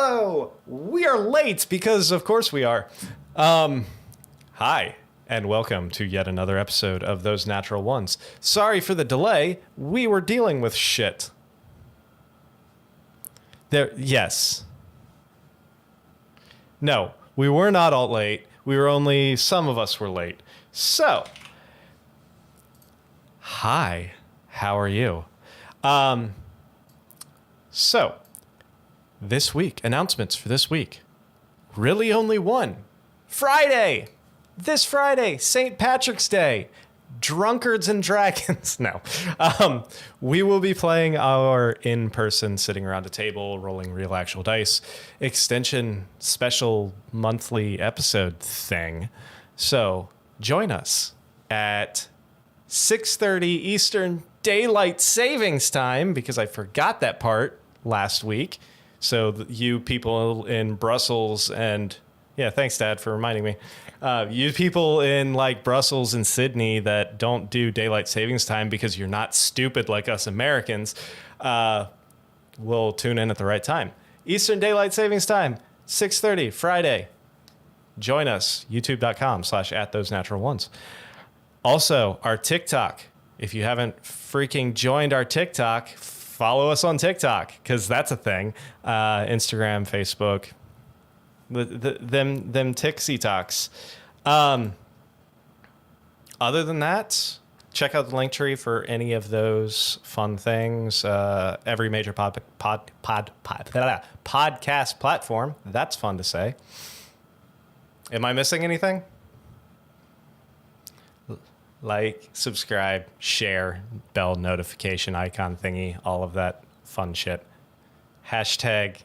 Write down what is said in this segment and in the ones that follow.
Hello! We are late because, of course, we are. Hi, and welcome to yet another episode of Those Natural Ones. Sorry for the delay. We were dealing with shit. Yes. No, we were not all late. Some of us were late. So, hi, how are you? So, this week, announcements for this week. Really only one. Friday! This Friday, St. Patrick's Day. Drunkards and Dragons. No. We will be playing our in-person, sitting around a table, rolling real actual dice, extension special monthly episode thing. So, join us at 6:30 Eastern Daylight Savings Time, because I forgot that part last week. So you people in Brussels and yeah, thanks Dad for reminding me. You people in like Brussels and Sydney that don't do daylight savings time because you're not stupid like us Americans, will tune in at the right time. Eastern Daylight Savings Time, 6:30 Friday. Join us, youtube.com/@thosenatural1s. Also, our TikTok. If you haven't freaking joined our TikTok, follow us on TikTok, because that's a thing. Instagram, Facebook, them Tixie talks. Other than that, check out the link tree for any of those fun things. Every major podcast platform. That's fun to say. Am I missing anything? Like, subscribe, share, bell notification icon thingy, all of that fun shit. Hashtag,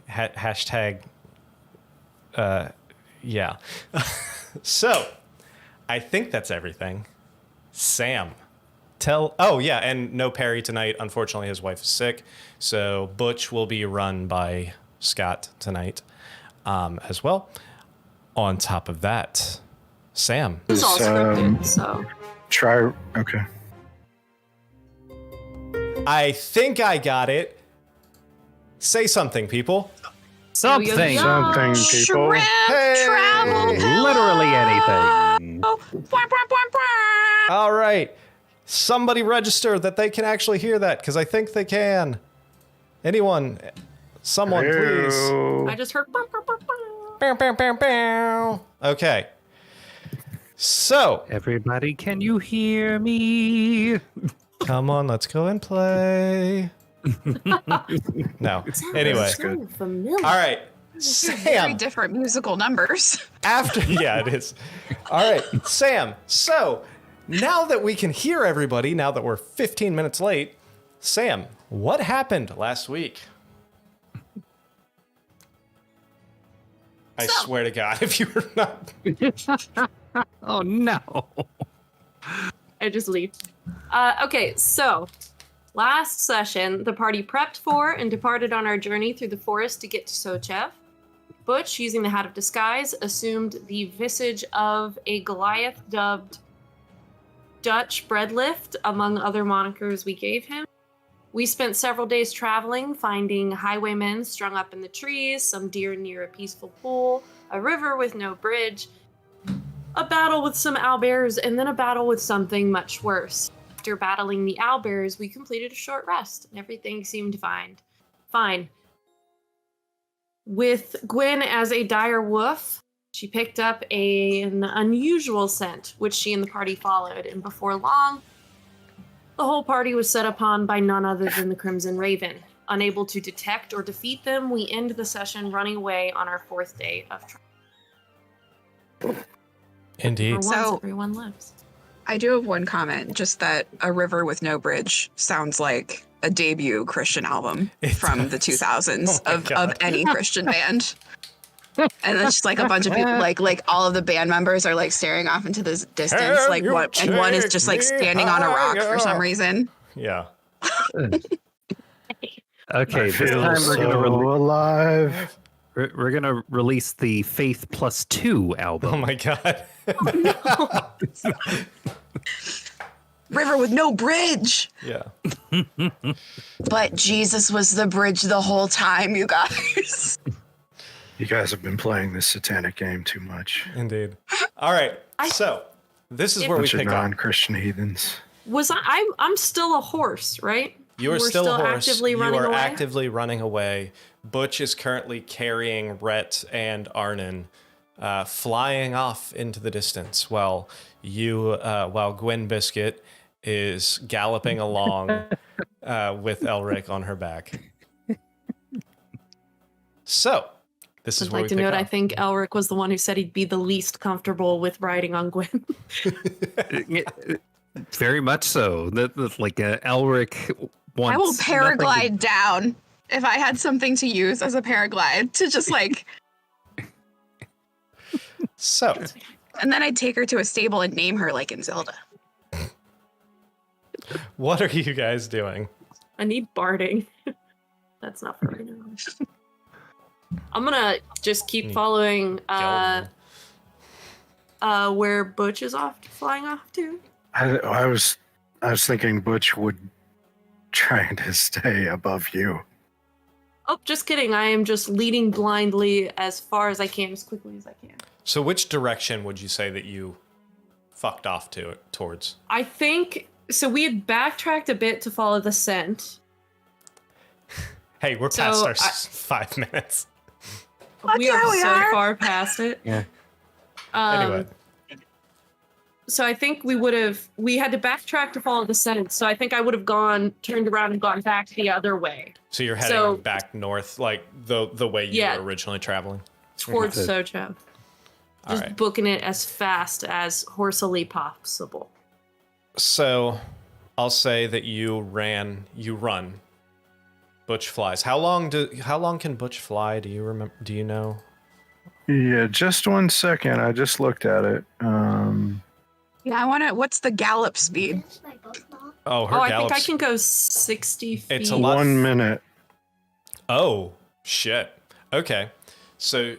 yeah. So, I think that's everything. Sam, oh yeah, and no Perry tonight. Unfortunately, his wife is sick. So, Butch will be run by Scott tonight as well. On top of that, Sam. It's all scripted, so... Okay. I think I got it. Say something, people. Something. Something, people. Shrimp, Hey! travel, Literally anything. All right. Somebody register that they can actually hear that, because I think they can. Anyone, someone, please. I just heard... Bow, bow, bow, bow. Okay. So, Everybody, can you hear me? come on, let's go and play. No. Anyway. So familiar. All right. Very Sam. different musical numbers. Yeah, it is. All right, Sam. So, now that we can hear everybody, now that we're 15 minutes late, Sam, what happened last week? I swear to God, if you were not... Oh, no. I just leave. Okay, so last session, the party prepped for and departed on our journey through the forest to get to Sochev. Butch, using the Hat of Disguise, assumed the visage of a Goliath dubbed Dutch Breadlift, among other monikers we gave him. We spent several days traveling, finding highwaymen strung up in the trees, some deer near a peaceful pool, a river with no bridge, a battle with some owlbears, and then a battle with something much worse. After battling the owlbears, we completed a short rest, and everything seemed fine. With Gwen as a dire wolf, she picked up an unusual scent, which she and the party followed, and before long, the whole party was set upon by none other than the Crimson Raven. Unable to detect or defeat them, we end the session running away on our 4th day of trial. Indeed. For once, So- everyone lives. I do have one comment, just that A River with No Bridge sounds like a debut Christian album It from the does. 2000s Oh my of God. any Christian band. And it's just like a bunch of people, like all of the band members are like staring off into the distance, Can like you what, and one is take just like me standing on a rock for some higher? reason. Yeah. Okay, this Feel time so alive. we're gonna release the Faith Plus 2 album. Oh my God. River with no bridge. Yeah. But Jesus was the bridge the whole time, you guys. You guys have been playing this satanic game too much. Indeed. All right. So this is where we Bunch of pick up. non-Christian heathens. I'm still a horse, right? You are We're still a horse. actively You running are away? actively running away. Butch is currently carrying Rhett and Arnon, flying off into the distance, while Gwen Biscuit is galloping along with Elric on her back. So, this is I'd where like we to pick note, up. I think Elric was the one who said he'd be the least comfortable with riding on Gwen. Very much so. Like Elric wants. I will nothing paraglide down if I had something to use as a paraglide to just like, So, and then I'd take her to a stable and name her like in Zelda. what are you guys doing? I need barding. That's not for right now. I'm gonna just keep following where Butch is flying off to. I was thinking Butch would try to stay above you. Oh, just kidding. I am just leading blindly as far as I can, as quickly as I can. So, which direction would you say that you fucked off towards? I think so. We had backtracked a bit to follow the scent. Hey, we're past So, our 5 minutes. We are how we so are. far past it. Yeah. Anyway. So I think we had to backtrack to follow the scent. So I think I would have turned around and gone back the other way So you're heading back north, like the way you were originally traveling? towards Sochev. All Just right. booking it as fast as horsily possible. So I'll say that you run. Butch flies. How long can Butch fly? Do you remember? Do you know? Yeah, just 1 second. I just looked at it. Yeah, I want to. What's the gallop speed? Oh, her I think gallops. I can go 60 feet. It's a lot. 1 minute. Oh shit. Okay. So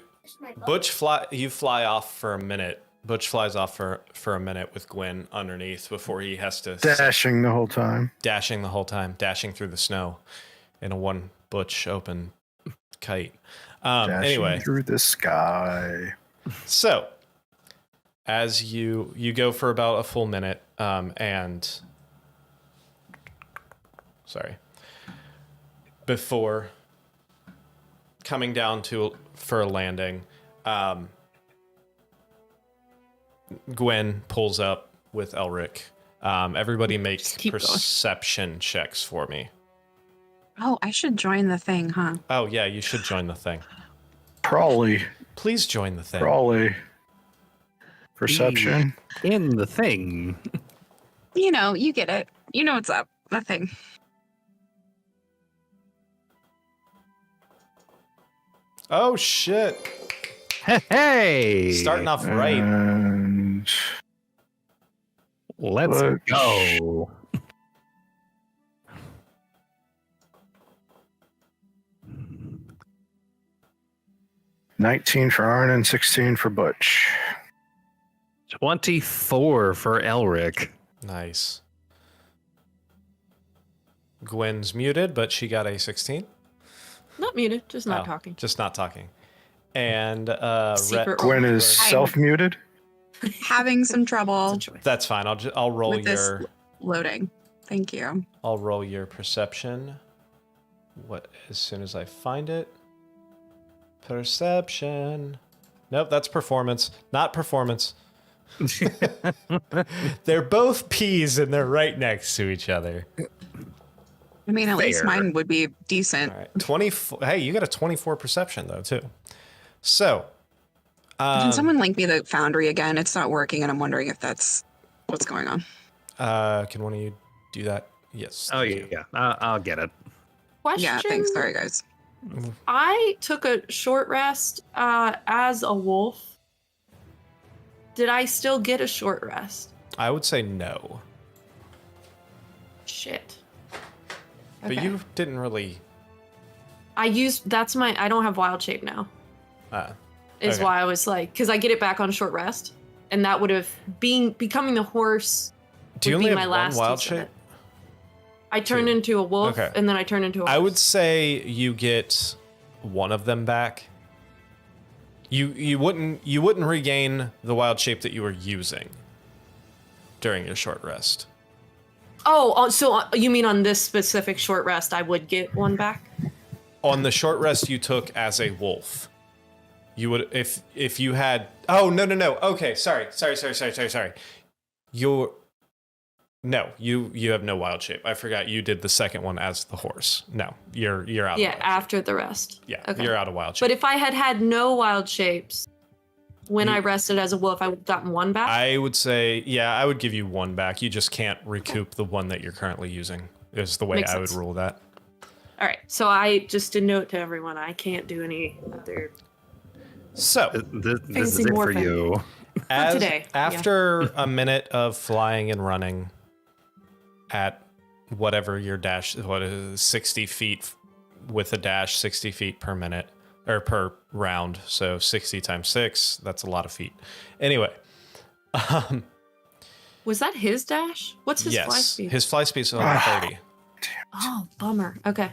you fly off for a minute. Butch flies off for a minute with Gwen underneath before he has to Dashing the whole time. dashing the whole time, dashing through the snow in a one Butch open kite. Dashing Anyway, through the sky. so as you go for about a full minute, and sorry, before coming down for a landing, Gwen pulls up with Elric. Everybody make Just keep going. perception checks for me. Oh, I should join the thing, huh? Oh yeah, you should join the thing. Prawley. Please join the thing. Prawley. Perception. in the thing. You know, you get it. You know what's up. The thing. Oh shit! Hey, Starting off right. And Let's Butch. go. $19 for Arnon, 16 for Butch. 24 for Elric. Nice. Gwen's muted, but she got a 16. Not muted, just not Oh, talking. Just not talking. And Secret Rhett, Gwen is I'm- self-muted. Having some trouble It's a choice. that's fine. I'll roll with this your loading. Thank you. I'll roll your perception. As soon as I find it. Perception. Nope, that's performance. Not performance. They're both P's and they're right next to each other. I mean, at least Fair. mine would be decent. All right. 24. Hey, you got a 24 perception though, too. So, Can someone link me the Foundry again? It's not working, and I'm wondering if that's what's going on. can one of you do that? Yes. Oh thank you. yeah, I'll get it. Question. Yeah, thanks. Sorry, guys. I took a short rest as a wolf. Did I still get a short rest? I would say no. Shit. But Okay. you didn't really. I don't have wild shape now. Is okay. why I was like, because I get it back on short rest, and that would have becoming the horse. Do you would only be have my one last wild use of shape? it. I turned into a wolf, Okay. and then I turned into a horse. I would say you get one of them back. You wouldn't regain the wild shape that you were using during your short rest. Oh, so you mean on this specific short rest, I would get one back? On the short rest you took as a wolf, you would if you had. Oh no. Okay, sorry. You have no wild shape. I forgot you did the second one as the horse. No, you're out. Yeah, of wild after the rest. shape. Yeah, Okay. you're out of wild shape. But if I had no wild shapes when I rested as a wolf, I would have gotten one back. I would say, yeah, I would give you one back. You just can't recoup the one that you're currently using. Is the way Makes I would sense. rule that. All right. So I just a note to everyone: I can't do any other. So This Fancy is it for morphine. you. as today, yeah. after a minute of flying and running at whatever your dash, what is 60 feet with a dash, 60 feet per minute or per round. So 60 times 6, that's a lot of feet. Anyway, Was that his dash? What's his fly yes, speed? his fly speed is only 30. Oh, bummer. Okay.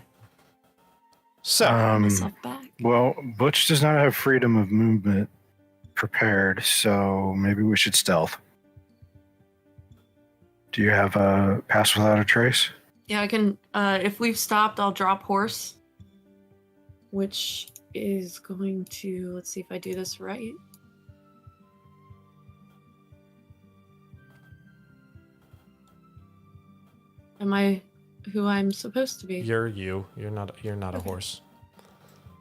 So Myself back. Well, Butch does not have freedom of movement prepared, so maybe we should stealth. Do you have a pass without a trace? Yeah, I can. If we've stopped, I'll drop horse, which is going to. Let's see if I do this right. Am I who I'm supposed to be? you're you. You're not a Okay. horse.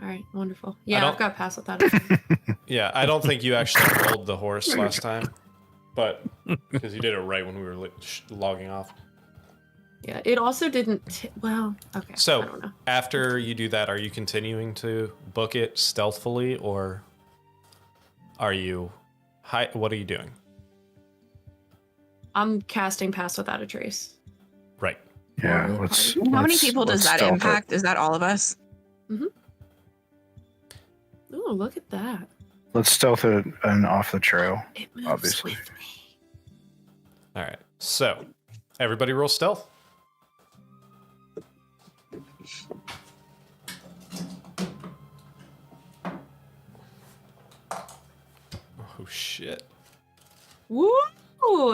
All right, wonderful. Yeah, don't- I've got pass without a Yeah, I don't think you actually rolled the horse last time, but because you did it right when we were logging off. Yeah, it also didn't. Well, okay. I So don't know. after you do that, are you continuing to book it stealthily, or are you? What are you doing? I'm casting pass without a trace. Right. Yeah, Or- let's. How many let's- people does let's that stealth it. impact? Is that all of us? Oh, look at that! Let's stealth it and off the trail. It moves Obviously. with me. All right. So everybody roll stealth. Oh shit. Woo!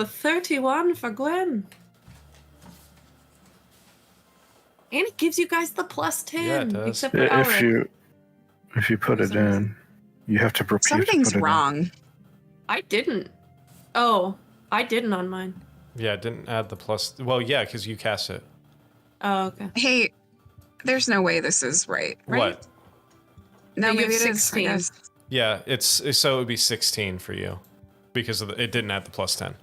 31 for Gwen. And it gives you guys the plus 10. Yeah, it does. Except for If you put it in, you have to repeat. Something's wrong. I didn't. Oh, I didn't on mine. Yeah, it didn't add the plus. Well, yeah, because you cast it. Oh, okay. Hey, there's no way this is right. What? No, No, you maybe have it is. I 16. guess. Yeah, so it would be 16 for you because it didn't add the plus 10.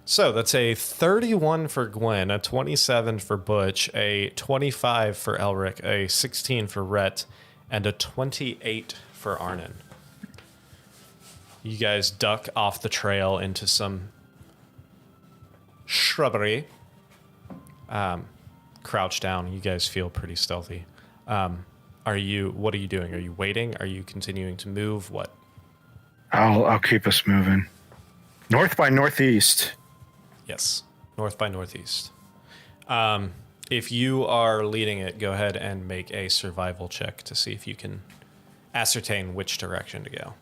So that's a 31 for Gwen, a 27 for Butch, a 25 for Elric, a 16 for Rhett, and a 28 for Arnon. You guys duck off the trail into some shrubbery. Crouch down. You guys feel pretty stealthy. What are you doing? Are you waiting? Are you continuing to move? What? I'll keep us moving. North by northeast. Yes, north by northeast. If you are leading it, go ahead and make a survival check to see if you can ascertain which direction to go.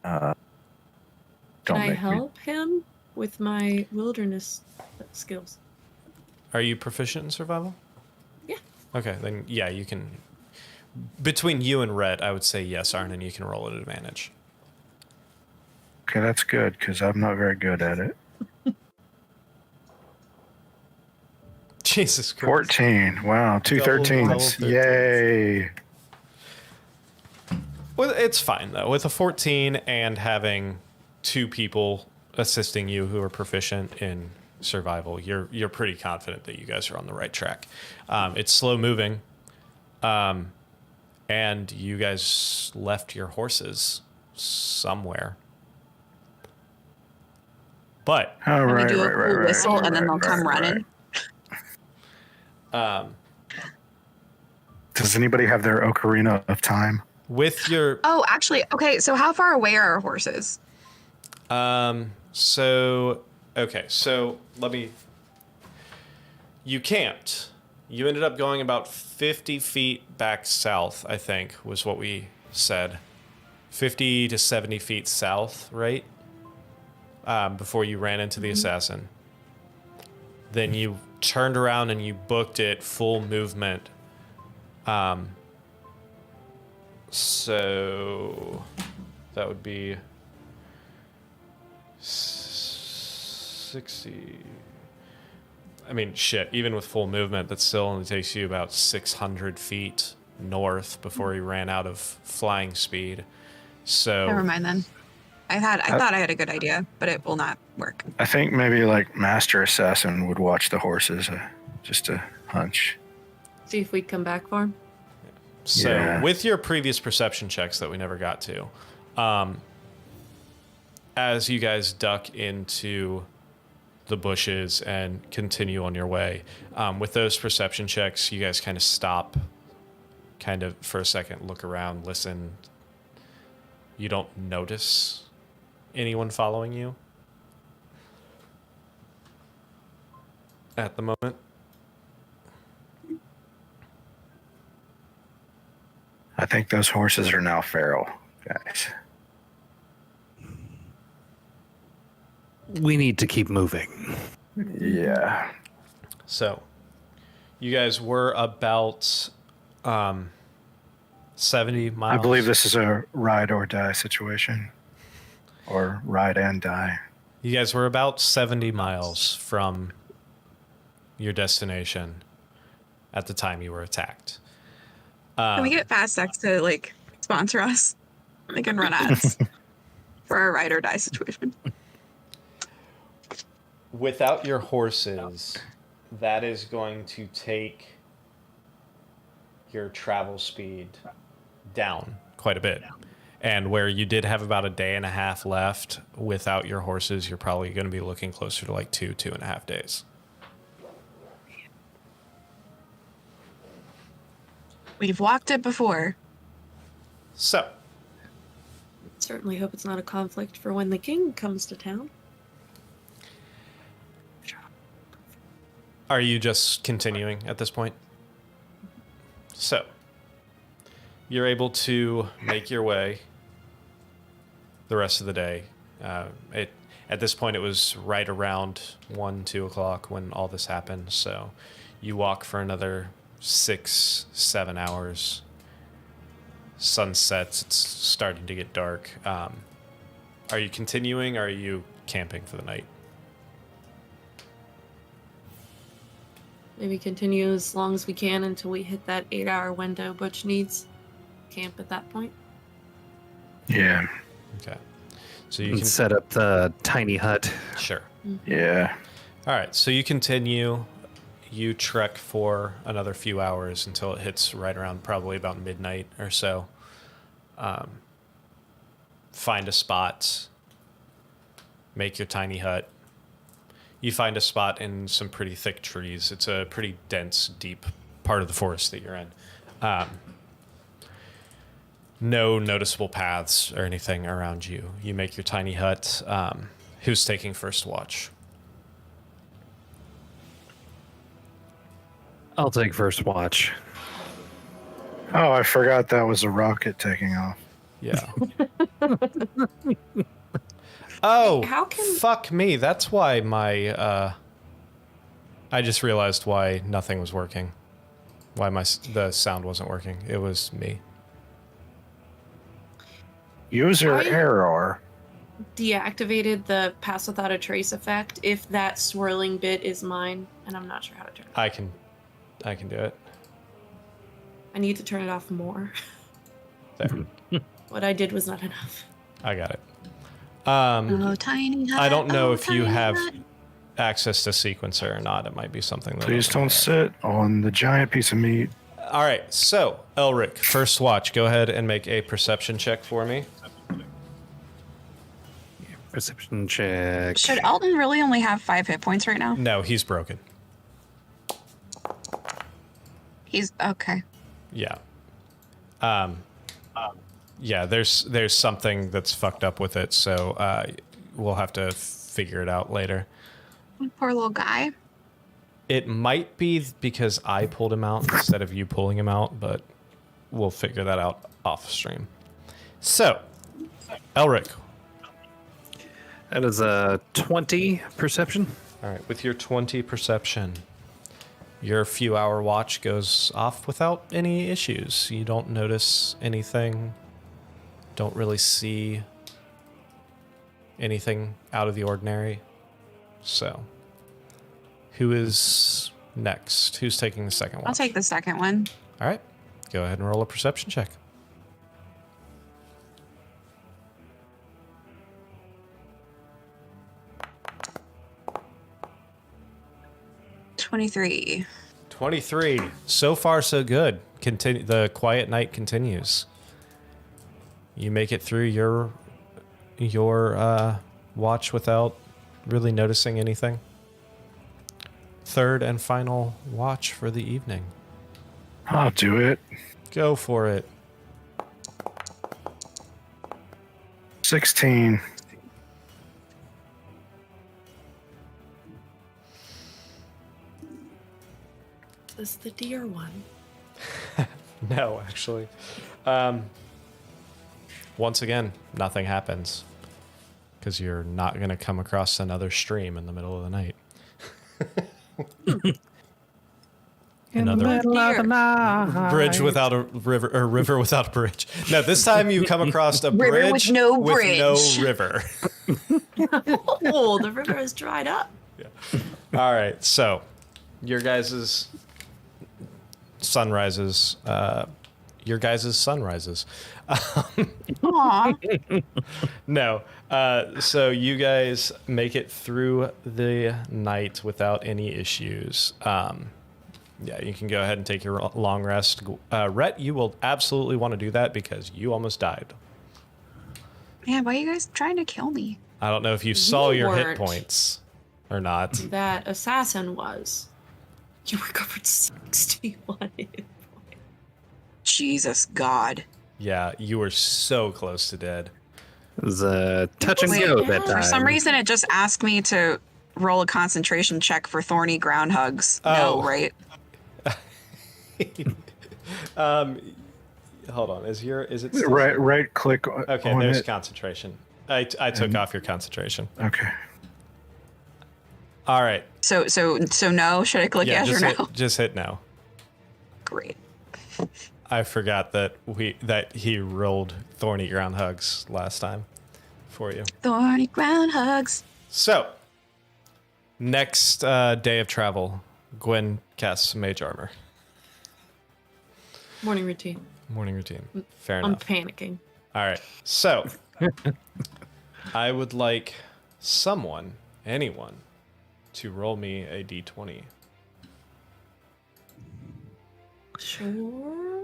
Can Don't I make me. help him with my wilderness skills? Are you proficient in survival? Yeah. Okay, then yeah, you can. Between you and Rhett, I would say yes, Arnon, you can roll at advantage. Okay, that's good because I'm not very good at it. Jesus Christ. 14. Wow, two Double 13s. 13s. Yay. Well, it's fine though. With a 14 and having two people assisting you who are proficient in survival, you're pretty confident that you guys are on the right track. It's slow moving, and you guys left your horses somewhere. But Oh, And we right, do a right, cool right, right. whistle, and then they'll come running. Does anybody have their ocarina of time? with your Oh, actually, okay. So how far away are our horses? so let me. You camped. You ended up going about 50 feet back south, I think, was what we said, 50 to 70 feet south, right? Before you ran into the assassin. Then you turned around and you booked it full movement. So that would be 60. I mean, shit, even with full movement, that still only takes you about 600 feet north before you ran out of flying speed. So Never mind then. I thought I had a good idea, but it will not work. I think maybe like Master Assassin would watch the horses, just a hunch. See if we come back for him. So, Yeah. with your previous perception checks that we never got to, as you guys duck into the bushes and continue on your way, with those perception checks, you guys kind of stop, kind of for a second, look around, listen. You don't notice anyone following you at the moment. I think those horses are now feral, guys. We need to keep moving. Yeah. So, you guys were about 70 miles. I believe this is a ride or die situation. Or ride and die. You guys were about 70 miles from your destination at the time you were attacked. Can we get Fast X to like sponsor us? They can run ads for our ride or die situation. Without your horses, that is going to take your travel speed down quite a bit. And where you did have about a day and a half left without your horses, you're probably going to be looking closer to like 2.5 days. We've walked it before. So, Certainly hope it's not a conflict for when the king comes to town. are you just continuing at this point? So, you're able to make your way the rest of the day. At this point, it was right around 1, 2 o'clock when all this happened. So you walk for another 6, 7 hours. Sun sets. It's starting to get dark. Are you continuing or are you camping for the night? Maybe continue as long as we can until we hit that 8-hour window Butch needs. Camp at that point. Yeah. Okay. So you And can set up the tiny hut. Sure. Yeah. All right, so you continue. You trek for another few hours until it hits right around probably about midnight or so. Find a spot. Make your tiny hut. You find a spot in some pretty thick trees. It's a pretty dense, deep part of the forest that you're in. No noticeable paths or anything around you. You make your tiny hut. Who's taking first watch? I'll take first watch. Oh, I forgot that was a rocket taking off. Yeah. Oh, How can- fuck me. That's why my, I just realized why nothing was working. Why the sound wasn't working. It was me. User I- error. Deactivated the pass without a trace effect if that swirling bit is mine, and I'm not sure how to turn it. I can do it. I need to turn it off more. There. What I did was not enough. I got it. Oh, tiny hut. I don't know oh, if you tiny have hut. access to sequencer or not. It might be something that Please don't sit on the giant piece of meat. All right, so Elric, first watch. Go ahead and make a perception check for me. Perception check. Should Alton really only have 5 hit points right now? No, he's broken. He's okay. Yeah. Yeah, there's something that's fucked up with it, so we'll have to figure it out later. Poor little guy. It might be because I pulled him out instead of you pulling him out, but we'll figure that out off stream. So, Elric. That is a 20 perception. All right, with your 20 perception, your few-hour watch goes off without any issues. You don't notice anything, don't really see anything out of the ordinary. So, who is next? Who's taking the second watch? I'll take the second one. All right, go ahead and roll a perception check. 23. 23. So far, so good. Continue. The quiet night continues. You make it through your watch without really noticing anything. Third and final watch for the evening. I'll do it. Go for it. 16. Is the deer one? No, actually. Once again, nothing happens. Because you're not going to come across another stream in the middle of the night. Another bridge without a river, or river without a bridge. No, this time you come across a River bridge with no bridge. no river. Oh, the river has dried up. All right, so your guys' sunrises. Aw. No. So you guys make it through the night without any issues. Yeah, you can go ahead and take your long rest. Rhett, you will absolutely want to do that because you almost died. Man, why are you guys trying to kill me? I don't know if you saw your hit weren't. points or not. That assassin was. You recovered 61 hit points. Jesus God. Yeah, you were so close to dead. It was a touch and Wait, go that For time. some reason, it just asked me to roll a concentration check for thorny ground hugs. Oh. No, right? Hold on. Is it Right click Okay, on there's it. concentration. I took off your concentration. Okay. All right. So no? Should I click yes or no? Just hit no. Great. I forgot that he rolled thorny ground hugs last time for you. Thorny ground hugs. So, next day of travel, Gwen casts mage armor. Morning routine. Morning routine. Fair I'm enough. panicking. All right. So, I would like anyone, to roll me a d20. Sure.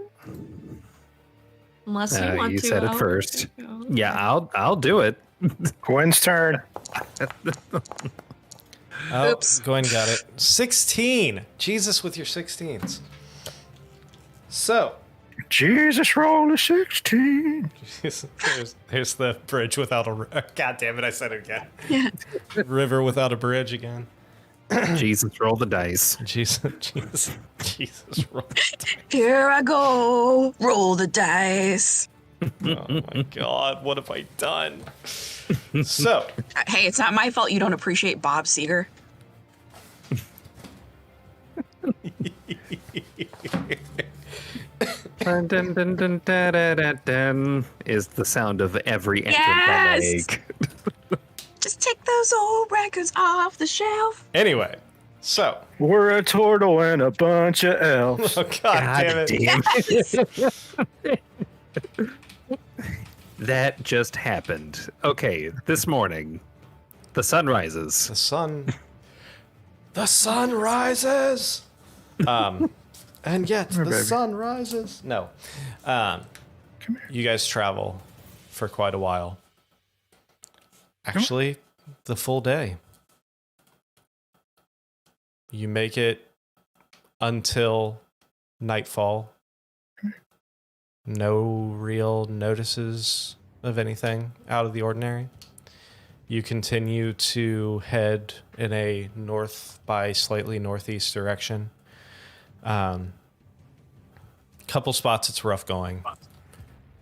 Unless you want you to. said it I'll first. let you go. Yeah, I'll do it. Gwen's turn. Oh, Oops. Gwen got it. 16. Jesus with your 16s. So, Jesus, roll a 16. here's the bridge without a... God damn it, I said it again. Yeah. River without a bridge again. Jesus, roll the dice. Jesus, roll. Here I go. Roll the dice. Oh my God, what have I done? So, Hey, it's not my fault you don't appreciate Bob Seger. Dun, dun, dun, dun, dun, dun, dun, dun, is the sound of every entrance I Yes! make. Just take those old records off the shelf. anyway, so... We're a turtle and a bunch of elves. Oh, God damn it. That just happened. Okay, this morning, the sun rises. The sun rises. And yet the baby. sun rises. No. Come here. You guys travel for quite a while. Actually, the full day. You make it until nightfall. No real notices of anything out of the ordinary. You continue to head in a north by slightly northeast direction. Couple spots it's rough going.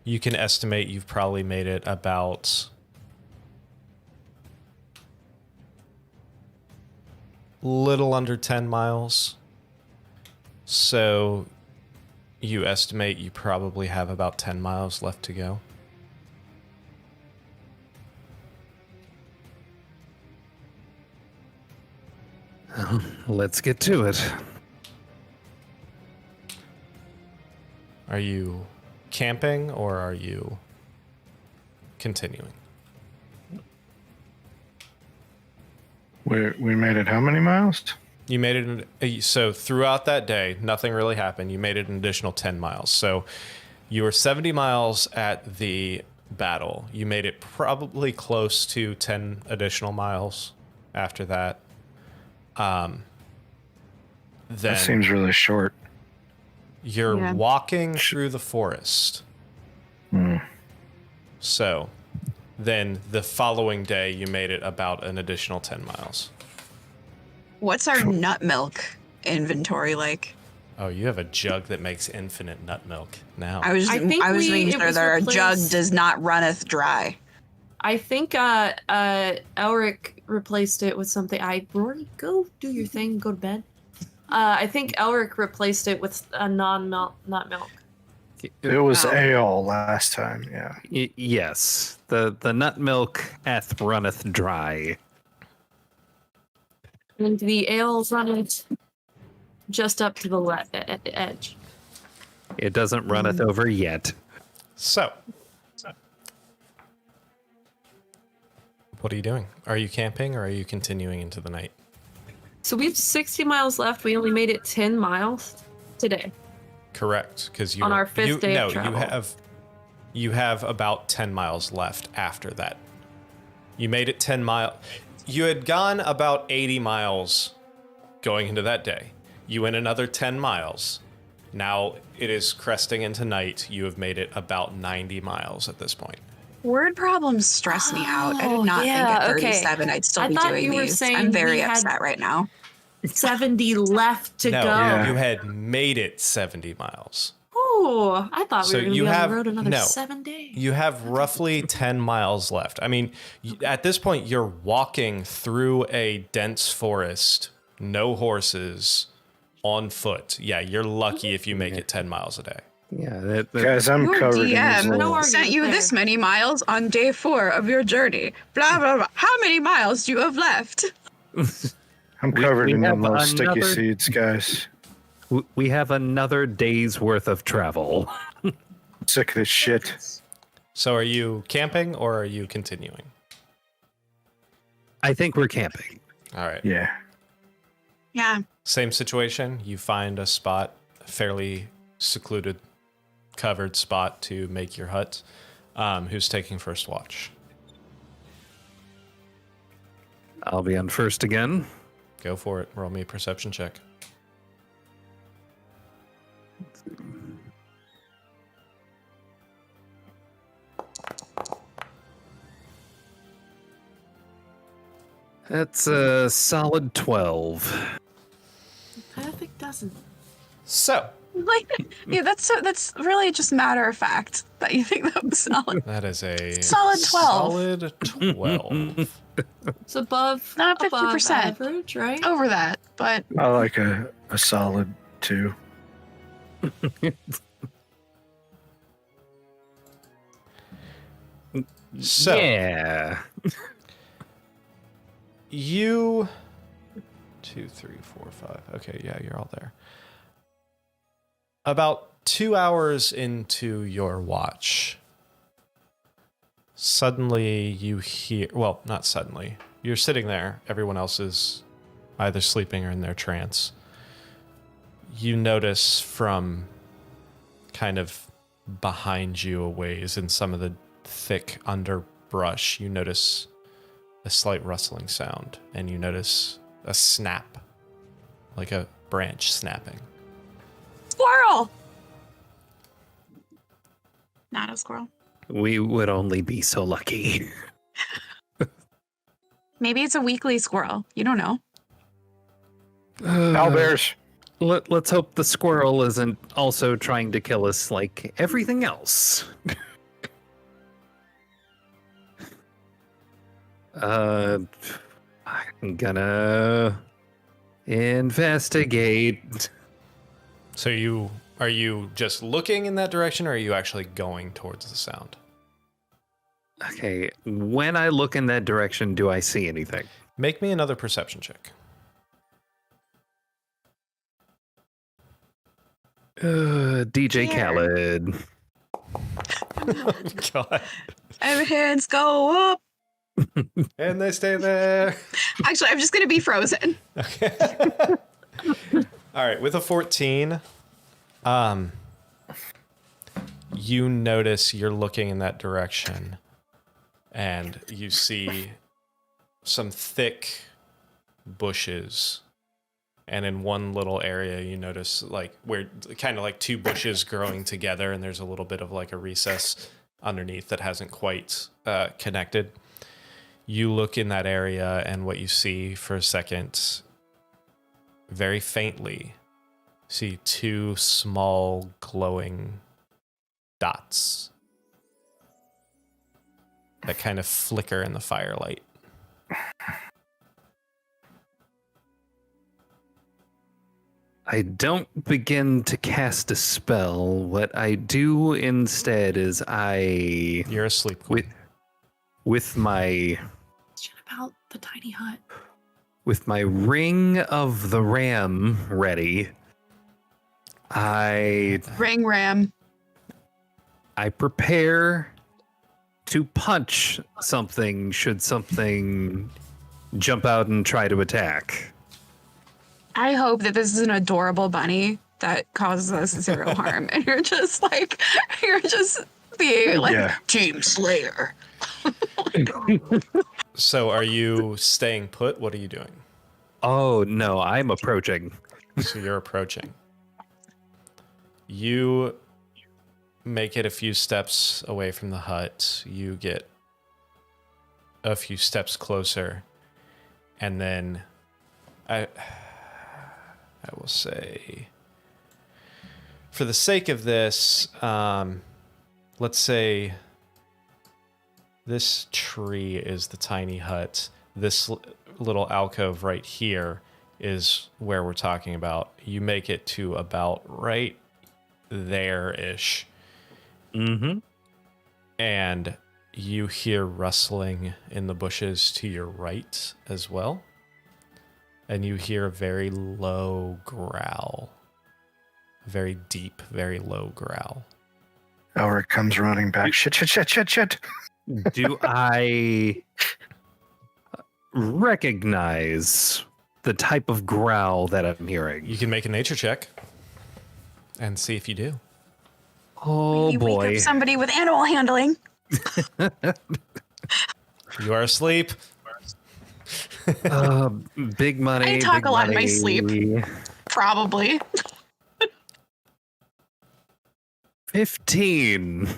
you can estimate you've probably made it about little under 10 miles. So you estimate you probably have about 10 miles left to go. Let's get to it. Are you camping or are you continuing? We made it how many miles? You made it, so throughout that day, nothing really happened. You made it an additional 10 miles. So you were 70 miles at the battle. You made it probably close to 10 additional miles after that. That Then seems really short. you're Yeah. walking through the forest. Hmm. So then the following day, you made it about an additional 10 miles. What's our nut milk inventory like? Oh, you have a jug that makes infinite nut milk now. I was I think making it sure was that our jug replaced- does not runneth dry. I think Elric replaced it with something. Rory, go do your thing. Go to bed. I think Elric replaced it with a non-nut milk. It was Wow. ale last time, yeah. Yes, the nut milk runneth dry. And the ale's running just up to the edge. It doesn't runneth over yet. So, what are you doing? Are you camping or are you continuing into the night? So we have 60 miles left. We only made it 10 miles today. Correct, because you On our fifth day of travel. you have about 10 miles left after that. You made it 10 miles. You had gone about 80 miles going into that day. You went another 10 miles. Now it is cresting into night. You have made it about 90 miles at this point. Word problems stress me out. I did not think at 37 I'd still I be thought doing you were these. saying I'm very we had- upset right now. 70 left to No, go. Yeah. you had made it 70 miles. Oh, I thought So we were going to you be on have- the road another no. 7 days. You have roughly 10 miles left. I mean, at this point, you're walking through a dense forest, no horses, on foot. Yeah, you're lucky if you make it 10 miles a day. Yeah, Guys, I'm Your covered in these DM No little... argument sent you there. this many miles on day 4 of your journey. Blah, blah, blah. How many miles do you have left? I'm covered we in them have little sticky another- seeds, guys. we have another day's worth of travel. Sick of this shit. So are you camping or are you continuing? I think we're camping. All right. Yeah. Yeah. Same situation. You find a spot, a fairly secluded, covered spot to make your hut. Who's taking first watch? I'll be on first again. Go for it. Roll me a perception check. That's a solid 12. Perfect doesn't. So, Like, yeah, that's really just matter of fact that you think that was solid. that is a Solid 12. Solid 12. It's above, Not above 50%. average, right? Over that, but I like a solid 2. So, Yeah. you 2, 3, 4, 5. Okay, yeah, you're all there. About 2 hours into your watch, suddenly you hear, well, not suddenly. You're sitting there, everyone else is either sleeping or in their trance. You notice from kind of behind you a ways in some of the thick underbrush, you notice a slight rustling sound, and you notice a snap, like a branch snapping. squirrel. Not a squirrel. We would only be so lucky. Maybe it's a weekly squirrel. You don't know. Owlbears. Let's hope the squirrel isn't also trying to kill us like everything else. I'm gonna investigate. So are you just looking in that direction, or are you actually going towards the sound? Okay, when I look in that direction, do I see anything? Make me another perception check. DJ Khaled. God. And hands go up. And they stay there. Actually, I'm just gonna be frozen. Okay. All right, with a 14, you notice you're looking in that direction, and you see some thick bushes. And in one little area, you notice like where kind of like two bushes growing together, and there's a little bit of like a recess underneath that hasn't quite connected. You look in that area, and what you see for a second, very faintly, see two small glowing dots that kind of flicker in the firelight. I don't begin to cast a spell. What I do instead is You're asleep. with my Question about the tiny hut. with my ring of the ram ready. I Ring ram. prepare to punch something should something jump out and try to attack. I hope that this is an adorable bunny that causes us zero harm, and you're just being like Yeah. Team Slayer. So are you staying put? What are you doing? Oh no, I'm approaching. So you're approaching. You make it a few steps away from the hut. You get a few steps closer. And then I will say, for the sake of this, let's say this tree is the tiny hut. This little alcove right here is where we're talking about. You make it to about right there-ish. Mm-hmm. And you hear rustling in the bushes to your right as well. And you hear a very low growl. Very deep, very low growl. Elric comes running back. Shit. Do I recognize the type of growl that I'm hearing? You can make a nature check and see if you do. Oh You wake boy. up somebody with animal handling. You are asleep. Big money. I talk big a lot in my money. sleep. Probably. 15.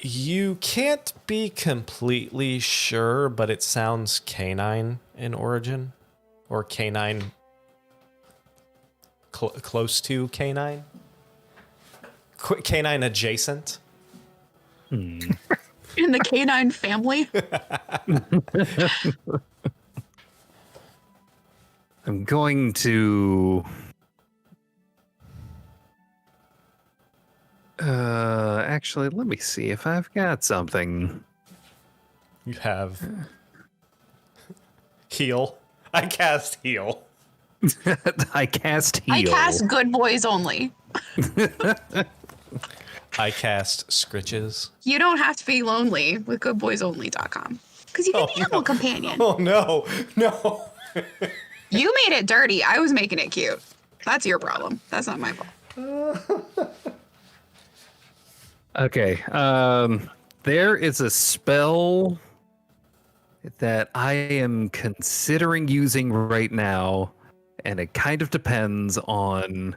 You can't be completely sure, but it sounds canine in origin. Or canine. Close to canine. Canine adjacent. In the canine family. I'm going to actually, let me see if I've got something. You have heal. I cast heal. I cast heal. I cast good boys only. I cast scritches. You don't have to be lonely with goodboysonly.com because you get the animal companion. Oh no, no. You made it dirty. I was making it cute. That's your problem. That's not my fault. Okay. There is a spell that I am considering using right now, and it kind of depends on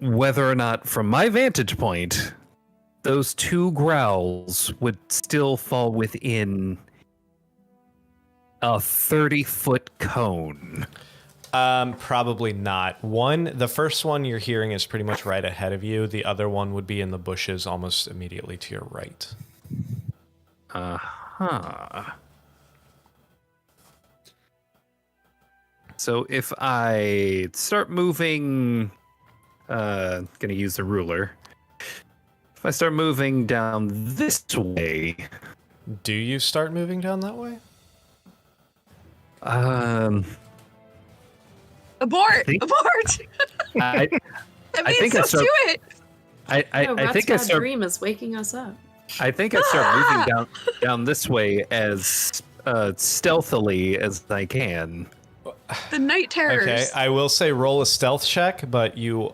whether or not, from my vantage point, those two growls would still fall within a 30-foot cone. Probably not. The first one you're hearing is pretty much right ahead of you. The other one would be in the bushes almost immediately to your right. Uh-huh. So if I start moving, gonna use the ruler. If I start moving down this way, Do you start moving down that way? Abort! think- Abort! I That I means think I let's start- do it. I think I start dream is waking us up. I think I start moving down this way as stealthily as I can. The night terrors. Okay, I will say roll a stealth check, but you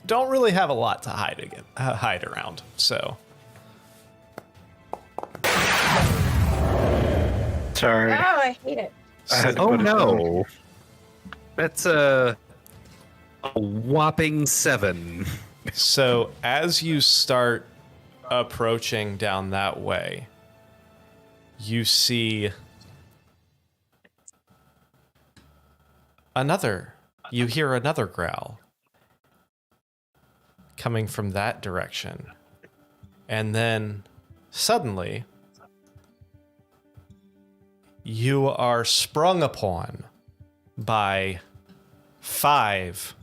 don't really have a lot to hide around. So Sorry. I hate it. I had to Oh put it down. no, that's a whopping 7. So as you start approaching down that way, you see you hear another growl coming from that direction. And then suddenly you are sprung upon by 5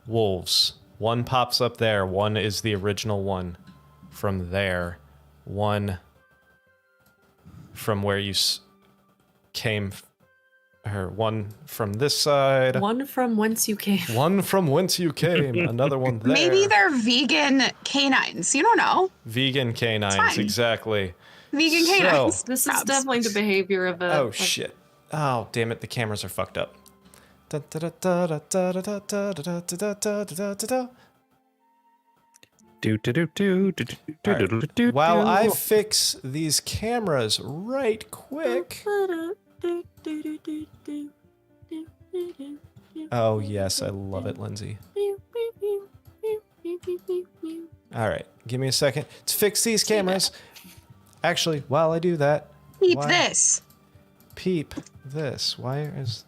wolves. One pops up there. One is the original one from there. One from where you came. Or one from this side. One from whence you came. One from whence you came. Another one there. Maybe they're vegan canines. You don't know. Vegan canines, fine. exactly. Vegan So- canines. This is Crabs. definitely the behavior of a. Oh, of- shit. Oh, damn it. The cameras are fucked up. While I fix these cameras right quick. Oh, yes, I love it, Lindsay. All right, give me a second to fix these cameras. Actually, while I do that, Keep why- this. peep this. Why is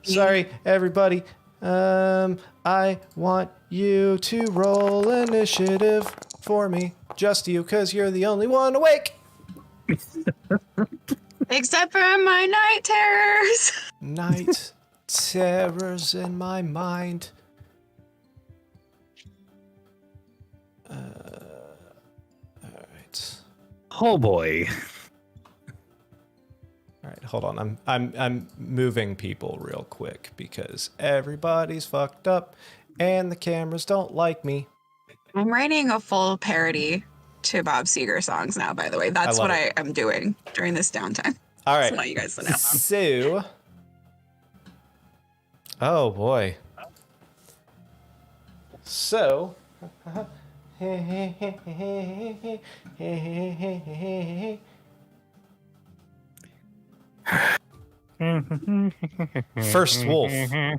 Sorry, everybody. I want you to roll initiative for me. Just you, because you're the only one awake. Except for my night terrors. Night terrors in my mind. All right. Oh boy. All right, hold on. I'm moving people real quick because everybody's fucked up and the cameras don't like me. I'm writing a full parody to Bob Seger songs now, by the way. That's love what it. I am doing during this downtime. All Just right. want you guys to know. So, oh boy. So, first wolf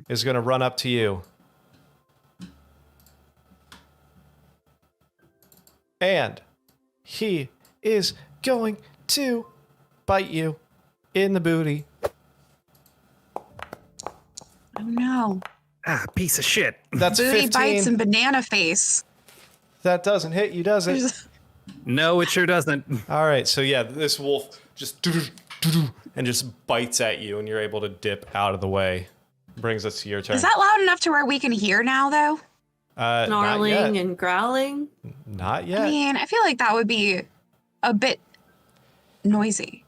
is going to run up to you. And he is going to bite you in the booty. Oh no. Ah, piece of shit. That's Booty 15. bites and banana face. That doesn't hit you, does it? No, it sure doesn't. All right, so yeah, this wolf just and just bites at you, and you're able to dip out of the way. Brings us to your turn. Is that loud enough to where we can hear now, though? not Snarling yet. and growling. Not yet. I mean, I feel like that would be a bit noisy.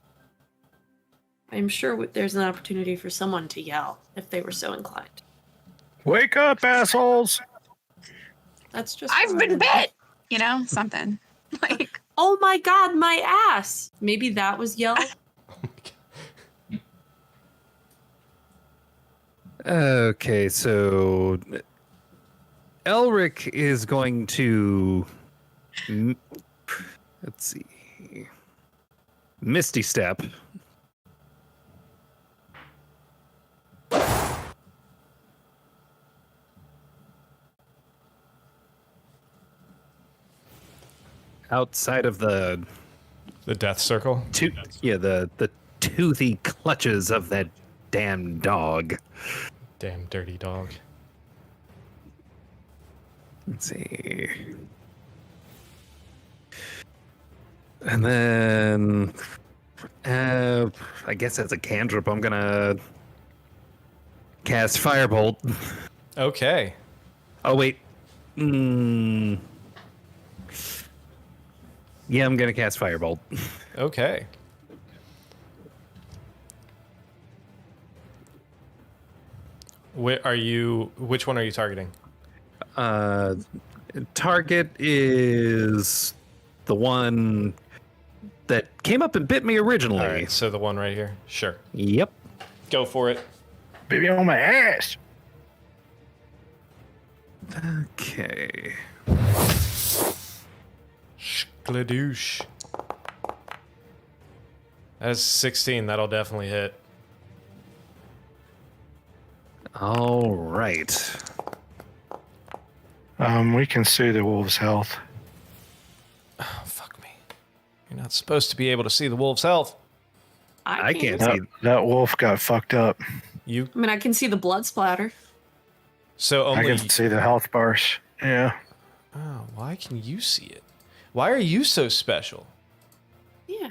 I'm sure there's an opportunity for someone to yell if they were so inclined. Wake up, assholes! That's just. I've been bit! You know, something. Like, Oh my god, my ass! Maybe that was yell. Okay, so Elric is going to let's see. Misty Step. Outside of the The death circle. The toothy clutches of that damn dog. Damn dirty dog. Let's see. And then, I guess as a cantrip, I'm gonna cast Firebolt. Okay. Oh wait. Yeah, I'm gonna cast Firebolt. Okay. Which one are you targeting? Target is the one that came up and bit me originally. All right, so the one right here. Sure. Yep. Go for it. Baby on my ass. Okay. Skladoosh. That's 16. That'll definitely hit. All right. We can see the wolf's health. Oh, fuck me. You're not supposed to be able to see the wolf's health. I can't That, see. that wolf got fucked up. I mean, I can see the blood splatter. So I only. can see the health bars. Yeah. Oh, why can you see it? Why are you so special? Yeah.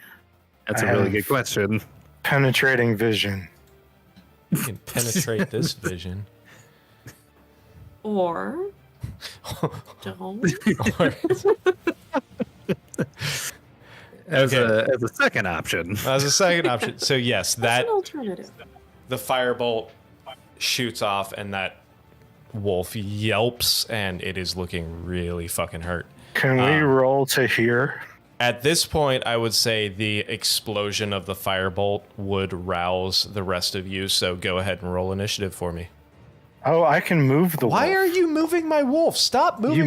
That's I a really have- good question. Penetrating vision. You can penetrate this vision. Or don't. As Okay. a second option. As a second option. So yes, That's that an alternative. the firebolt shoots off and that wolf yelps and it is looking really fucking hurt. Can we roll to hear? At this point, I would say the explosion of the firebolt would rouse the rest of you, so go ahead and roll initiative for me. Oh, I can move the Why wolf. are you moving my wolf? Stop moving.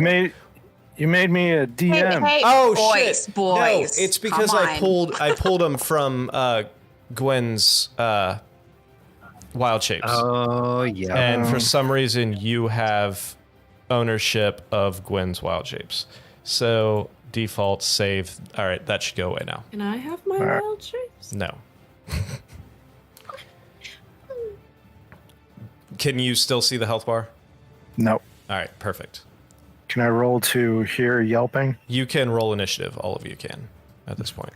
You made me a DM. Hey, Oh boys, shit! boys. No, it's because come I on. pulled him from Gwen's wild shapes, Oh yeah. and for some reason you have ownership of Gwen's wild shapes. So default save. All right, that should go away now. Can I have my Alright. wild shapes? No. Can you still see the health bar? No. All right, perfect. Can I roll to hear yelping? You can roll initiative. All of you can at this point.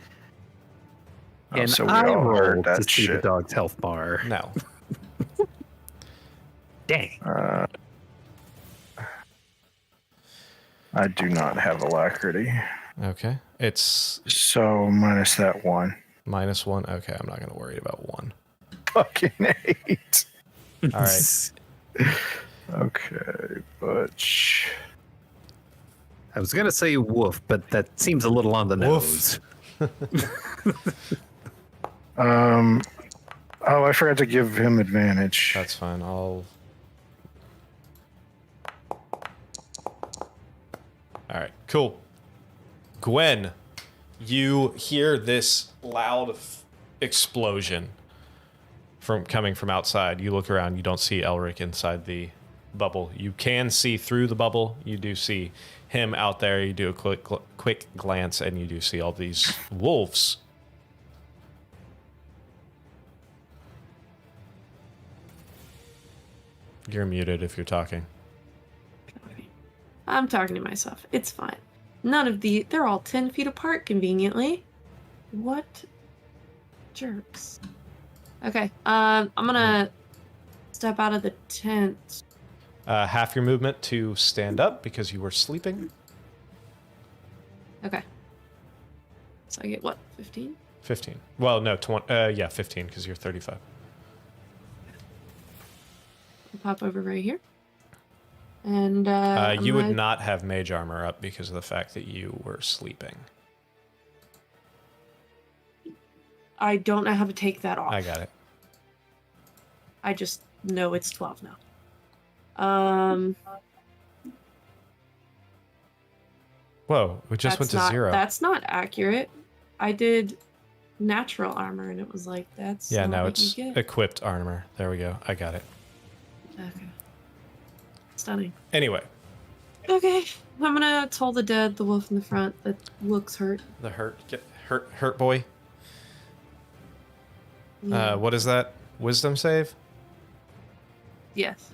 And so we I all roll heard that to see the shit. dog's health bar. No. Dang. I do not have alacrity. Okay. It's So minus that one. -1. Okay, I'm not going to worry about 1. Fucking 8. All right. Okay, Butch. I was gonna say woof, but that seems a little on the Woof. nose. Oh, I forgot to give him advantage. That's fine. All right, cool. Gwen, you hear this loud explosion coming from outside. You look around, you don't see Elric inside the bubble. You can see through the bubble. You do see him out there. You do a quick glance, and you do see all these wolves. You're muted if you're talking. I'm talking to myself. It's fine. They're all 10 feet apart conveniently. What jerks. Okay, I'm gonna step out of the tent. Half your movement to stand up because you were sleeping. Okay. So I get what, 15? 15. Well, no, 20. Yeah, 15 because you're 35. I'll pop over right here. And You would not have mage armor up because of the fact that you were sleeping. I don't know how to take that off. I got it. I just know it's 12 now. Whoa, we just went to not, 0. That's not accurate. I did natural armor and it was like, that's Yeah, not now what it's you get. equipped armor. There we go. I got it. Okay. Stunning. Anyway, Okay, I'm gonna toll the dead, the wolf in the front that looks hurt. the hurt hurt boy. What is that? Wisdom save? Yes.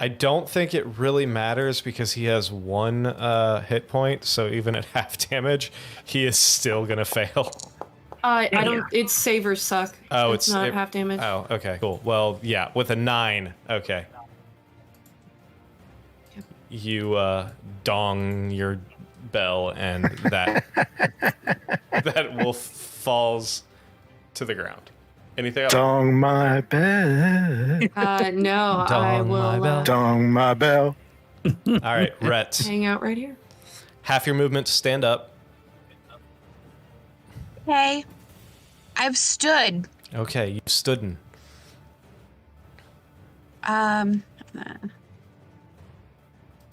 I don't think it really matters because he has 1 hit point, so even at half damage, he is still gonna fail. I don't. It's save or suck. Oh, it's not half damage. Oh, okay, cool. Well, yeah, with a 9, okay. Yep. You dong your bell, and that that wolf falls to the ground. Anything else? Dong my bell. No, I Dong my will bell. Dong my bell. All right, Rhett. hang out right here. Half your movement to stand up. Okay. I've stood. Okay, you stoodin'. I'm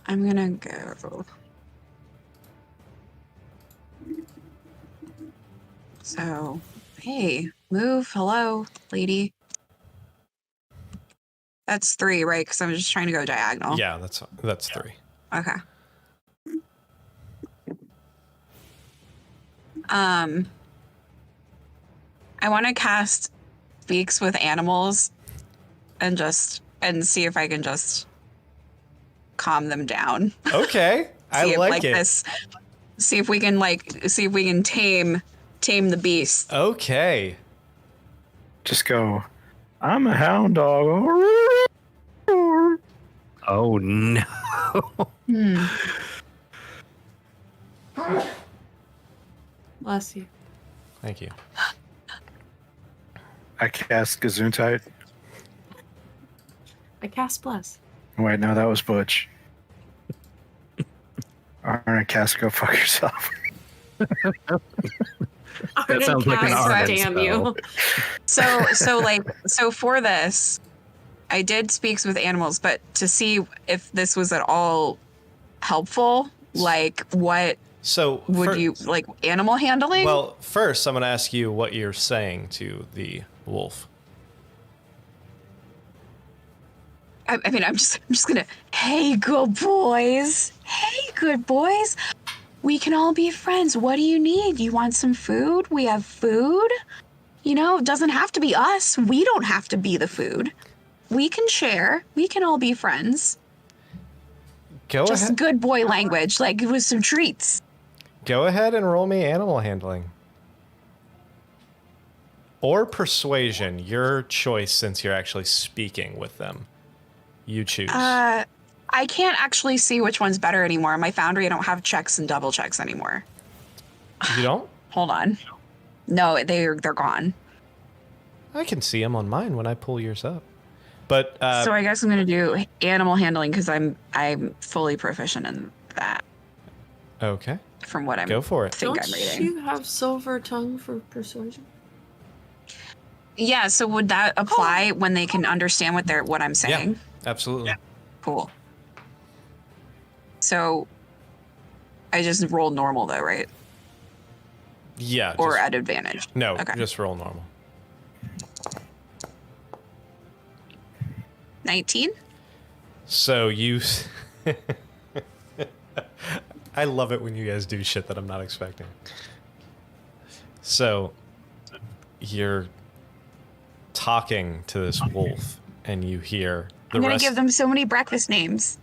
gonna go. So, hey, move. Hello, lady. That's 3, right? Because I'm just trying to go diagonal. Yeah, that's 3. Okay. I want to cast Speaks with Animals and see if I can just calm them down. Okay, I See like if, it. This, see if we can tame the beast. Okay. Just go. I'm a hound dog. Oh no. Bless you. Thank you. I cast Gesundheit. I cast bless. Wait, no, that was Butch. Alright, cast Go Fuck Yourself. That sounds like an Arden Damn spell. you. So for this, I did Speaks with Animals, but to see if this was at all helpful, like what So would you like animal handling? Well, first I'm going to ask you what you're saying to the wolf. I mean, I'm just gonna. Hey, good boys. Hey, good boys. We can all be friends. What do you need? You want some food? We have food. You know, it doesn't have to be us. We don't have to be the food. We can share. We can all be friends. Go Just ahead. good boy language, like with some treats. Go ahead and roll me animal handling. Or persuasion, your choice since you're actually speaking with them. You choose. I can't actually see which one's better anymore. In my Foundry, I don't have checks and double checks anymore. You don't? Hold on. No, they're gone. I can see them on mine when I pull yours up. But So I guess I'm gonna do animal handling because I'm fully proficient in that. okay, From what I'm go for it. think Don't I'm reading. you have silver tongue for persuasion? Yeah. So would that apply when they can understand what I'm saying? Yeah, absolutely. Cool. So I just roll normal though, right? Yeah. Or just- at advantage. no, Okay. just roll normal. 19. So you. I love it when you guys do shit that I'm not expecting. So you're talking to this wolf, and you hear I'm gonna give them so many breakfast names.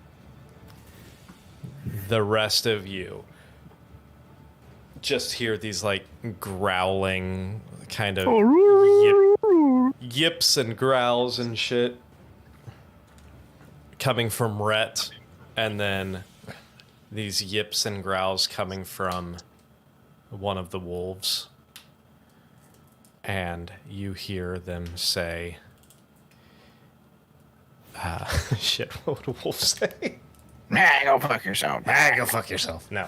the rest of you just hear these like growling kind of yips and growls and shit coming from Rhett, and then these yips and growls coming from one of the wolves, and you hear them say shit, what would a wolf say? Nah, go fuck yourself. Go fuck yourself. No.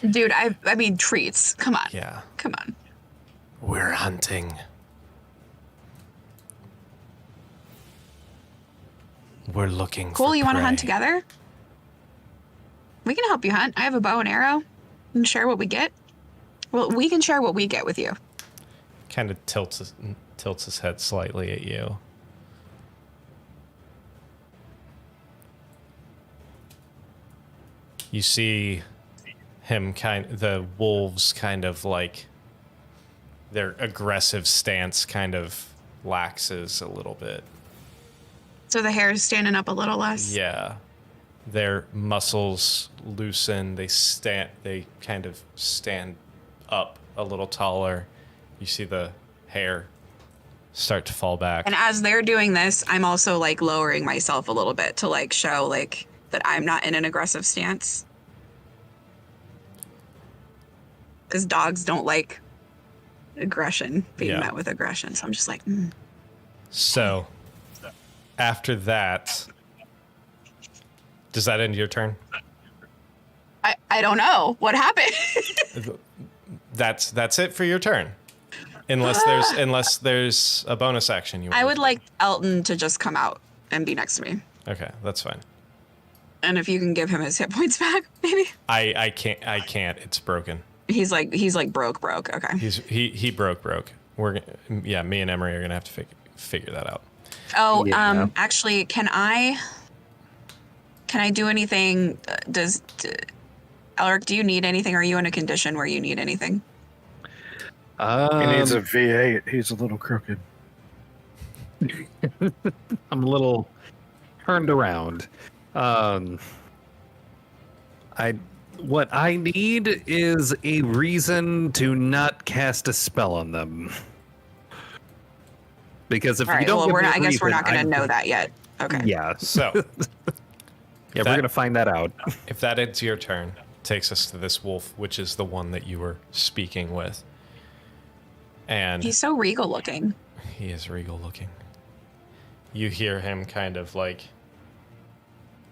Dude, I mean treats. Come on. Yeah. Come on. We're hunting. We're looking Cool, for you want to hunt prey. together? We can help you hunt. I have a bow and arrow. And share what we get. Well, we can share what we get with you. Kind of tilts his head slightly at you. You see the wolves kind of like their aggressive stance kind of laxes a little bit. So the hair is standing up a little less. Yeah. Their muscles loosen. They kind of stand up a little taller. You see the hair start to fall back. And as they're doing this, I'm also like lowering myself a little bit to like show like that I'm not in an aggressive stance. Because dogs don't like aggression, being met with aggression. So I'm just like, So, after that, does that end your turn? I don't know what happened. That's it for your turn. Unless there's a bonus action you want. I would like Elton to just come out and be next to me. Okay, that's fine. And if you can give him his hit points back, maybe. I can't. It's broken. He's like broke. Okay. He broke. Me and Emery are gonna have to figure that out. Oh, Yeah. actually, can I do anything? Alric, do you need anything? Are you in a condition where you need anything? He needs a V8. He's a little crooked. I'm a little turned around. What I need is a reason to not cast a spell on them. Because if All you right. don't, Well, give me a I guess we're reason, not going to I'm- know that yet. Okay. Yeah, So, we're gonna find that out. if that ends your turn, takes us to this wolf, which is the one that you were speaking with. And He's so regal looking. he is regal looking. You hear him kind of like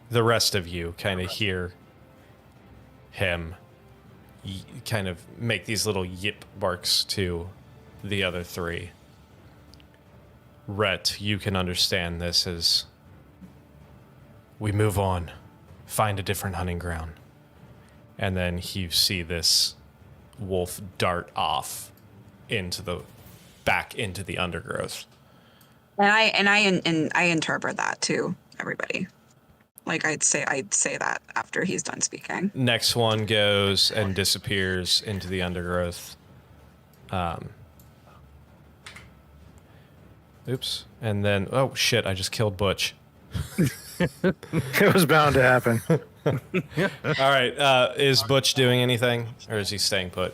the rest of you kind of hear him kind of make these little yip barks to the other three. Rhett, you can understand this as we move on, find a different hunting ground. And then you see this wolf dart off back into the undergrowth. And I interpret that too, everybody. Like I'd say that after he's done speaking. Next one goes and disappears into the undergrowth. Oops. And then, oh shit, I just killed Butch. It was bound to happen. All right, is Butch doing anything, or is he staying put?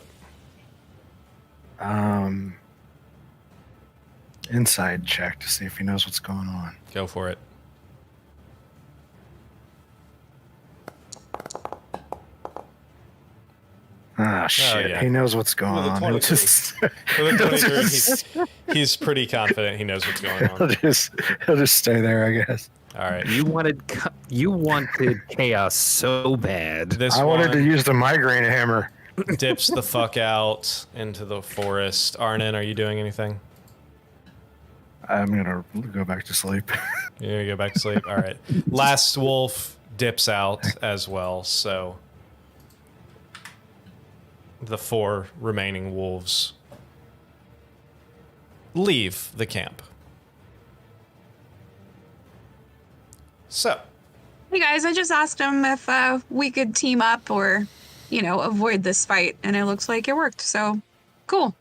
Inside check to see if he knows what's going on. Go for it. Ah, shit. yeah. He knows what's going With a on. 23. He'll just, With a 23, he's pretty confident he knows what's going he'll on. just stay there, I guess. All right. You wanted chaos so bad. This I wanted to one use the migraine hammer. dips the fuck out into the forest. Arnon, are you doing anything? I'm gonna go back to sleep. You're gonna go back to sleep? All right. Last wolf dips out as well, so the 4 remaining wolves leave the camp. So, Hey guys, I just asked him if we could team up or, avoid this fight, and it looks like it worked. So, cool.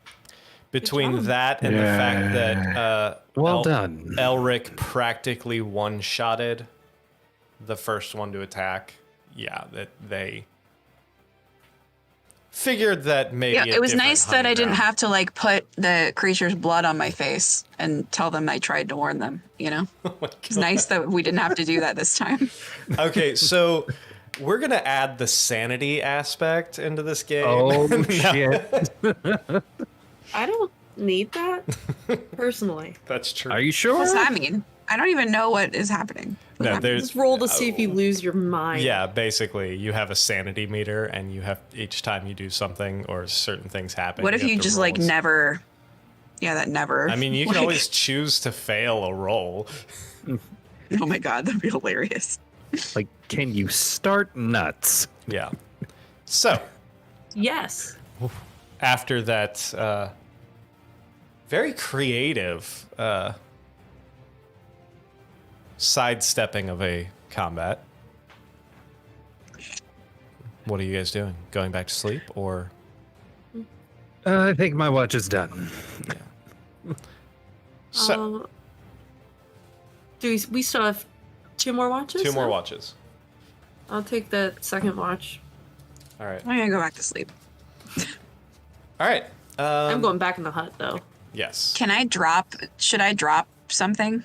between job. that and the fact that Well done. Elric practically one-shotted the first one to attack, yeah, that they figured that maybe Yeah, a it was different nice that I hunting didn't ground. have to put the creature's blood on my face and tell them I tried to warn them. It's nice that we didn't have to do that this time. Okay, so we're gonna add the sanity aspect into this game. Oh shit! I don't need that personally. That's true. Are you sure? What's that mean? I don't even know what is happening. No, there's Just roll to see if you lose your mind. yeah. Basically, you have a sanity meter, and you have each time you do something or certain things happen. What if have you to just roll a never? Yeah, that never. I mean, you can always choose to fail a roll. Oh my god, that'd be hilarious. Like, can you start nuts? Yeah. So Yes. after that, very creative sidestepping of a combat, What are you guys doing? Going back to sleep or? I think my watch is done. So we still have 2 more watches? 2 more No? watches. I'll take the second watch. All right. I'm gonna go back to sleep. All right. I'm going back in the hut though. Yes. Can I drop? Should I drop something?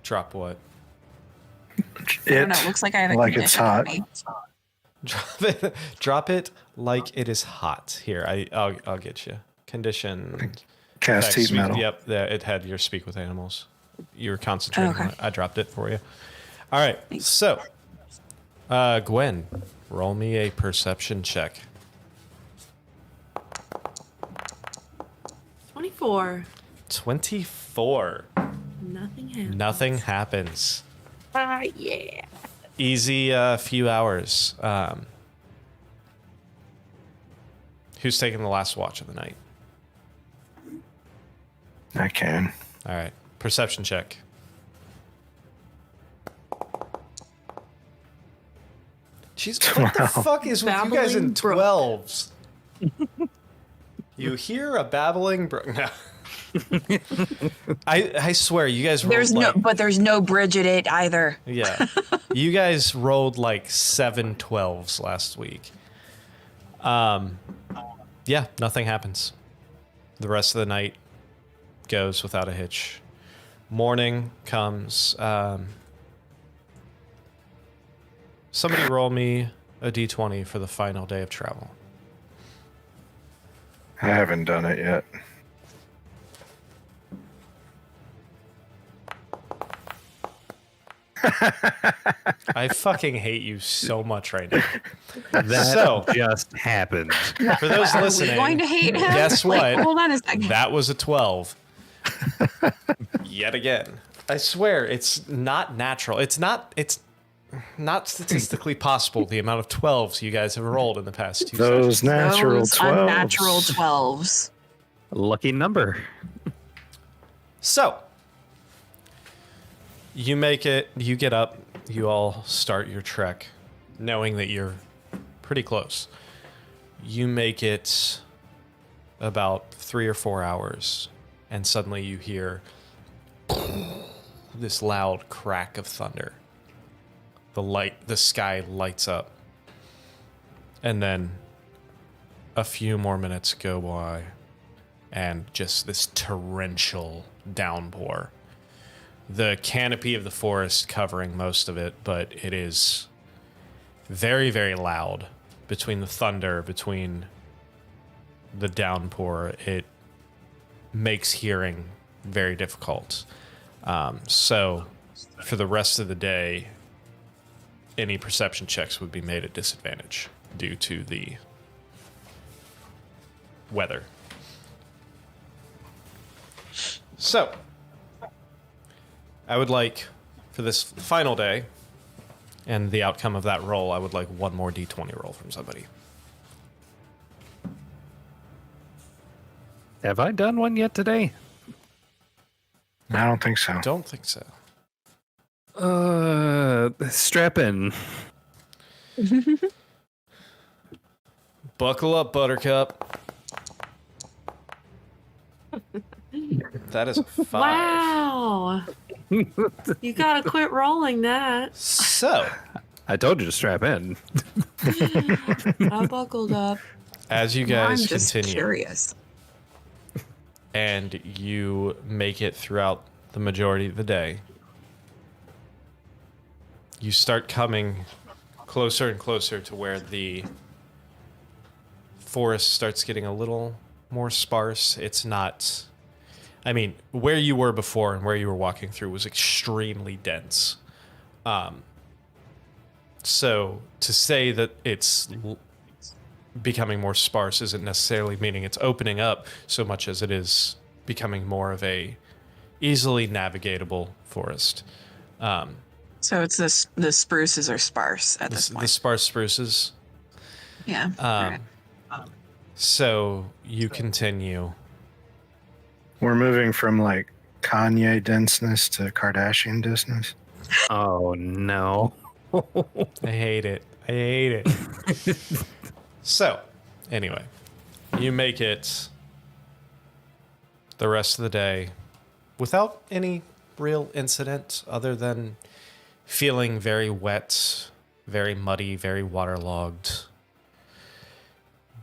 Drop what? I don't know. It looks like I have a like it's condition on hot. me. Drop it like it is hot. Here, I'll get you. Condition. Cast effects, heat speak- metal. Yep, there, it had your speak with animals. You were concentrating Okay. on it. I dropped it for you. All right. So, Gwen, roll me a perception check. 24. 24. Nothing happened. Nothing happens. Yeah. Easy few hours. Who's taking the last watch of the night? I can. All right. Perception check. Jeez, what the 12. fuck is with you guys in Babbling brook. 12s? You hear a babbling brook? No. I swear, you guys rolled There's no bridge at it either. Yeah. You guys rolled like 7 12s last week. Yeah, nothing happens. The rest of the night goes without a hitch. Morning comes. Somebody roll me a d20 for the final day of travel. I haven't done it yet. I fucking hate you so much right now. That So- just happened. For those Are we listening, going to hate him? guess Like, what? hold on a second. That was a 12. Yet again. I swear, it's not natural. It's not statistically possible the amount of 12s you guys have rolled in the past 2 Those sessions. natural Those 12s. unnatural 12s. Lucky number. So, you make it, you get up, you all start your trek, knowing that you're pretty close. You make it about 3 or 4 hours, and suddenly you hear this loud crack of thunder. The sky lights up. And then a few more minutes go by, and just this torrential downpour. The canopy of the forest covering most of it, but it is very, very loud. Between the thunder, between the downpour, it makes hearing very difficult. So for the rest of the day, any perception checks would be made at disadvantage due to the weather. So, I would like, for this final day, and the outcome of that roll, I would like one more d20 roll from somebody. Have I done one yet today? I don't think so. Don't think so. Strap in. Buckle up, Buttercup. That is a 5. Wow. You gotta quit rolling that. So, I told you to strap in. I buckled up. as you I'm guys just continue, curious. and you make it throughout the majority of the day, you start coming closer and closer to where the forest starts getting a little more sparse. It's not, I mean, where you were before and where you were walking through was extremely dense. So to say that it's becoming more sparse isn't necessarily meaning it's opening up so much as it is becoming more of a easily navigatable forest. So it's the spruces are sparse at this The point. sparse spruces. Yeah. Alright. So you continue. We're moving from like Kanye denseness to Kardashian denseness. Oh no. I hate it. I hate it. So, anyway, you make it the rest of the day without any real incident other than feeling very wet, very muddy, very waterlogged.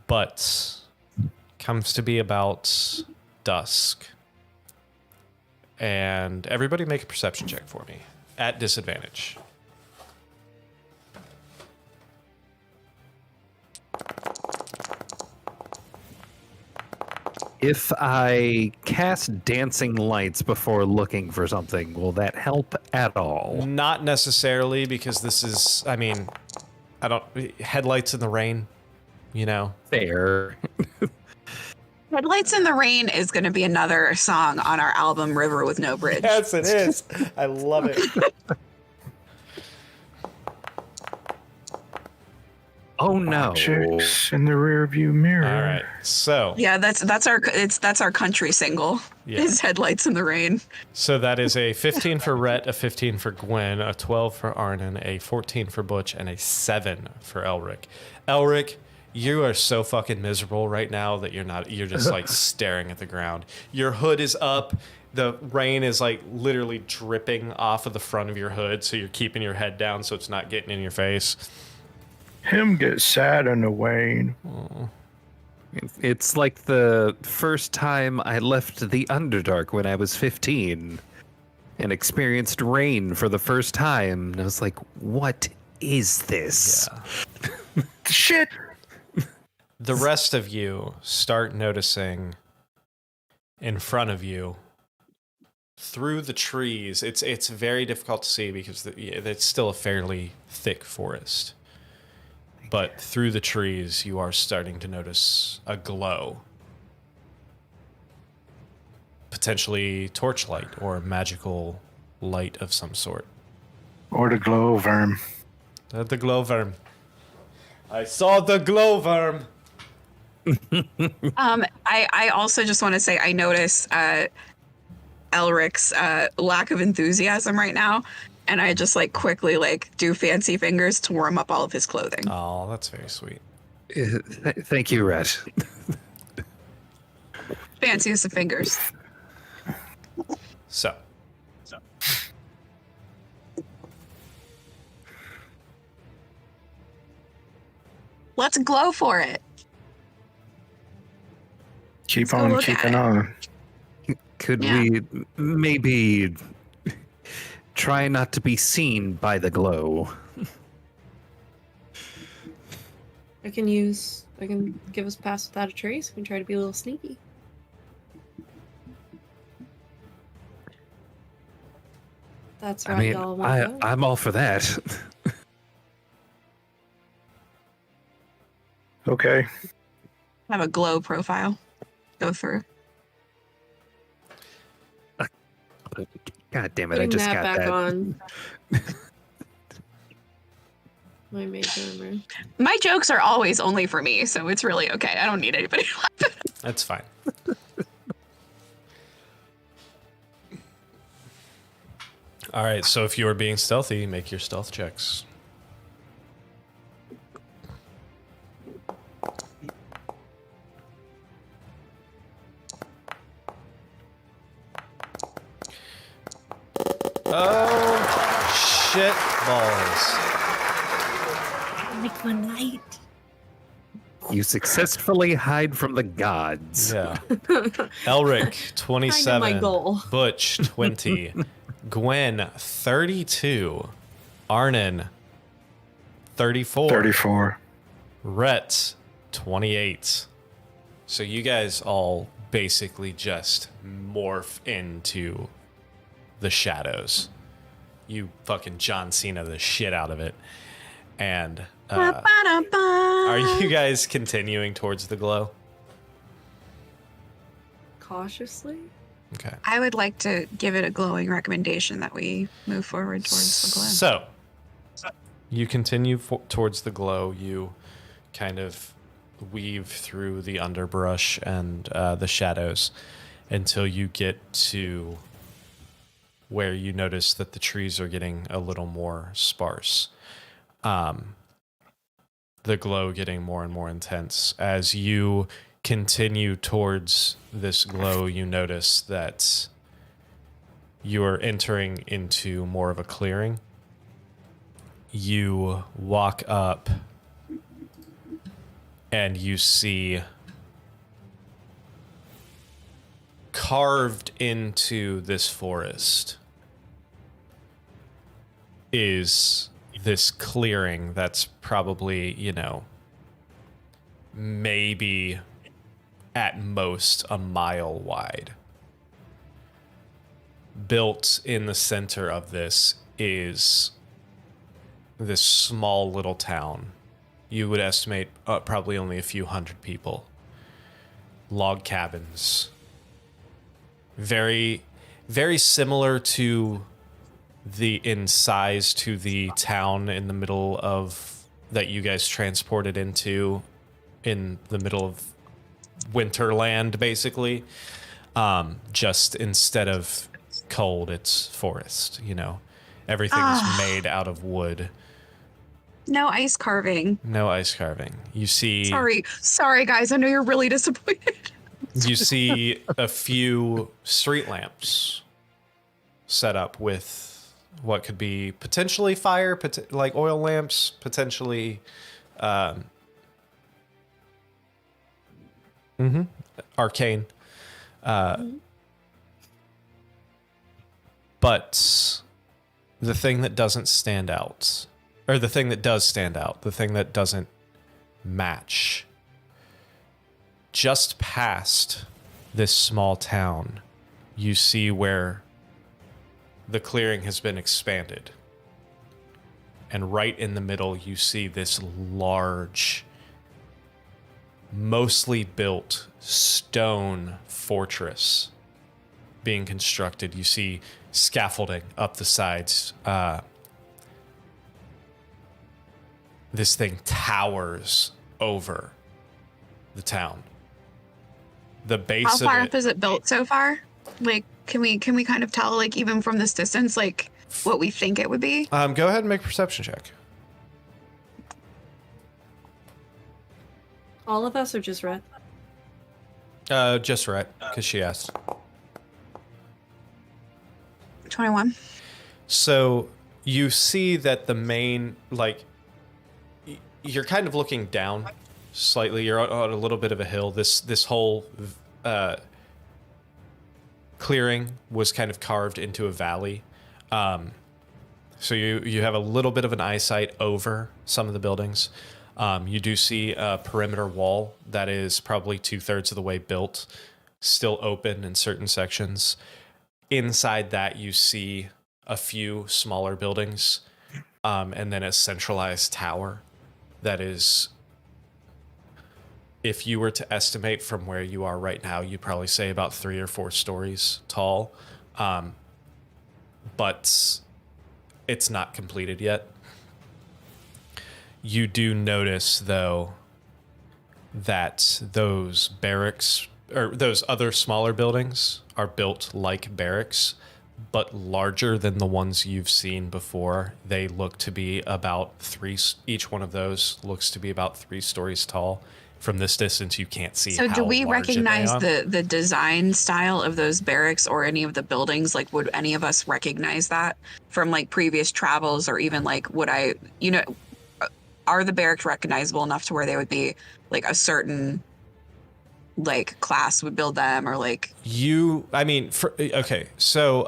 But comes to be about dusk. And everybody make a perception check for me at disadvantage. If I cast dancing lights before looking for something, will that help at all? Not necessarily, because this is, I mean, I don't, headlights in the rain, you know? Fair. Headlights in the Rain is going to be another song on our album River with No Bridge. Yes, it is. I love it. Oh no. Chicks in the rearview mirror. All right. So, Yeah, that's our country single. Yeah. Is Headlights in the Rain. so that is a 15 for Rhett, a 15 for Gwen, a 12 for Arnon, a 14 for Butch, and a 7 for Elric. Elric, you are so fucking miserable right now that you're just like staring at the ground. Your hood is up. The rain is like literally dripping off of the front of your hood, so you're keeping your head down so it's not getting in your face. Him get sad on the wane. It's like the first time I left the Underdark when I was 15 and experienced rain for the first time. And I was like, what is this? Yeah. Shit. The rest of you start noticing in front of you through the trees. It's very difficult to see because it's still a fairly thick forest. But through the trees, you are starting to notice a glow. Potentially torchlight or magical light of some sort. Or the glowworm. The glowworm. I saw the glowworm. I also just want to say I notice Elric's lack of enthusiasm right now, and I just like quickly like do fancy fingers to warm up all of his clothing. Oh, that's very sweet. Thank you, Rhett. Fanciest of fingers. So, Let's glow for it. Keep Let's go on look at keeping it. on. Could Yeah. we maybe try not to be seen by the glow? I can give us pass without a trace. We can try to be a little sneaky. That's right, I mean, y'all want to go. I'm all for that. Okay. Have a glow profile. Go through. God damn it, I Putting just that got back that. on. My mage armor. My jokes are always only for me, so it's really okay. I don't need anybody. that's fine. All right, so if you are being stealthy, make your stealth checks. Oh, shit balls. Like one night. You successfully hide from the gods. Yeah. Elric, 27. my goal. Butch, 20. Gwen, 32. Arnon, 34. 34. Rhett, 28. So you guys all basically just morph into the shadows. You fucking John Cena the shit out of it. And are you guys continuing towards the glow? Cautiously? Okay. I would like to give it a glowing recommendation that we move forward towards the glow. So, you continue towards the glow. You kind of weave through the underbrush and the shadows until you get to where you notice that the trees are getting a little more sparse. the glow getting more and more intense. As you continue towards this glow, you notice that you are entering into more of a clearing. You walk up and you see carved into this forest is this clearing that's probably, maybe at most a mile wide. Built in the center of this is this small little town. You would estimate probably only a few hundred people. Log cabins. Very, very similar to in size to the town in the middle of that you guys transported into in the middle of Winterland, basically. Just instead of cold, it's forest. Everything's made out of wood. No ice carving. No ice carving. You see. Sorry, guys. I know you're really disappointed. You see a few street lamps set up with what could be potentially fire, like oil lamps, potentially arcane. But the thing that doesn't stand out, or the thing that does stand out, the thing that doesn't match, just past this small town, you see where the clearing has been expanded. And right in the middle, you see this large, mostly built stone fortress being constructed. You see scaffolding up the sides. This thing towers over the town. The base How far of up is it built so far? Like, can we kind of tell, like, even from this distance, like, what we think it would be? Go ahead and make a perception check. All of us or just Red? Just right, because she asked. 21. So you see that the main, like, you're kind of looking down slightly. You're on a little bit of a hill. This whole clearing was kind of carved into a valley. So you have a little bit of an eyesight over some of the buildings. You do see a perimeter wall that is probably 2/3 of the way built, still open in certain sections. Inside that, you see a few smaller buildings, and then a centralized tower that is, if you were to estimate from where you are right now, you'd probably say about 3 or 4 stories tall. But it's not completed yet. You do notice, though, that those barracks, or those other smaller buildings, are built like barracks, but larger than the ones you've seen before. They look to be about 3, each one of those looks to be about 3 stories tall. From this distance, you can't see. So how do we large recognize they are. the design style of those barracks or any of the buildings? Like, would any of us recognize that from, like, previous travels, or even, like, would I, are the barracks recognizable enough to where they would be, like, a certain, like, class would build them, or, like... Okay, so,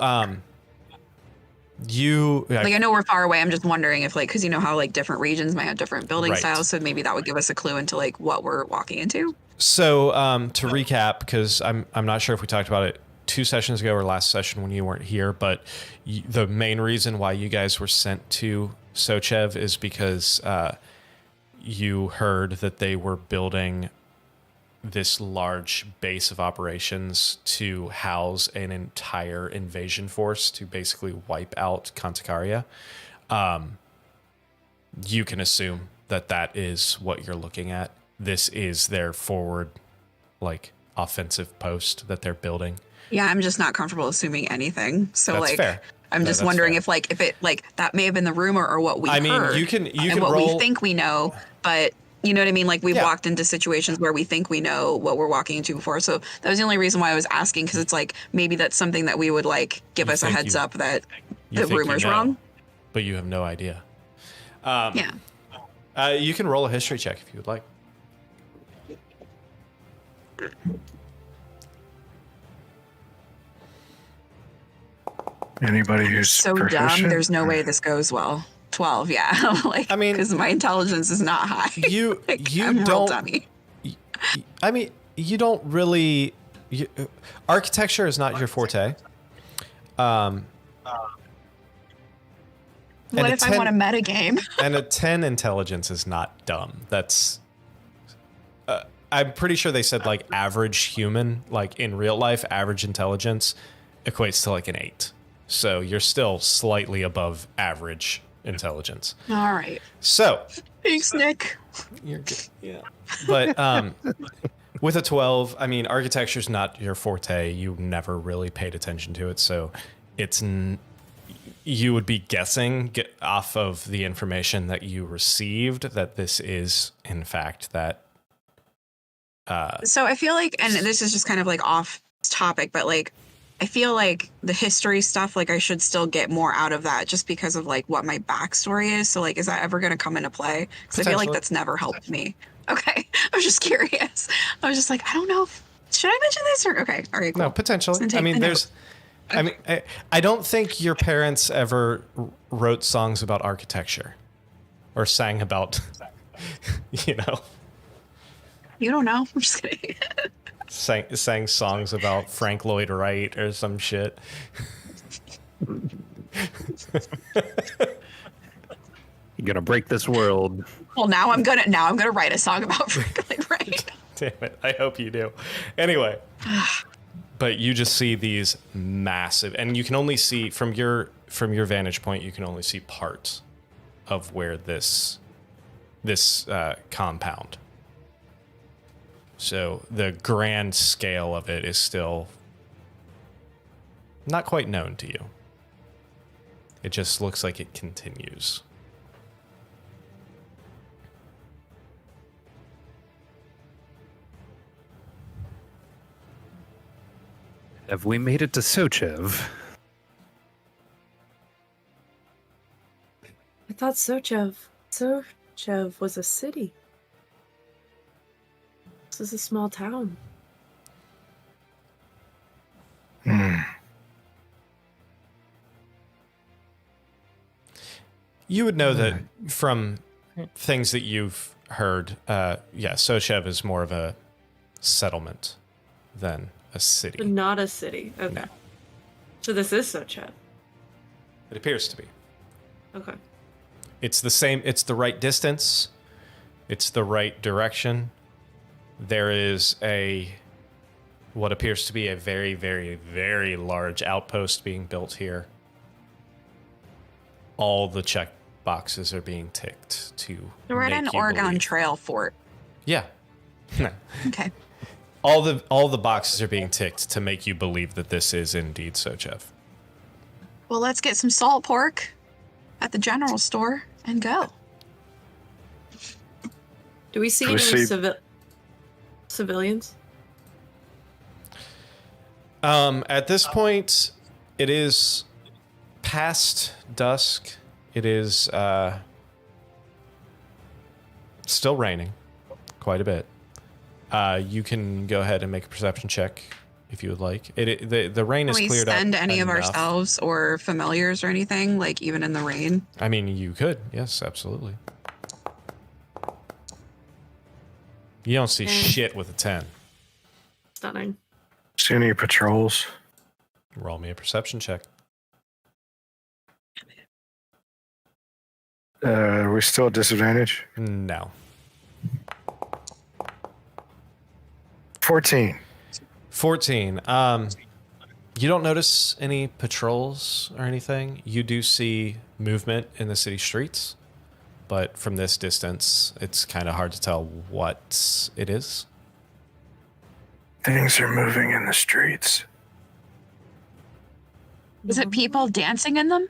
like, I know we're far away. I'm just wondering if, like, because you know how, like, different regions might have different building Right. styles, so maybe that would give us a clue into, like, what we're walking into. So, to recap, because I'm not sure if we talked about it 2 sessions ago or last session when you weren't here, but the main reason why you guys were sent to Sochev is because you heard that they were building this large base of operations to house an entire invasion force to basically wipe out Conticaria. You can assume that is what you're looking at. This is their forward, like, offensive post that they're building. Yeah, I'm just not comfortable assuming anything. So, That's like, fair. I'm just that's wondering fair. if it that may have been the rumor or what we I mean, heard. you can and what roll. we think we know, but you know what I mean? Like we've Yeah. walked into situations where we think we know what we're walking into before. So that was the only reason why I was asking, because it's like maybe that's something that we would like give You us a think heads you- up that You the think rumor's you know, wrong. but you have no idea. Yeah. You can roll a history check if you would like. Anybody who's So proficient? dumb. There's no way this goes well. 12, yeah. Like, I mean- because my intelligence is not high. You Like, you I'm real don't. dummy. I mean, you don't really. Architecture is not your forte. What and if I want a meta game? And a 10 intelligence is not dumb. That's. I'm pretty sure they said like average human, like in real life, average intelligence equates to like an 8. So you're still slightly above average intelligence. All right. So Thanks, Nick. you're good. Yeah. But with a 12, I mean, architecture's not your forte. You never really paid attention to it. So it's. You would be guessing off of the information that you received that this is, in fact, that. So I feel like, and this is just kind of like off topic, but like, I feel like the history stuff, like I should still get more out of that just because of like what my backstory is. So like, is that ever going to come into play? Because I feel like Potentially. that's never helped me. Okay. I was just curious. I was just like, I don't know. Should I mention this or okay. All right, cool. No, potentially. Just I gonna take mean, the there's. I mean, I don't think your parents ever wrote songs about architecture, or sang about, you know, You don't know. I'm just kidding. sang songs about Frank Lloyd Wright or some shit. You're gonna break this world. Well, now I'm gonna write a song about Franklin, right? Damn it! I hope you do. Anyway, but you just see these massive, and you can only see from your vantage point. You can only see part of where this compound. So the grand scale of it is still not quite known to you. It just looks like it continues. Have we made it to Sochev? I thought Sochev was a city. This is a small town. You would know that from things that you've heard. Sochev is more of a settlement than a But city. not a city. Okay. No. So this is Sochev. It appears to be. Okay. It's the same. It's the right distance. It's the right direction. There is what appears to be a very, very, very large outpost being built here. All the check boxes are being ticked to. We're at an make you Oregon believe. Trail fort. Yeah. Okay. all the boxes are being ticked to make you believe that this is indeed Sochev. Well, let's get some salt pork at the general store and go. Do we see Do we any see- civilians? At this point, it is past dusk. It is still raining quite a bit. You can go ahead and make a perception check if you would like. The rain Can is we cleared up. send any of enough. ourselves or familiars or anything, like even in the rain? I mean, you could. Yes, absolutely. You don't see shit with a 10. Stunning. See any patrols? Roll me a perception check. Are we still at disadvantage? No. 14. 14. You don't notice any patrols or anything. You do see movement in the city streets, but from this distance, it's kind of hard to tell what it is. Things are moving in the streets. Is it people dancing in them?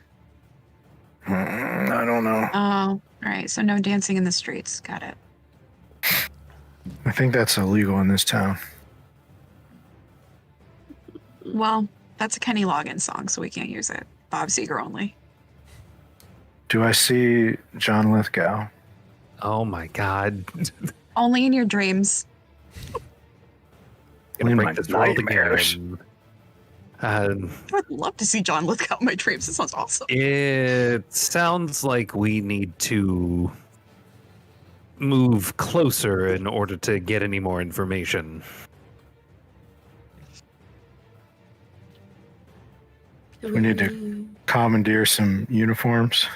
I don't know. Oh, all right. So no dancing in the streets. Got it. I think that's illegal in this town. Well, that's a Kenny Loggins song, so we can't use it. Bob Seger only. Do I see John Lithgow? Oh my god. Only in your dreams. Gonna In break my this world nightmares. again. I would love to see John Lithgow in my dreams. It sounds awesome. It sounds like we need to move closer in order to get any more information. We need to commandeer some uniforms.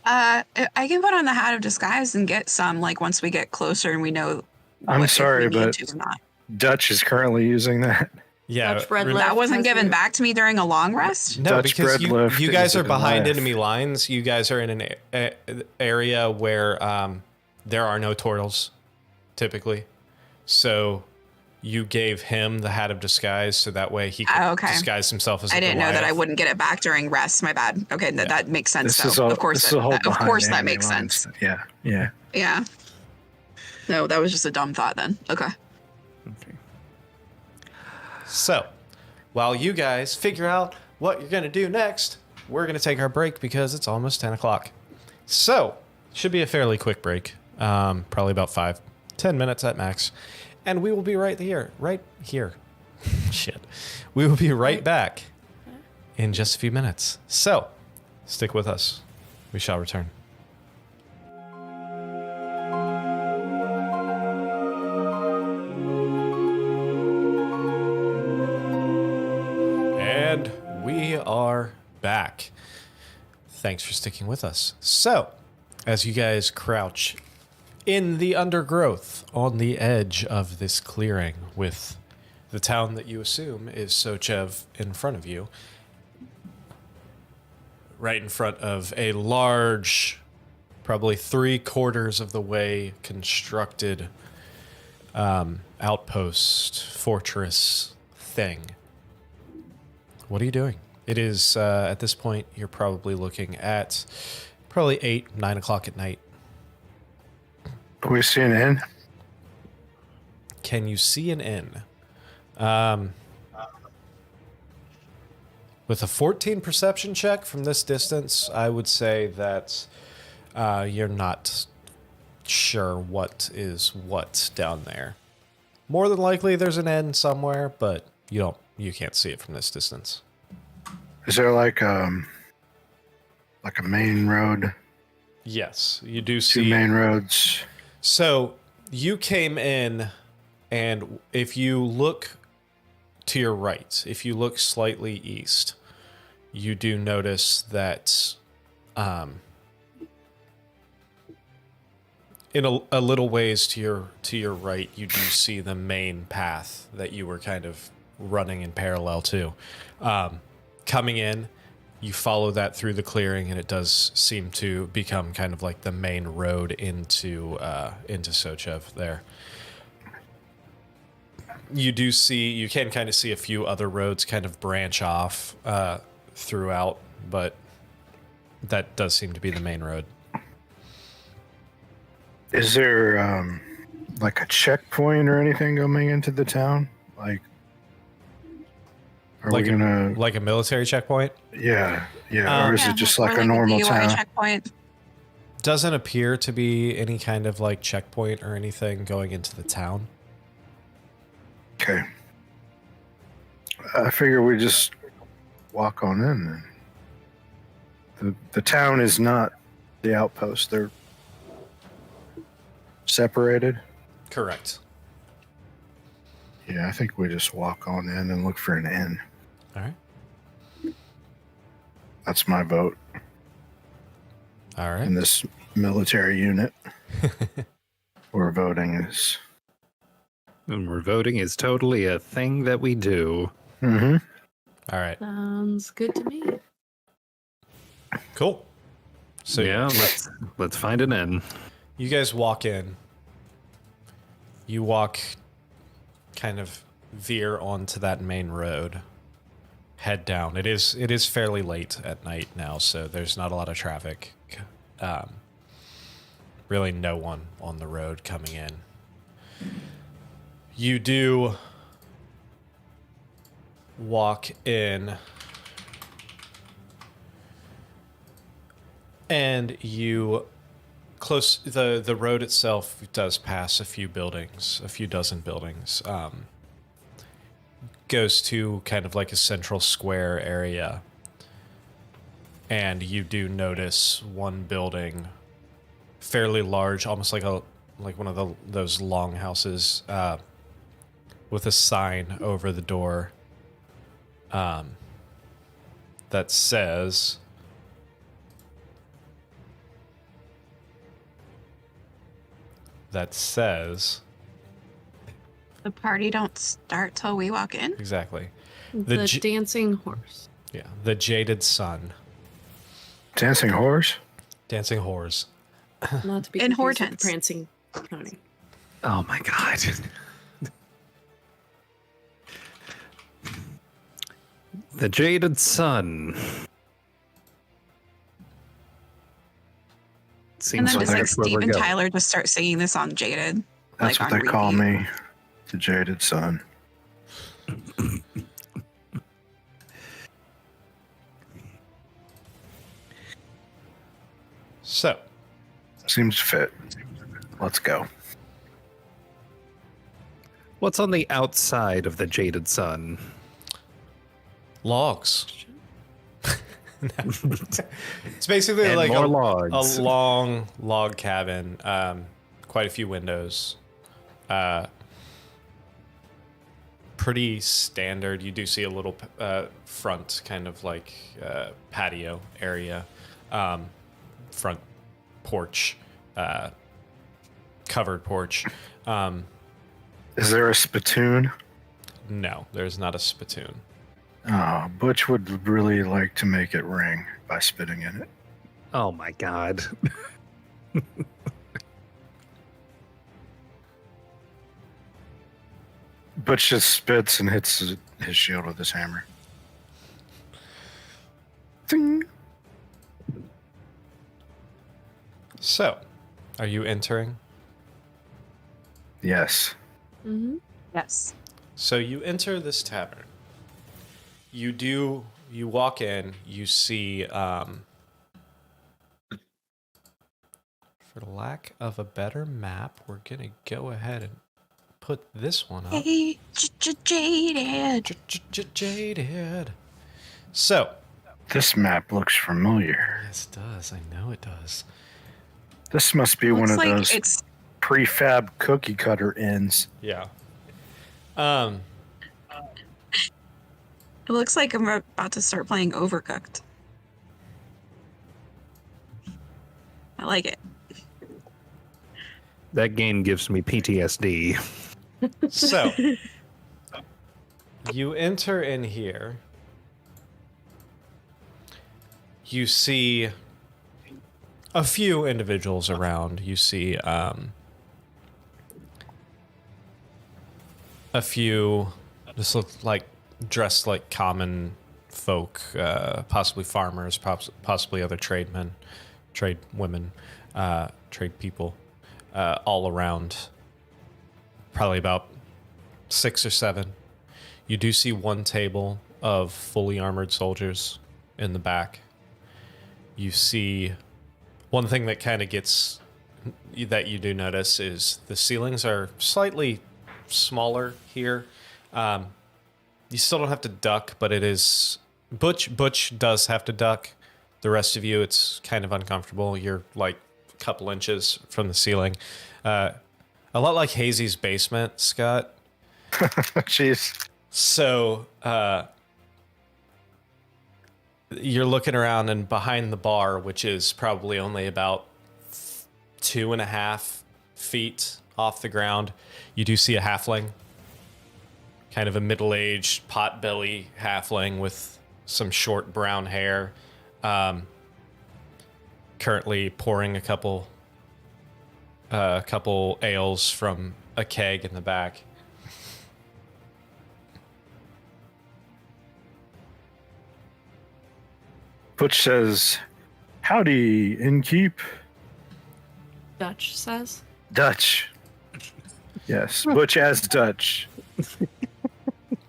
I can put on the hat of disguise and get some, like, once we get closer and we know. I'm if sorry, we need but to or not. Dutch is currently using that. Yeah. Dutch bread re- left That wasn't has given your- back to me during a long rest. No, Dutch because bread lift you guys is are a behind lift. enemy lines. You guys are in an area where there are no turtles, typically. So you gave him the hat of disguise, so that way he could Okay. disguise himself as a I didn't know that I Goliath. wouldn't get it back during rest. My bad. Okay, that makes sense. This is Though. all. Of course, this is a whole of behind course that enemy makes lines. sense. Yeah, yeah. Yeah. No, that was just a dumb thought then. Okay. So, while you guys figure out what you're going to do next, we're going to take our break because it's almost 10 o'clock. So, should be a fairly quick break, probably about 5-10 minutes at max. And we will be right here. Shit. We will be right back in just a few minutes. So, stick with us. We shall return. And we are back. Thanks for sticking with us. So, as you guys crouch in the undergrowth on the edge of this clearing with the town that you assume is Sochev in front of you, right in front of a large, probably 3/4 of the way constructed outpost, fortress thing. What are you doing? It is, at this point, you're probably looking at probably 8-9 o'clock at night. Do we see an inn? Can you see an inn? With a 14 perception check from this distance, I would say that you're not sure what is what down there. More than likely, there's an inn somewhere, but you can't see it from this distance. Is there like a main road? Yes, you do Two see. main roads. So you came in, and if you look to your right, if you look slightly east, you do notice that in a little ways to your right, you do see the main path that you were kind of running in parallel to. Coming in, you follow that through the clearing, and it does seem to become kind of like the main road into Sochev there. You can kind of see a few other roads kind of branch off throughout, but that does seem to be the main road. Is there like a checkpoint or anything coming into the town? Like, are Like we gonna? Like a military checkpoint? Yeah, or is Yeah, it just or like a a normal DUI town? checkpoint. Doesn't appear to be any kind of like checkpoint or anything going into the town. Okay. I figure we just walk on in. Then. The town is not the outpost. They're separated. Correct. Yeah, I think we just walk on in and look for an inn. All right. That's my vote All right. in this military unit. We're voting is. And we're voting is totally a thing that we do. Mm-hmm. All right. Sounds good to me. Cool. So Yeah, let's find an inn. you guys walk in. You walk kind of veer onto that main road, head down. It is fairly late at night now, so there's not a lot of traffic. Really no one on the road coming in. You do walk in, and you close the road itself does pass a few buildings, a few dozen buildings. Goes to kind of like a central square area, and you do notice one building, fairly large, almost like one of those long houses, with a sign over the door that says The party don't start till we walk in. exactly The dancing horse. the Jaded Sun. Dancing horse? Dancing whores. Not to be In confused with the Hortense. prancing pony. Oh my god. The Jaded Sun. And Seems then like just like that's where Steve we're and going. Tyler just start singing this on Jaded. That's like what on they call repeat. me. The Jaded Sun. So, Seems fit. Let's go. What's on the outside of the Jaded Sun? logs. It's basically And like more a logs. long log cabin, quite a few windows. Pretty standard. You do see a little front kind of like patio area, front porch, covered porch. Is there a spittoon? No, there's not a spittoon. Oh, Butch would really like to make it ring by spitting in it. Oh my god. Butch just spits and hits his shield with his hammer. Ding. So, are you entering? Yes. Mm-hmm. Yes. So you enter this tavern. You walk in, you see, for lack of a better map, we're gonna go ahead and put this one up. Hey, Jaded. Jaded. So, This map looks familiar. yes, it does. I know it does. This must be one Looks of like those it's prefab cookie cutter ends. Yeah. it looks like I'm about to start playing Overcooked. I like it. That game gives me PTSD. So, you enter in here. You see a few individuals around. You see a few just look like dressed like common folk, possibly farmers, possibly other tradesmen, trade women, trade people, all around. Probably about 6 or 7. You do see one table of fully armored soldiers in the back. You see one thing that kind of gets that you do notice is the ceilings are slightly smaller here. You still don't have to duck, but it is Butch does have to duck. The rest of you, it's kind of uncomfortable. You're like a couple inches from the ceiling. A lot like Hazy's basement, Scott. Jeez. So you're looking around, and behind the bar, which is probably only about 2.5 feet off the ground, you do see a halfling, kind of a middle-aged pot-belly halfling with some short brown hair, currently pouring a couple ales from a keg in the back. Butch says, "Howdy, innkeep." Dutch says. Dutch. Yes, Butch as Dutch.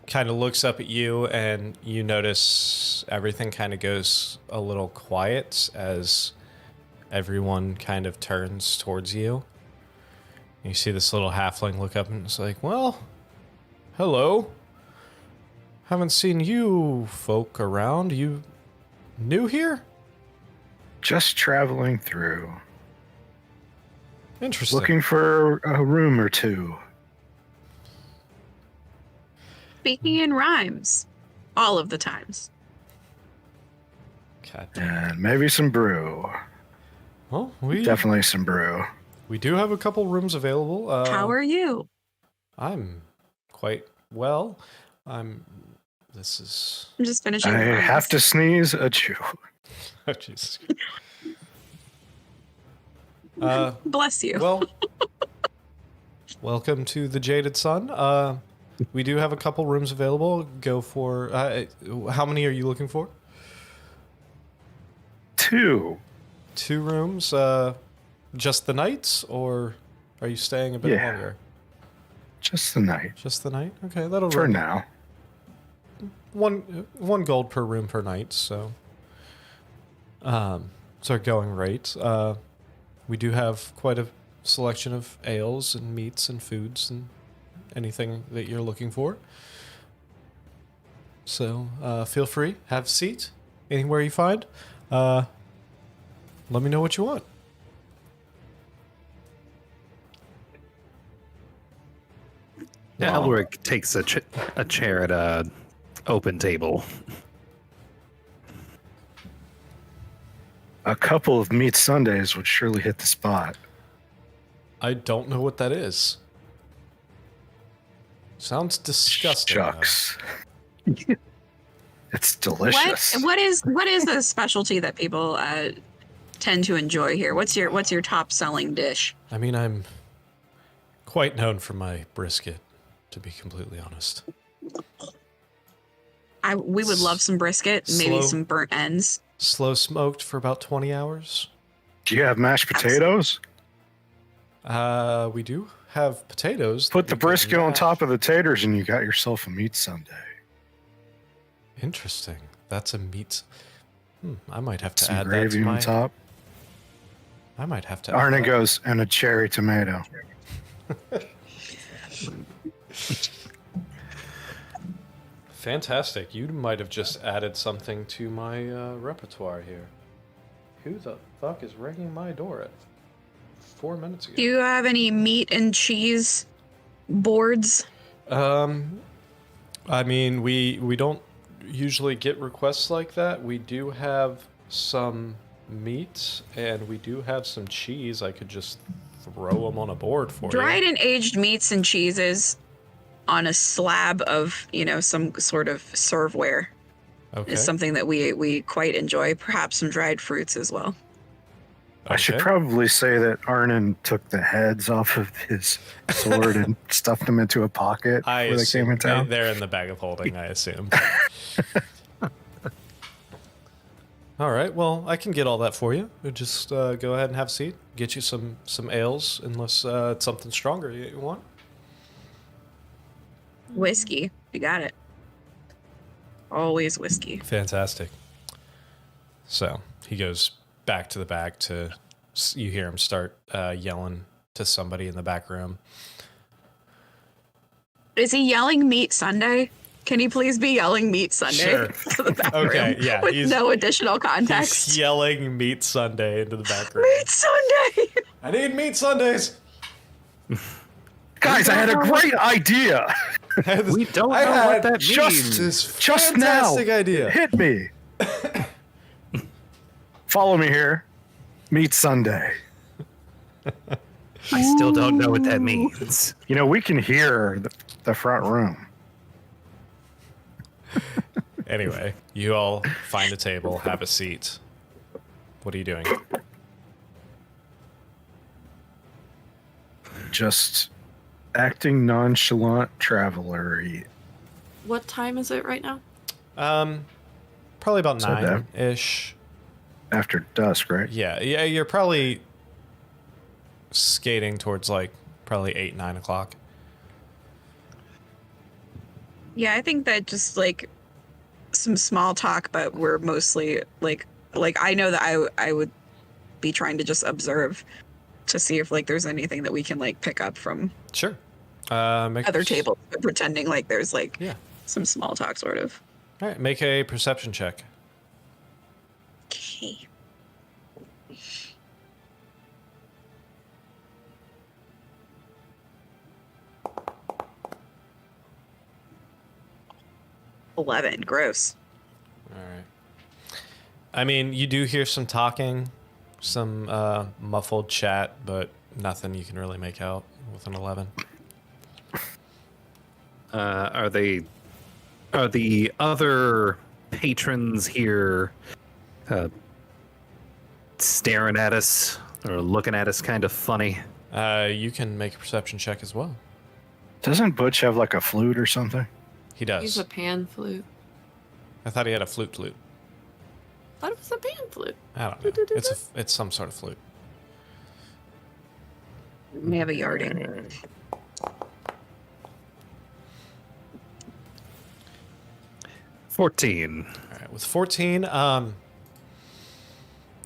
Kind of looks up at you, and you notice everything kind of goes a little quiet as everyone kind of turns towards you. You see this little halfling look up and it's like, well, hello. Haven't seen you folk around. You new here? Just traveling through. Interesting. Looking for a room or two. Speaking in rhymes. All of the times. God. And maybe some brew. Well, we Definitely some brew. we do have a couple rooms available. How are you? I'm quite well. This is. I'm just finishing. I the rhymes. have to sneeze. Achoo. Oh, Jesus. Bless you. Well, welcome to the Jaded Sun. We do have a couple rooms available. Go for. How many are you looking for? 2. 2 rooms. Just the nights, or are you staying a bit Yeah. longer? Just the night. Just the night. Okay, that'll For run now. one gold per room per night. So, it's our going rate. We do have quite a selection of ales and meats and foods and anything that you're looking for. So feel free, have a seat anywhere you find. Let me know what you want. Yeah, Elric takes a chair at a open table. A couple of meat sundaes would surely hit the spot. I don't know what that is. Sounds disgusting. though. Shucks. It's delicious. What is the specialty that people tend to enjoy here? What's your top selling dish? I mean, I'm quite known for my brisket, to be completely honest. We would love some brisket, maybe Slow. some burnt ends. Slow smoked for about 20 hours. Do you have mashed potatoes? We do have potatoes. Put that the we could brisket on mash. top of the taters and you got yourself a meat sundae. Interesting. That's a meat. I might have to Some add that to gravy my. on top. I might have to. add Arna that. goes, and a cherry tomato. Fantastic. You might have just added something to my repertoire here. Who the fuck is ringing my door at 4 minutes ago? Do you have any meat and cheese boards? I mean, we don't usually get requests like that. We do have some meat and we do have some cheese. I could just throw them on a board for Dried you. and aged meats and cheeses on a slab of, some sort of serveware Okay. is something that we quite enjoy. Perhaps some dried fruits as well. I should Okay. probably say that Arnon took the heads off of his sword and stuffed them into a pocket I before they assume came in town. they're in the bag of holding, I assume. All right, well, I can get all that for you. Just go ahead and have a seat. Get you some ales, unless it's something stronger you want. Whiskey. You got it. Always whiskey. Fantastic. So he goes back to the back to. You hear him start yelling to somebody in the back room. Is he yelling meat Sunday? Can he please be yelling meat Sunday Sure. to the back Okay, room yeah, with he's- no additional He's context? yelling meat Sunday into the back room. Meat Sunday. I need meat Sundays. Guys, I had a great idea. We don't know I had what that just- means. This Just now. fantastic idea. Hit me. Follow me here. Meat Sunday. I still don't know what that means. We can hear the front room. Anyway, you all find a table, have a seat. What are you doing? Just acting nonchalant traveler-y. What time is it right now? Probably about Said that. 9-ish. after dusk, right? Yeah, you're probably skating towards like probably 8, 9 o'clock. Yeah, I think that just like some small talk, but we're mostly like I know that I would be trying to just observe to see if like there's anything that we can like pick up from Sure. Make other tables, but pretending like there's like Yeah. some small talk sort of. All right, make a perception check. Okay. Gross. All right. I mean, you do hear some talking, some muffled chat, but nothing you can really make out with an 11. Are the other patrons here staring at us or looking at us kind of funny? You can make a perception check as well. Doesn't Butch have like a flute or something? He does. He's a pan flute. I thought he had a flute. I thought it was a pan flute. I don't know. It's some sort of flute. May have a yarding. $14. All right, with 14,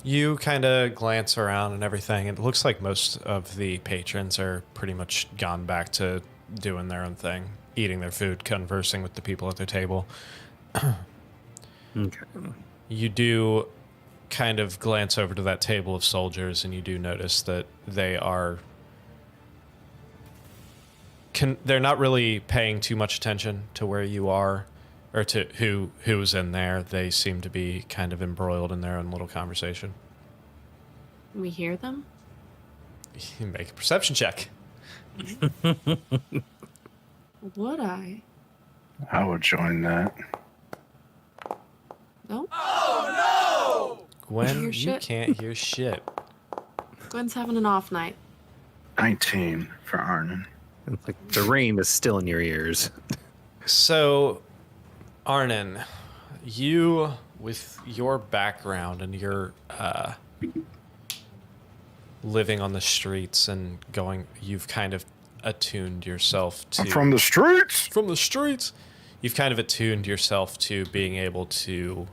you kind of glance around and everything. It looks like most of the patrons are pretty much gone back to doing their own thing, eating their food, conversing with the people at their table. Okay. You do kind of glance over to that table of soldiers, and you do notice that they are... they're not really paying too much attention to where you are or to who's in there. They seem to be kind of embroiled in their own little conversation. Can we hear them? You make a perception check. Would I? I would join that. No? Gwen, Hear you shit? can't hear shit. Gwen's having an off night. 19 for Arnon. It's like the rain is still in your ears. So, Arnon, you, with your background and your living on the streets and you've kind of attuned yourself to... I'm from the streets! From the streets! You've kind of attuned yourself to being able to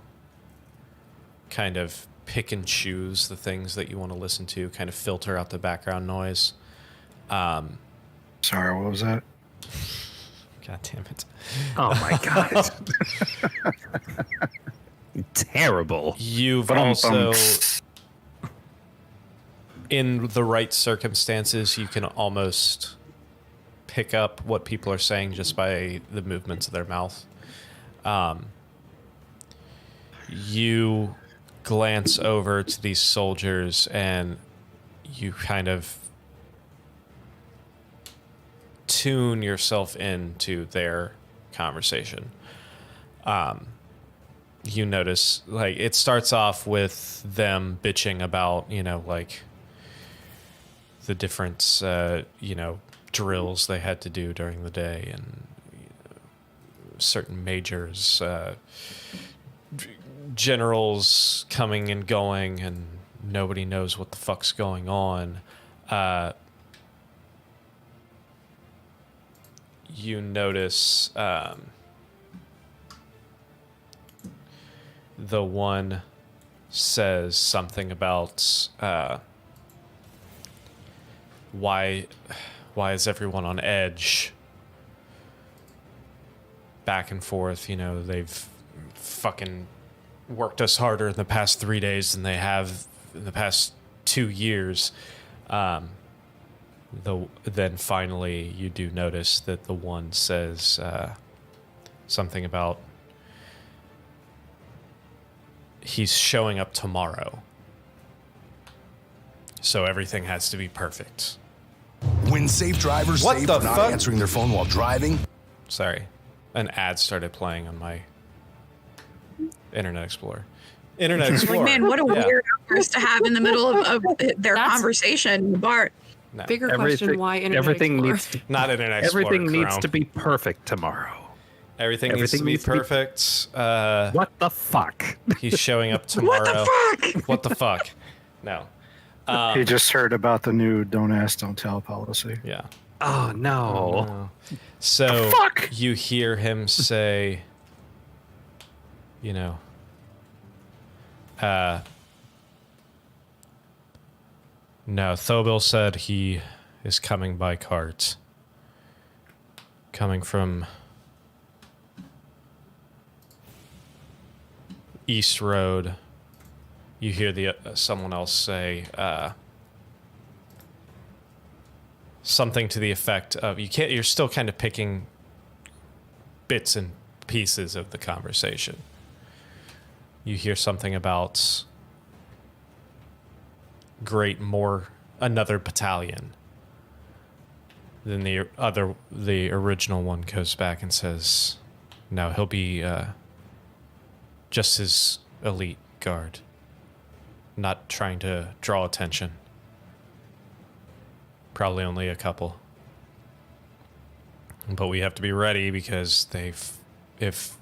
kind of pick and choose the things that you want to listen to, kind of filter out the background noise. Sorry, what was that? God damn it. Oh my god. Terrible. You've also, in the right circumstances, you can almost pick up what people are saying just by the movements of their mouth. You glance over to these soldiers and you kind of tune yourself into their conversation. You notice, like, it starts off with them bitching about, like the different, drills they had to do during the day and certain majors, generals coming and going and nobody knows what the fuck's going on. You notice the one says something about why is everyone on edge? Back and forth, they've fucking worked us harder in the past 3 days than they have in the past 2 years. Then finally you do notice that the one says something about he's showing up tomorrow. So everything has to be perfect. When safe drivers What save the for not fuck? answering their phone while driving. Sorry. An ad started playing on my Internet Explorer. Internet Explorer. Like, man, what a Yeah. weird outburst to have in the middle of their That's- conversation, Bart. No, Bigger question, why Internet everything Explorer? needs to, not Internet Explorer. everything needs Chrome. to be perfect tomorrow. Everything needs to be perfect. What the fuck? He's showing up tomorrow. What the fuck? What the fuck? No. He just heard about the new "Don't Ask, Don't Tell" policy. Yeah. Oh no. No. So fuck? you hear him say, you know, no, Thobil said he is coming by cart. Coming from East Road. You hear the someone else say something to the effect of you're still kind of picking bits and pieces of the conversation. You hear something about another battalion. Then the original one goes back and says, no, he'll be just his elite guard. Not trying to draw attention. Probably only a couple. But we have to be ready because if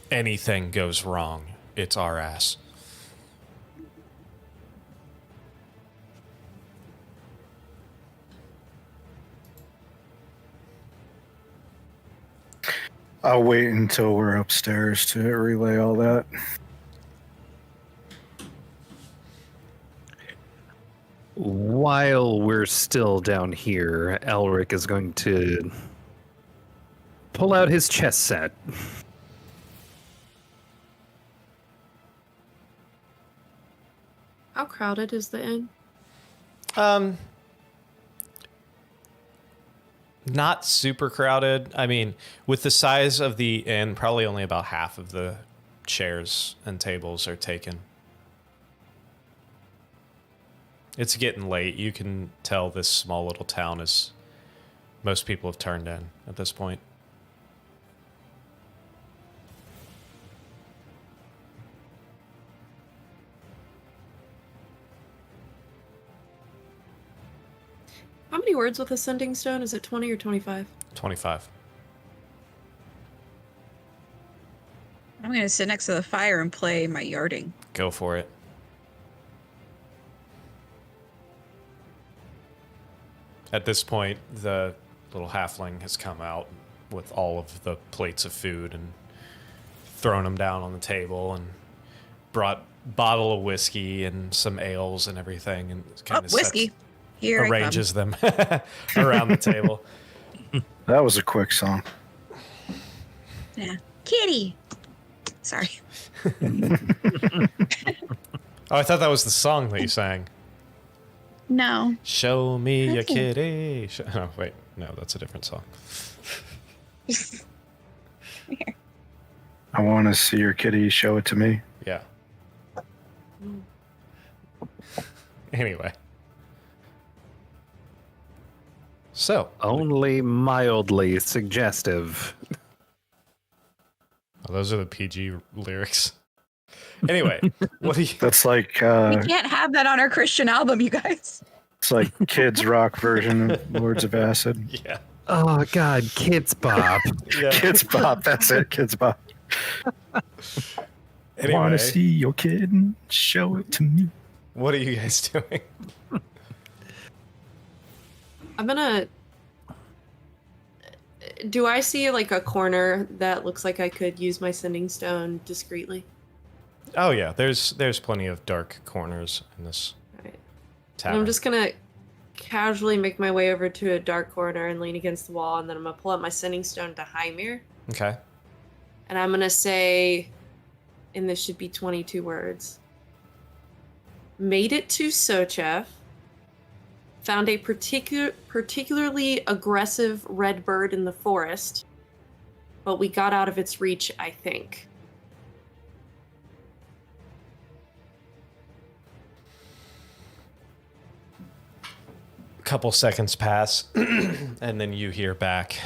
anything goes wrong, it's our ass. I'll wait until we're upstairs to relay all that. While we're still down here, Elric is going to pull out his chess set. How crowded is the inn? Not super crowded. I mean, with the size of the inn, probably only about half of the chairs and tables are taken. It's getting late. You can tell this small little town is... most people have turned in at this point. How many words with a sending stone? Is it 20 or 25? 25. I'm gonna sit next to the fire and play my yarding. Go for it. At this point, the little halfling has come out with all of the plates of food and thrown them down on the table and brought a bottle of whiskey and some ales and everything and kind of Whiskey. Here arranges them around the table. That was a quick song. Yeah. Kitty. Sorry. Oh, I thought that was the song that you sang. No. Show me your Okay. kitty. Oh, wait. No, that's a different song. Here. I want to see your kitty. Show it to me. Yeah. Anyway. So. Only mildly suggestive. Oh, those are the PG lyrics. Anyway, what do you... That's like We can't have that on our Christian album, you guys. it's like kids rock version of Lords of Acid. Yeah. Oh god, Kids Bop. Yeah. Kids Bop. That's it. Kids Bop. Anyway, Want to see your kid? Show it to me. what are you guys doing? I'm gonna... Do I see like a corner that looks like I could use my sending stone discreetly? Oh yeah, there's plenty of dark corners in this Alright. And tavern. I'm just gonna casually make my way over to a dark corner and lean against the wall, and then I'm gonna pull out my sending stone to Hymir, Okay. and I'm gonna say, and this should be 22 words. Made it to Sochev. Found a particularly aggressive red bird in the forest, but we got out of its reach, I think. A couple seconds pass, and then you hear back.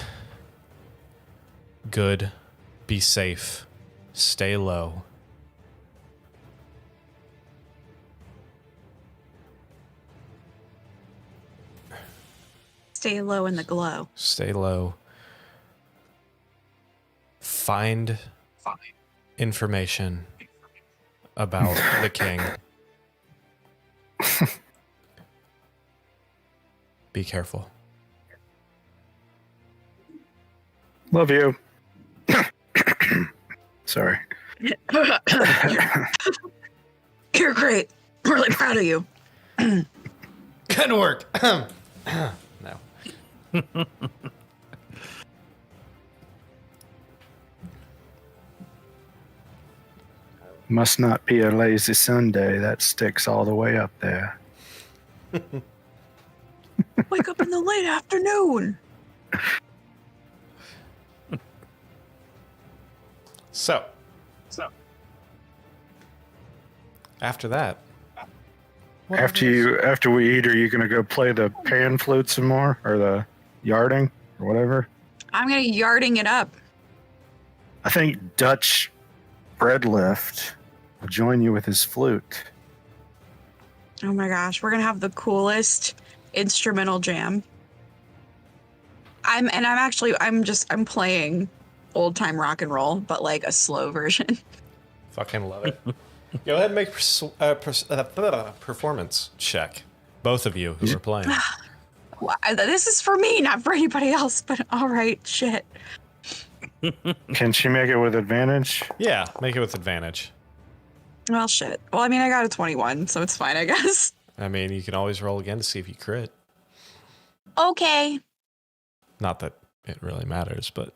Good. Be safe. Stay low. Stay low in the glow. Stay low. find information about the king. Be careful. Love you. Sorry. You're great. I'm really proud of you. Good work. No. Must not be a lazy Sunday. That sticks all the way up there. Wake up in the late afternoon. So after that, After we eat, are you gonna go play the pan flute some more, or the yarding, or whatever? I'm gonna yarding it up. I think Dutch Breadlift will join you with his flute. Oh my gosh, we're gonna have the coolest instrumental jam. I'm playing old time rock and roll, but like a slow version. fucking love it. Go ahead and make performance check. Both of you who are playing. Wow, this is for me, not for anybody else. But all right, shit. Can she make it with advantage? Yeah, make it with advantage. Well, shit. Well, I mean, I got a 21, so it's fine, I guess. I mean, you can always roll again to see if you crit. Okay. Not that it really matters, but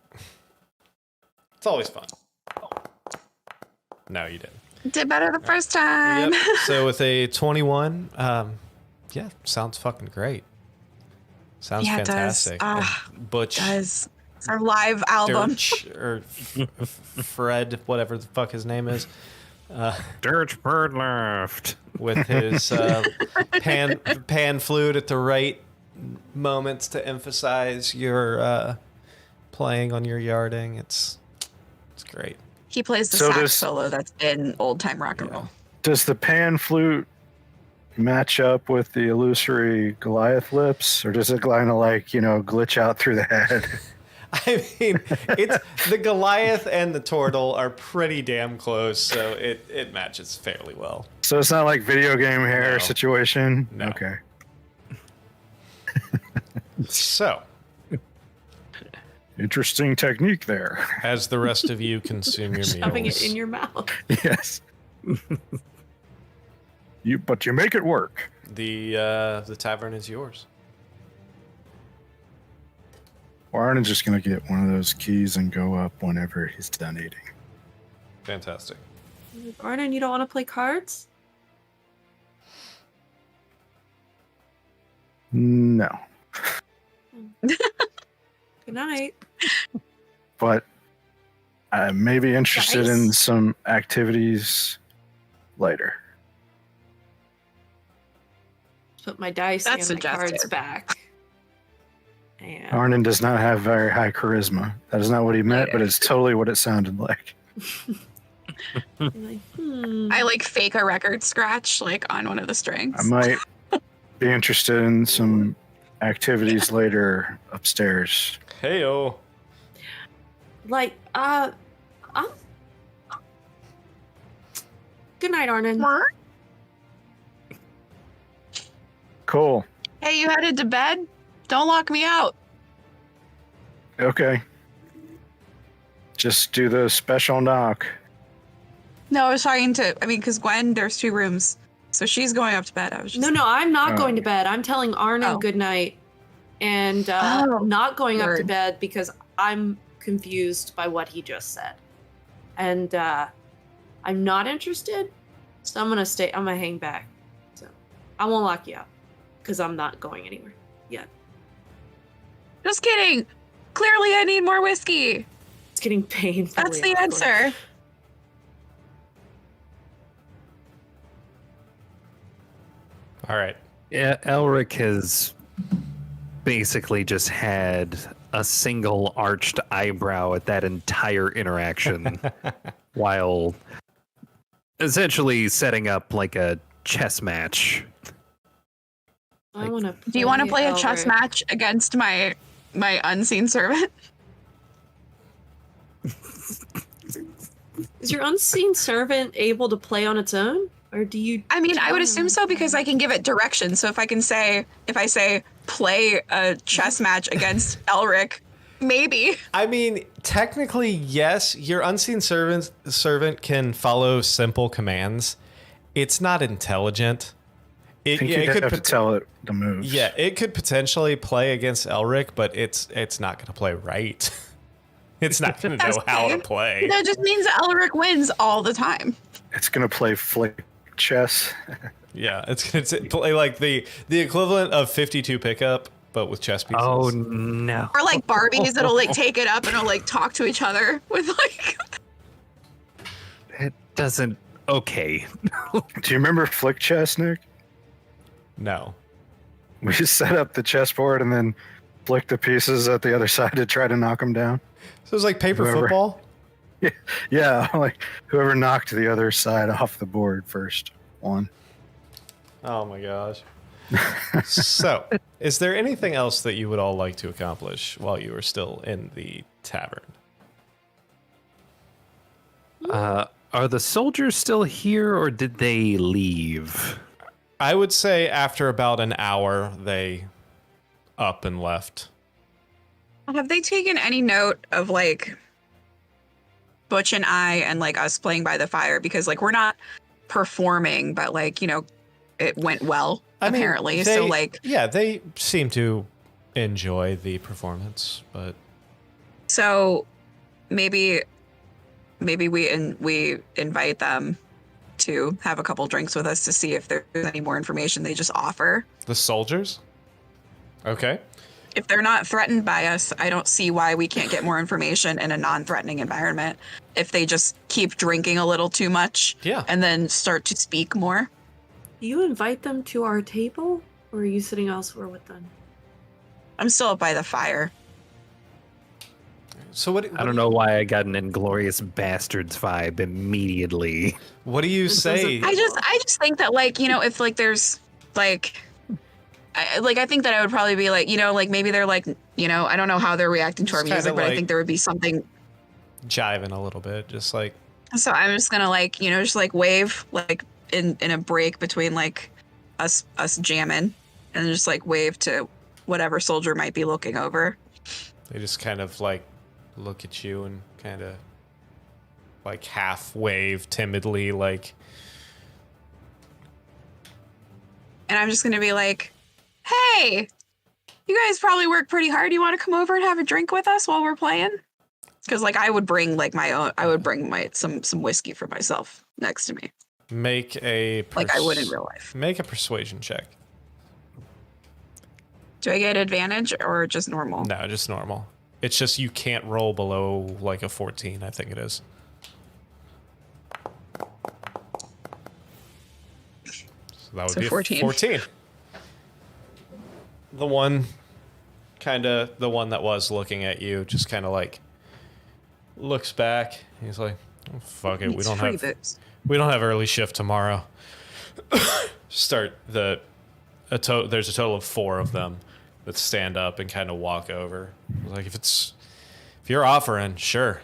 it's always fun. No, you didn't. Did better the first time. Yep. So with a 21, yeah, sounds fucking great. Sounds Yeah, it does. fantastic. And Butch, Guys, it's our live album. Dirch, or Fred, whatever the fuck his name is, Dirge bird left. with his pan flute at the right moments to emphasize your playing on your yarding. It's great. He plays the So sax this- solo that's in old time rock and roll. Does the pan flute match up with the illusory Goliath lips, or does it kind of like, glitch out through the head? I mean, it's the Goliath and the turtle are pretty damn close, so it matches fairly well. So it's not like video game hair No. situation? No. Okay. So, Interesting technique there. as the rest of you consume your Shoving meals, it in your mouth. Yes. But you make it work. the tavern is yours. Warren is just going to get one of those keys and go up whenever he's done eating. Fantastic. Arnon, you don't want to play cards? No. Good night. But I may be interested in Dice. some activities later. Put my dice That's and my cards suggestive. back. And Arnon does not have very high charisma. That is not what he meant, but it's totally what it sounded like. I'm like, I like fake a record scratch like on one of the strings. I might be interested in some activities later upstairs. Heyo. like, good night, Arnon. Cool. Hey, you headed to bed? Don't lock me out. Okay. Just do the special knock. No, I was talking to, because Gwen, there's 2 rooms. So she's going up to bed. I was just. No, I'm not Oh. going to bed. I'm telling Arnon Oh. good night and Oh, not going up to word. bed because I'm confused by what he just said. And I'm not interested, so I'm going to hang back. So I won't lock you out because I'm not going anywhere yet. Just kidding. Clearly, I need more whiskey. It's getting painful. That's the answer. All right. Yeah, Elric has basically just had a single arched eyebrow at that entire interaction while essentially setting up like a chess match. I want to. Do you want to play a chess match against my unseen servant? Is your unseen servant able to play on its own? Or do you... I mean, I would assume so because I can give it direction. So if I say play a chess match against Elric, maybe. I mean, technically, yes. Your unseen servant can follow simple commands. It's not intelligent. I think you'd have to tell it the moves. Yeah, it could potentially play against Elric, but it's not going to play right. It's not going to know how to play. That just means Elric wins all the time. It's going to play flick chess. Yeah, it's going to play like the equivalent of 52 pickup, but with chess pieces. Oh no! Or like Barbies that'll like take it up and it'll like talk to each other with like. It doesn't. Okay. Do you remember flick chess, Nick? No. We just set up the chessboard and then flick the pieces at the other side to try to knock them down. So it's like paper Whoever- football? Yeah, like whoever knocked the other side off the board first won. Oh my gosh. So, is there anything else that you would all like to accomplish while you are still in the tavern? Are the soldiers still here, or did they leave? I would say after about an hour, they up and left. Have they taken any note of like Butch and I and like us playing by the fire? Because like we're not performing, but like, you know, it went well, apparently. So like, yeah, they seem to enjoy the performance, but so maybe we invite them to have a couple drinks with us to see if there's any more information they just offer. the soldiers? Okay. If they're not threatened by us, I don't see why we can't get more information in a non-threatening environment. If they just keep drinking a little too much Yeah. and then start to speak more. Do you invite them to our table? Or are you sitting elsewhere with them? I'm still up by the fire. So what I don't know why I got an Inglorious Bastards vibe immediately. What do you say? I just think that like, you know, if like there's like I think that I would probably be like, you know, like maybe they're like, you know, I don't know how they're reacting to our Just kinda music, but I like- think there would be something. Jiving a little bit, just like So I'm just gonna like, you know, just like wave like in a break between like us jamming and just like wave to whatever soldier might be looking over. they just kind of like look at you and kind of like half wave timidly, like And I'm just gonna be like, hey, you guys probably work pretty hard. You want to come over and have a drink with us while we're playing? Because like I would bring like my own, I would bring my some whiskey for myself next to me, make a like I would in real life. Make a persuasion check. Do I get advantage or just normal? No, just normal. It's just you can't roll below like a 14, I think it is. So that would So be 14. 14. The one that was looking at you just kind of like looks back. He's like, oh, fuck it, It's free booze. we don't have early shift tomorrow. There's a total of 4 of them that stand up and kind of walk over. Like if you're offering, sure,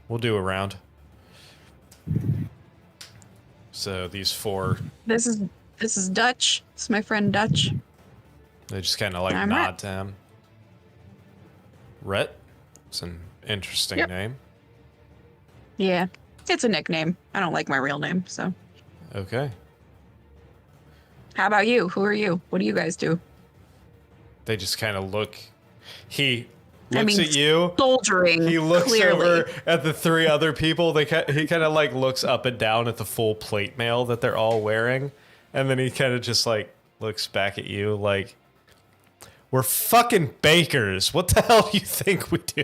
we'll do a round. So these 4, This is Dutch. This is my friend Dutch. they just kind of like I'm nod Rhett. to him. Rhett, it's an interesting Yep. name. Yeah, it's a nickname. I don't like my real name. So, Okay. how about you? Who are you? What do you guys do? They just kind of look. He I looks mean, at you. Soldiering. He looks clearly. over at the 3 other people. He kind of like looks up and down at the full plate mail that they're all wearing, and then he kind of just like looks back at you like, "We're fucking bakers. What the hell do you think we do?"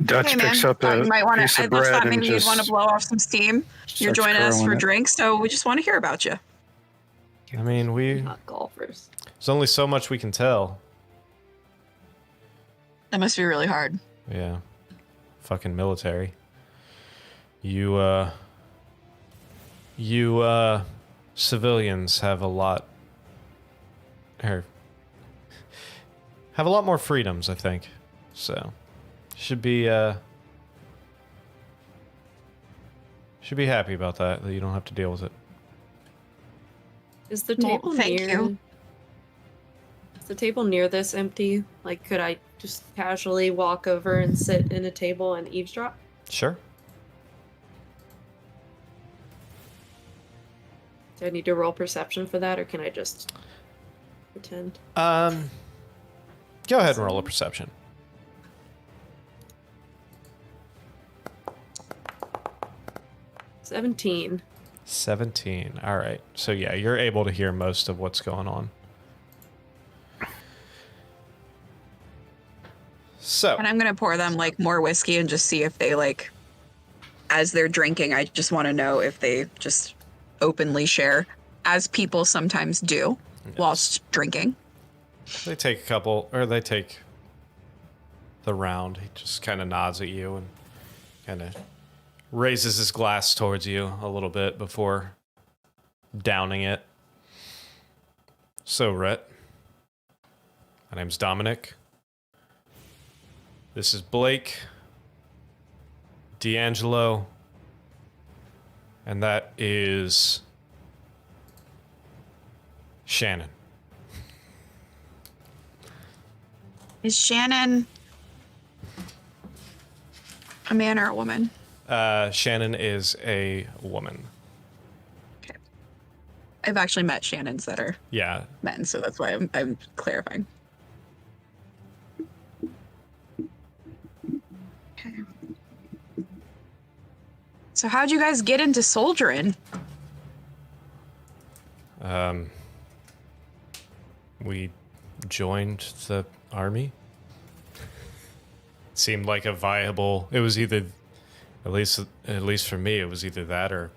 Dutch Hey man, picks up thought a you might want piece to. I of bread thought and maybe you'd just want to blow off some steam. You're starts joining us curling for it. drinks, so we just want to hear about you. I mean, Not golfers. there's only so much we can tell. That must be really hard. Yeah, fucking military. You civilians have a lot more freedoms, I think. So should be Should be happy about that you don't have to deal with it. Is the Well, table thank near? you. Is the table near this empty? Like, could I just casually walk over and sit in a table and eavesdrop? Sure. Do I need to roll perception for that, or can I just pretend? Go ahead and roll a perception. 17. 17. All right. So yeah, you're able to hear most of what's going on. So And I'm gonna pour them like more whiskey and just see if they like, as they're drinking, I just want to know if they just openly share, as people sometimes do whilst drinking. they take a couple, or they take the round. He just kind of nods at you and kind of raises his glass towards you a little bit before downing it. So, Rhett, my name's Dominic. This is Blake, D'Angelo, and that is Shannon. Is Shannon a man or a woman? Shannon is a woman. Okay. I've actually met Shannons that are Yeah. men, so that's why I'm clarifying. Okay. So how'd you guys get into soldiering? We joined the army. Seemed like a viable. It was either, at least for me, it was either that or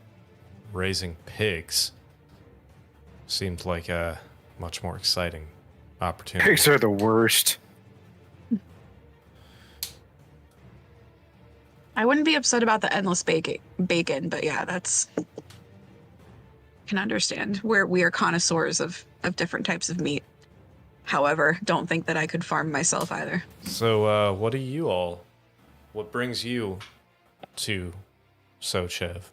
raising pigs. Seemed like a much more exciting opportunity. Pigs are the worst. I wouldn't be upset about the endless bacon, but yeah, that's can understand. We are connoisseurs of different types of meat. However, don't think that I could farm myself either. So, what brings you to Sochev?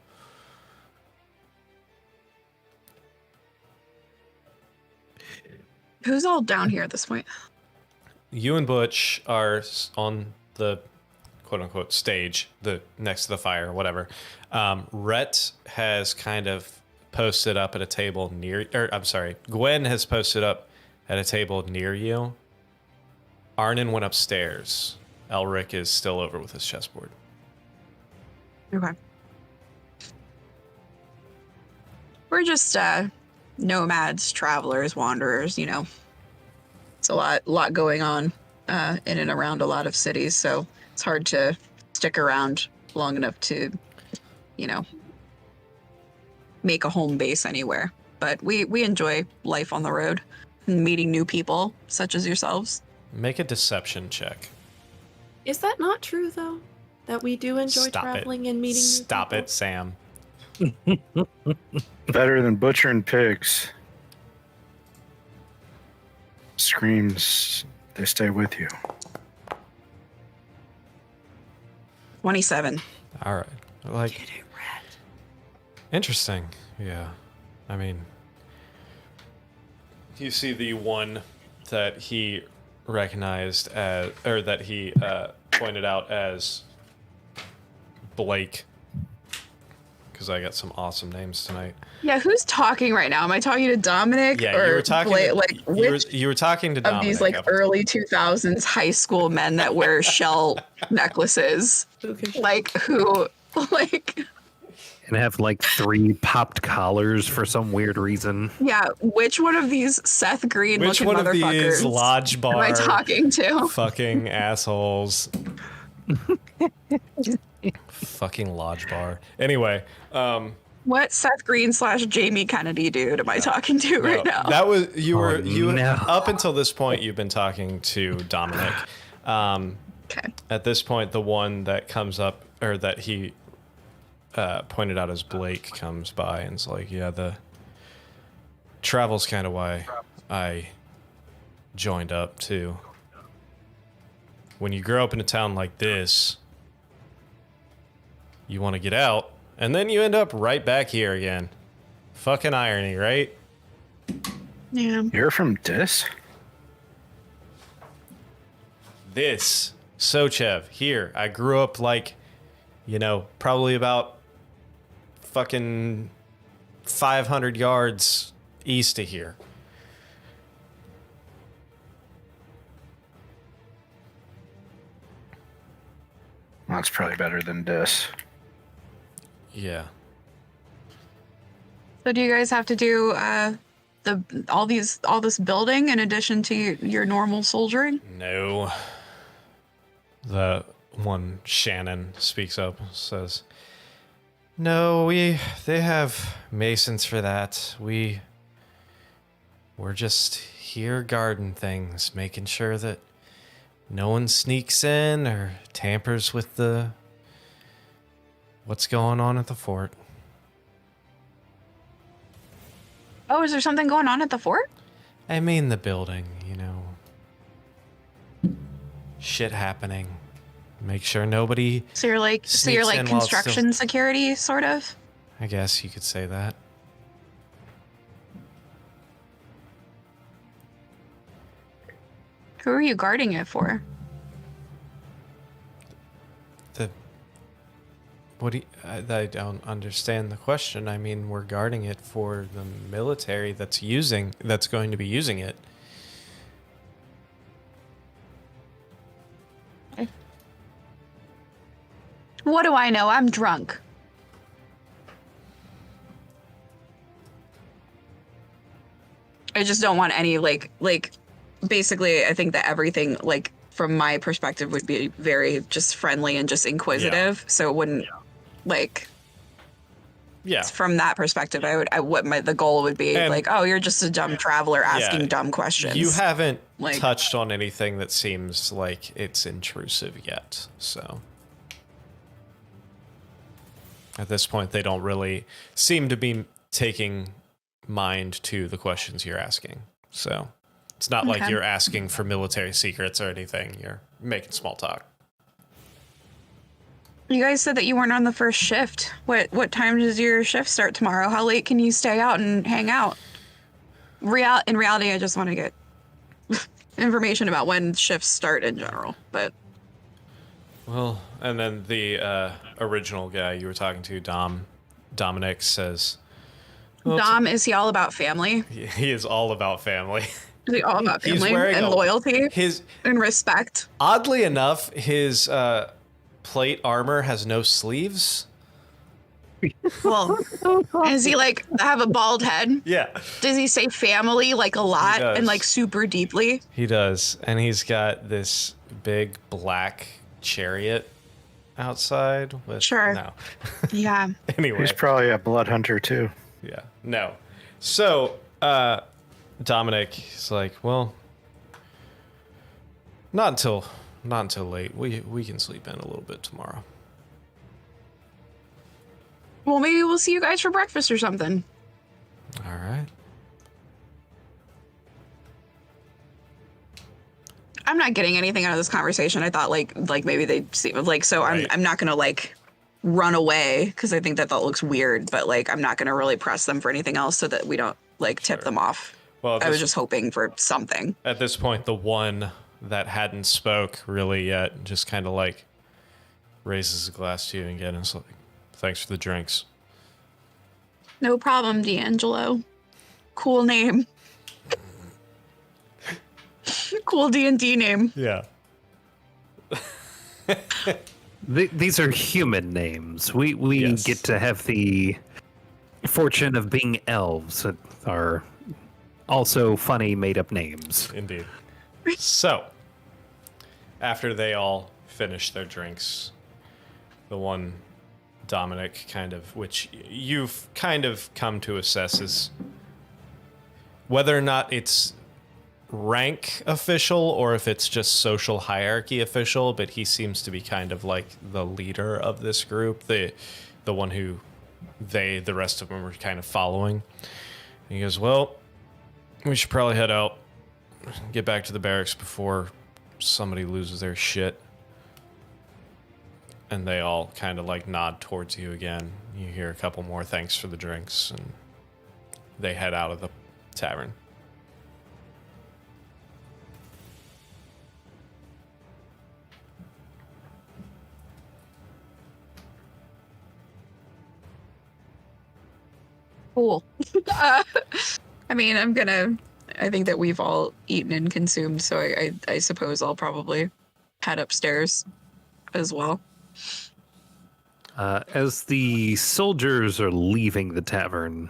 Who's all down here at this point? You and Butch are on the quote-unquote stage, the next to the fire, whatever. Rhett has kind of posted up at a table near, or I'm sorry, Gwen has posted up at a table near you. Arnon went upstairs. Elric is still over with his chessboard. Okay. We're just nomads, travelers, wanderers, you know. It's a lot going on in and around a lot of cities, so it's hard to stick around long enough to, you know, make a home base anywhere. But we enjoy life on the road and meeting new people, such as yourselves. Make a deception check. Is that not true, though? That we do enjoy Stop traveling it. and meeting new Stop people? it, Sam. Better than butchering pigs. Screams, they stay with you. 27. All right. Like, interesting. Yeah. I mean, you see the one that he recognized as, or that he pointed out as Blake. Because I got some awesome names tonight. Yeah, who's talking right now? Am I talking to Dominic Yeah, or you were talking. Blake? To, Like, which you were talking to of Dominic. these like early 2000s high school men that wear shell necklaces? Who can Like who? Like And have like 3 popped collars for some weird reason. yeah, which one of these Seth Green Which looking one of motherfuckers these lodge bar am I talking to? fucking assholes? Fucking lodge bar. Anyway, What Seth Green / Jamie Kennedy dude am I talking to right now? that was you were no. up until this point you've been talking to Dominic. Okay. At this point, the one that comes up or that he pointed out as Blake comes by and is like, yeah, the travel's kind of why I joined up too. When you grow up in a town like this, you want to get out, And then you end up right back here again. Fucking irony, right? Yeah. You're from Dis? This, Sochev, here. I grew up like, probably about fucking 500 yards east of here. That's probably better than Dis. Yeah. So do you guys have to do all this building in addition to your normal soldiering? No. The one Shannon speaks up, says, "No, they have masons for that. We're just here guarding things, making sure that no one sneaks in or tampers with what's going on at the fort." Oh, is there something going on at the fort? I mean the building, shit happening. Make sure nobody, So you're like Sneaks in while it's construction security, sort of? I guess you could say that. Who are you guarding it for? What do you, I don't understand the question. I mean, we're guarding it for the military that's going to be using it. What do I know? I'm drunk. I just don't want any basically I think that everything from my perspective would be very just friendly and just inquisitive. So it wouldn't Yeah. from that perspective the goal would be And- oh, you're just a dumb traveler asking Yeah, dumb questions. You haven't Like- touched on anything that seems like it's intrusive yet. So at this point, they don't really seem to be taking mind to the questions you're asking. So it's not like Okay. you're asking for military secrets or anything. You're making small talk. You guys said that you weren't on the first shift. What time does your shift start tomorrow? How late can you stay out and hang out? In reality, I just want to get information about when shifts start in general. But Well, and then the original guy you were talking to, Dominic, says, well, Dom, is he all about family? he is all about family. Is he all about He's family wearing and loyalty and respect? Oddly enough, his plate armor has no sleeves. Well, does he have a bald head? Yeah. Does he say family a lot does. and super deeply? He does. And he's got this big black chariot outside with Sure. No. Yeah. Anyway. He's probably a blood hunter too. Yeah. No. So, Dominic is like, well, not until late. We can sleep in a little bit tomorrow. Well, maybe we'll see you guys for breakfast or something. All right. I'm not getting anything out of this conversation. I thought maybe they'd see so Right. I'm not gonna run away because I think that looks weird, but I'm not gonna really press them for anything else so that we don't tip them off. Well, I was just hoping for something. at this point, the one that hadn't spoke really yet just kind of raises a glass to you again and is like, thanks for the drinks. No problem, D'Angelo. Cool name. Cool D&D name. Yeah. These are human names. We Yes. get to have the fortune of being elves that are also funny made-up names. Indeed. So, after they all finish their drinks, the one Dominic which you've kind of come to assess is whether or not it's rank official or if it's just social hierarchy official, but he seems to be kind of like the leader of this group, the one who the rest of them were kind of following. And he goes, well, we should probably head out, get back to the barracks before somebody loses their shit. And they all kind of like nod towards you again. You hear a couple more thanks for the drinks, and they head out of the tavern. Cool. I mean, I think that we've all eaten and consumed, so I suppose I'll probably head upstairs as well. As the soldiers are leaving the tavern,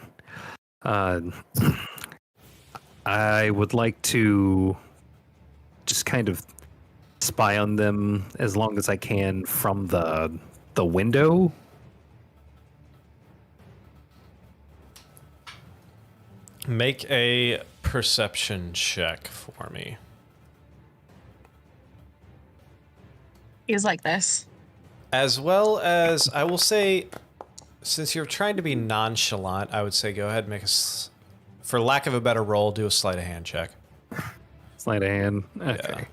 I would like to just kind of spy on them as long as I can from the window. Make a perception check for me. He's like this. As well as, I will say, since you're trying to be nonchalant, I would say go ahead and make for lack of a better roll, do a sleight of hand check. Sleight of hand. Okay.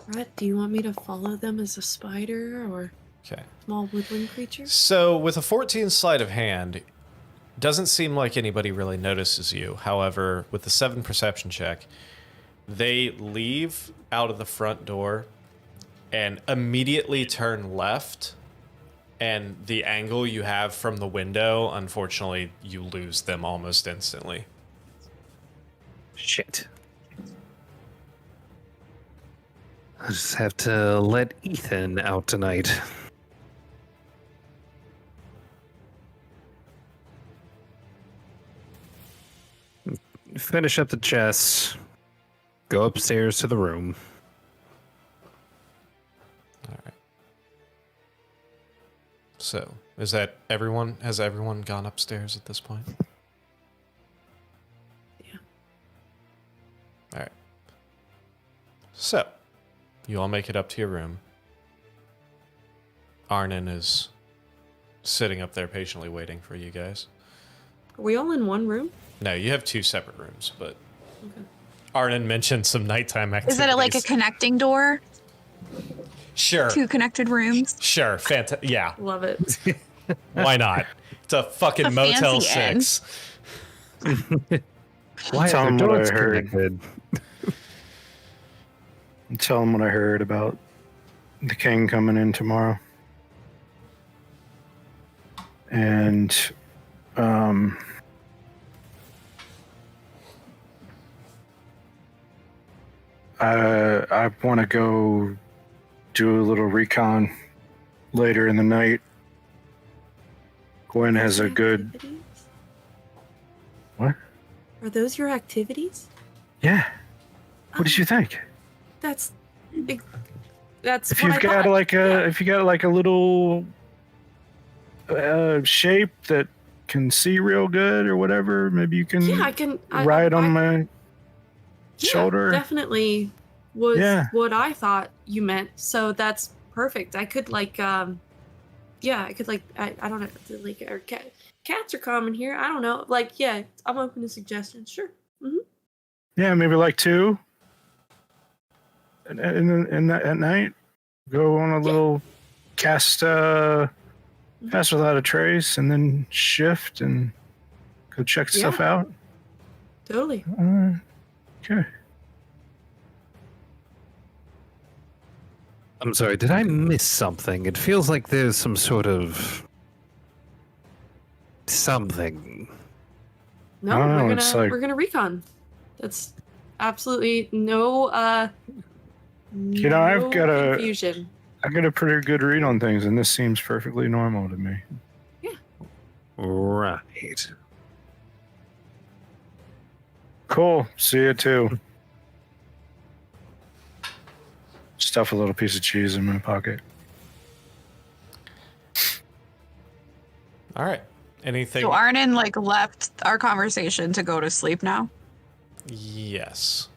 Brett, do you want me to follow them as a spider or Okay. small woodland creature? So with a 14 sleight of hand, doesn't seem like anybody really notices you. However, with the 7 perception check, they leave out of the front door and immediately turn left. And the angle you have from the window, unfortunately, you lose them almost instantly. Shit. I just have to let Ethan out tonight. Finish up the chest. Go upstairs to the room. All right. So, is that everyone? Has everyone gone upstairs at this point? Yeah. All right. So, you all make it up to your room. Arnon is sitting up there patiently waiting for you guys. Are we all in one room? No, you have 2 separate rooms, but Okay. Arnon mentioned some nighttime activities. Is it like a connecting door? Sure. 2 connected rooms? Sure. Yeah. Love it. Why not? It's a fucking A Motel fancy inn. 6. Why Tell are him the what I doors heard. connected? Tell him what I heard about the king coming in tomorrow. And I want to go do a little recon later in the night. Gwen has a good... Activities? What? Are those your activities? Yeah. What did you think? That's If what you've I got thought. like a Yeah. if you got like a little shape that can see real good or whatever, maybe you can Yeah, I can ride on my yeah, shoulder. Definitely was Yeah. what I thought you meant. So that's perfect. I could like yeah, I could like I don't know, like or cats are common here. I don't know. Like yeah, I'm open to suggestions. Sure. Yeah, maybe like 2. And at night, go on a little cast pass without a trace, and then shift and go check stuff out. Totally. Okay. I'm sorry, did I miss something? It feels like there's some sort of something. No, I don't know, we're it's gonna like- we're gonna recon. That's absolutely no You know, I've got a- confusion. I got a pretty good read on things, and this seems perfectly normal to me. Right. Cool. See you too. Stuff a little piece of cheese in my pocket. All right. Anything? So Arnon like left our conversation to go to sleep now. Yes.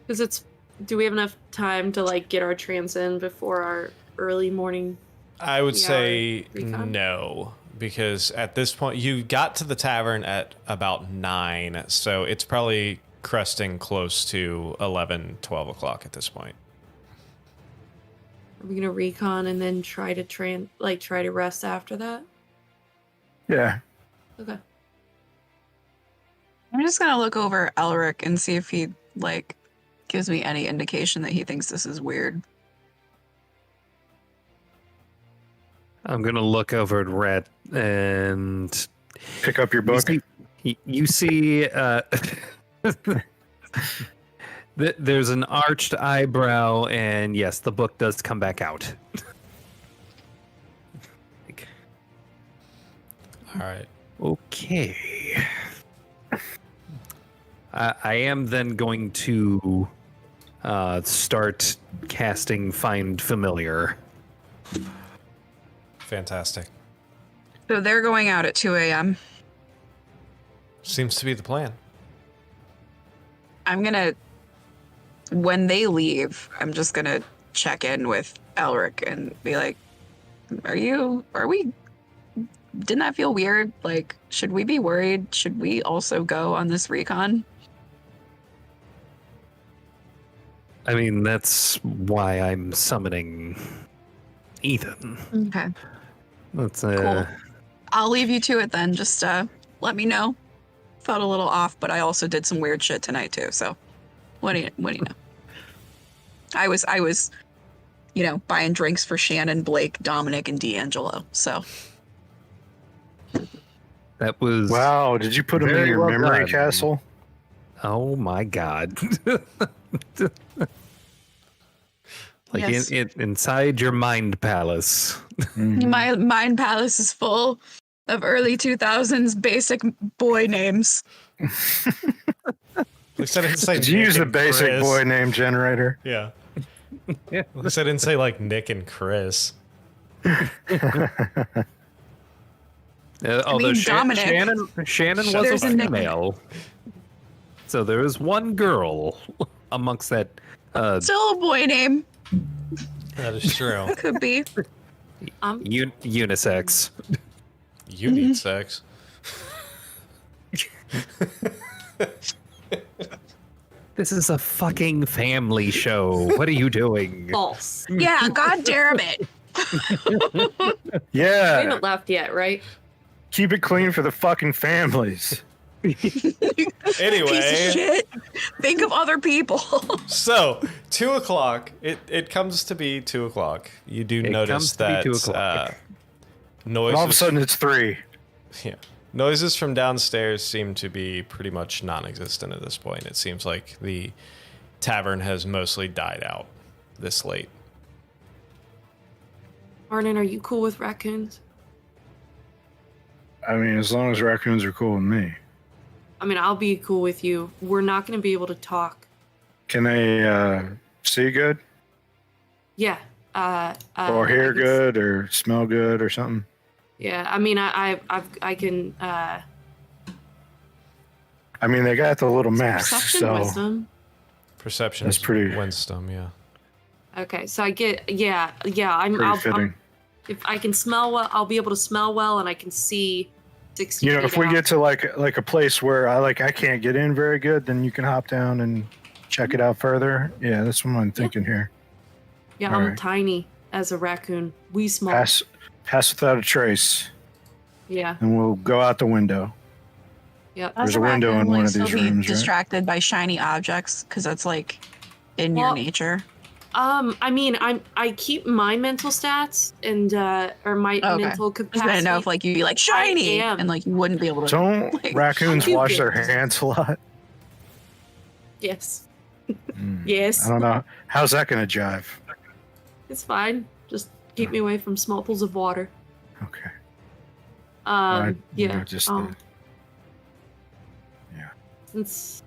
Because it's do we have enough time to like get our trance in before our early morning? I would 3-hour say recon? no, because at this point you got to the tavern at about 9, so it's probably cresting close to 11, 12 o'clock at this point. Are we gonna recon and then try to try to rest after that? Yeah. Okay. I'm just gonna look over Elric and see if he like gives me any indication that he thinks this is weird. I'm gonna look over at Rhett and Pick up your book. you see there's an arched eyebrow, and yes, the book does come back out. All right. Okay. I am then going to start casting Find Familiar. Fantastic. So they're going out at 2 a.m. Seems to be the plan. I'm gonna, when they leave, I'm just gonna check in with Elric and be like, didn't that feel weird? Like, should we be worried? Should we also go on this recon? I mean, that's why I'm summoning Ethan. Okay. That's Cool. I'll leave you to it then. Just let me know. Felt a little off, but I also did some weird shit tonight too. So, what do you know? I was, buying drinks for Shannon, Blake, Dominic, and D'Angelo. So, that was Wow, did you put them in very your well memory done. castle? Oh my god. Like yes. inside your mind palace. Mhm. My mind palace is full of early 2000s basic boy names. At least I didn't say Did you Nick use the and basic Chris. boy name generator? Yeah. At least I didn't say like Nick and Chris. Although Dominic. Shannon was There's a a Nick. female. So there was one girl amongst that. Still a boy name. That is true. Could be. Unisex. You need sex. This is a fucking family show. What are you doing? False. Yeah, god damn it. We Yeah, haven't left yet, right? keep it clean for the fucking families. Piece of Anyway, shit. Think of other people. so 2 o'clock. It comes to be 2 o'clock. You do It notice comes to be that 2 o'clock. noises. All of a sudden, it's 3. Yeah. Noises from downstairs seem to be pretty much non-existent at this point. It seems like the tavern has mostly died out this late. Arnon, are you cool with raccoons? I mean, as long as raccoons are cool with me. I mean, I'll be cool with you. We're not going to be able to talk. Can they see good? Yeah. Or hear I can- good or smell good or something? Yeah. I mean, I can. I mean, they got the little masks, Perception, so wisdom. Perception That's is pretty- wisdom, yeah. Okay, so I get. Yeah. pretty fitting. If I can smell well, I'll be able to smell well, and I can see 60 You know, feet if we out. get to like a place where I can't get in very good, then you can hop down and check it out further. Yeah, that's what I'm thinking here. Yeah, all I'm right. tiny as a raccoon. We small. Pass without a trace, Yeah. and we'll go out the window. Yep. There's a window in one of these rooms, right? Distracted by shiny objects because that's like in your Well, nature. I mean, I keep my mental stats and or my Okay. mental I capacity. just didn't know if like you'd be like shiny am. and like you wouldn't be able to. Don't like, raccoons you wash their get- hands a lot? Yes. Hmm. Yes. I don't know. How's that going to jive? It's fine. Just keep me away from small pools of water. Okay. I Yeah. just yeah. yeah. Since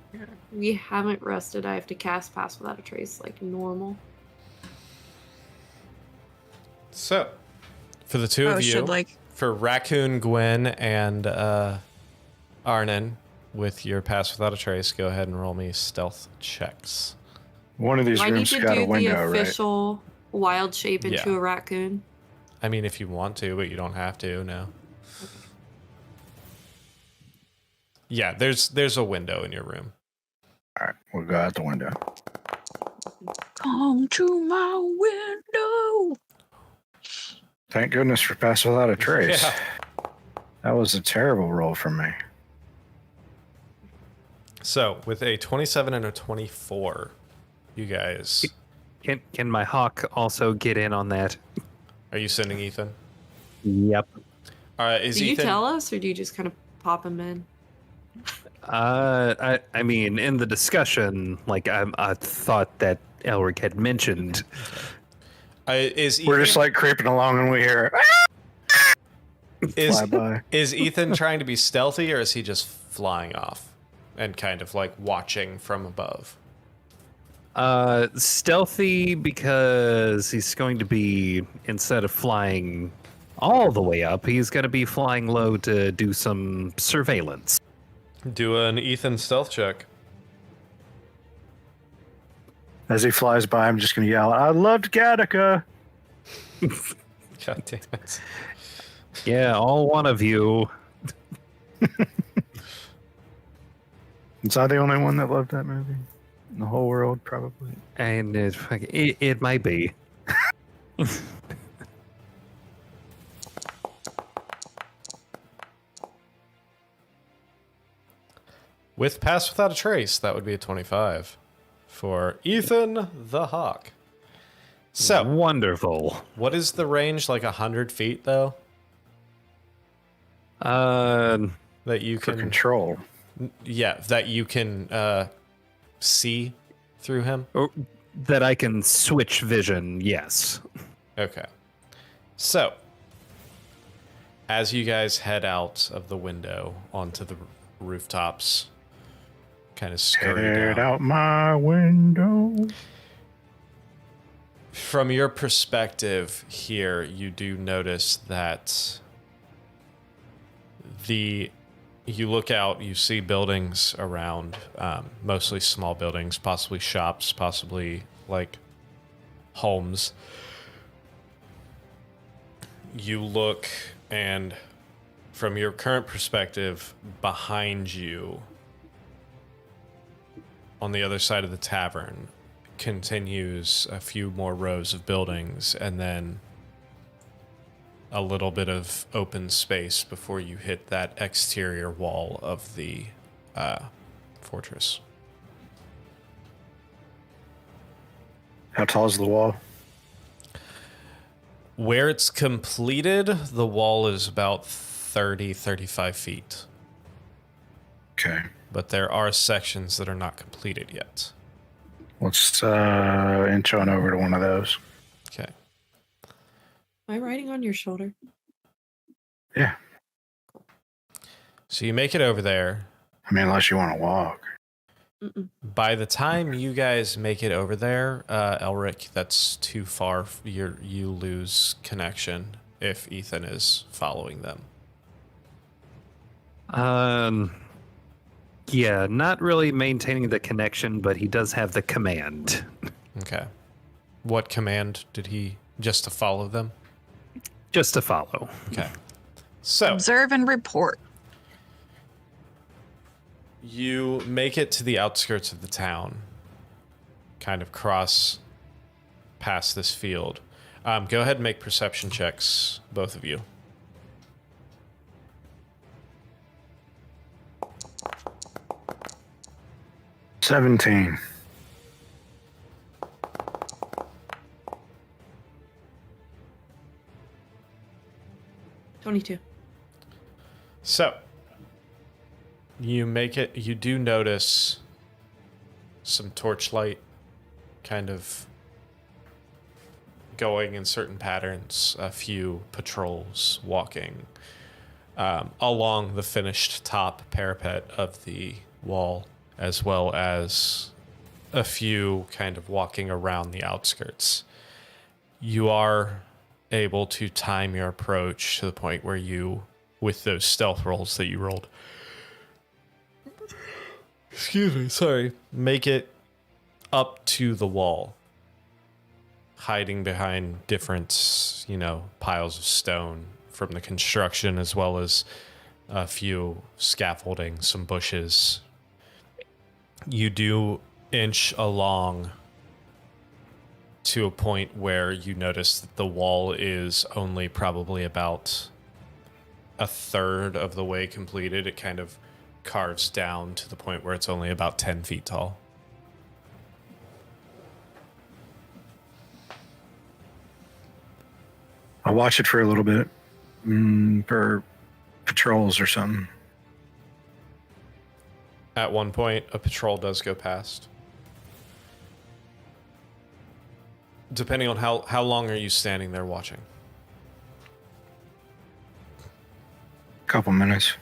we haven't rested, I have to cast Pass Without a Trace like normal. So, for the two of you, should like for Raccoon, Gwen, and Arnon, with your Pass Without a Trace, go ahead and roll me stealth checks. One of these Do I need rooms to got do a window, the right? official wild shape into Yeah. a raccoon? I mean, if you want to, but you don't have to, no. Yeah, there's a window in your room. All right, we'll go out the window. Come to my window. Thank goodness for Pass Without a Trace. Yeah. That was a terrible roll for me. So, with a 27 and a 24, you guys... Can my hawk also get in on that? Are you sending Ethan? Yep. Is Do you Ethan... tell us, or do you just kind of pop him in? I mean, in the discussion, like I thought that Elric had mentioned. is Ethan, We're just like creeping along and we hear is, fly by. is Ethan trying to be stealthy, or is he just flying off and kind of like watching from above? Stealthy because he's going to be, instead of flying all the way up, he's going to be flying low to do some surveillance. Do an Ethan stealth check. As he flies by, I'm just going to yell, I loved Gattaca. God damn it. Yeah, all one of you. Is I the only one that loved that movie? In the whole world, probably. And it might be. With Pass Without a Trace, that would be a 25 for Ethan the Hawk. So, Wonderful. what is the range? Like 100 feet, though? Uh, That you For can... control. Yeah, that you can see through him? that I can switch vision, yes. Okay. So, as you guys head out of the window onto the rooftops, kind of scurry Head down. out my window. From your perspective here, you do notice that you look out, you see buildings around, mostly small buildings, possibly shops, possibly like homes. You look, and from your current perspective, behind you, on the other side of the tavern, continues a few more rows of buildings, and then a little bit of open space before you hit that exterior wall of the fortress. How tall is the wall? Where it's completed, the wall is about 35 feet. Okay. But there are sections that are not completed yet. Let's inch on over to one of those. Okay. Am I riding on your shoulder? Yeah. So you make it over there. I mean, unless you want to walk. Mm-mm. By the time you guys make it over there, Elric, that's too far. You lose connection if Ethan is following them. Yeah, not really maintaining the connection, but he does have the command. Okay. What command did he... Just to follow them? Just to follow. Okay. So... Observe and report. You make it to the outskirts of the town. Kind of cross past this field. Go ahead and make perception checks, both of you. $17. 22. So, you make it, you do notice some torchlight kind of going in certain patterns, a few patrols walking along the finished top parapet of the wall, as well as a few kind of walking around the outskirts. You are able to time your approach to the point where you, with those stealth rolls that you rolled, make it up to the wall, hiding behind different, piles of stone from the construction, as well as a few scaffolding, some bushes. You do inch along to a point where you notice that the wall is only probably about a third of the way completed. It kind of carves down to the point where it's only about 10 feet tall. I'll watch it for a little bit for patrols or something. At one point, a patrol does go past. Depending on how long are you standing there watching? Couple minutes.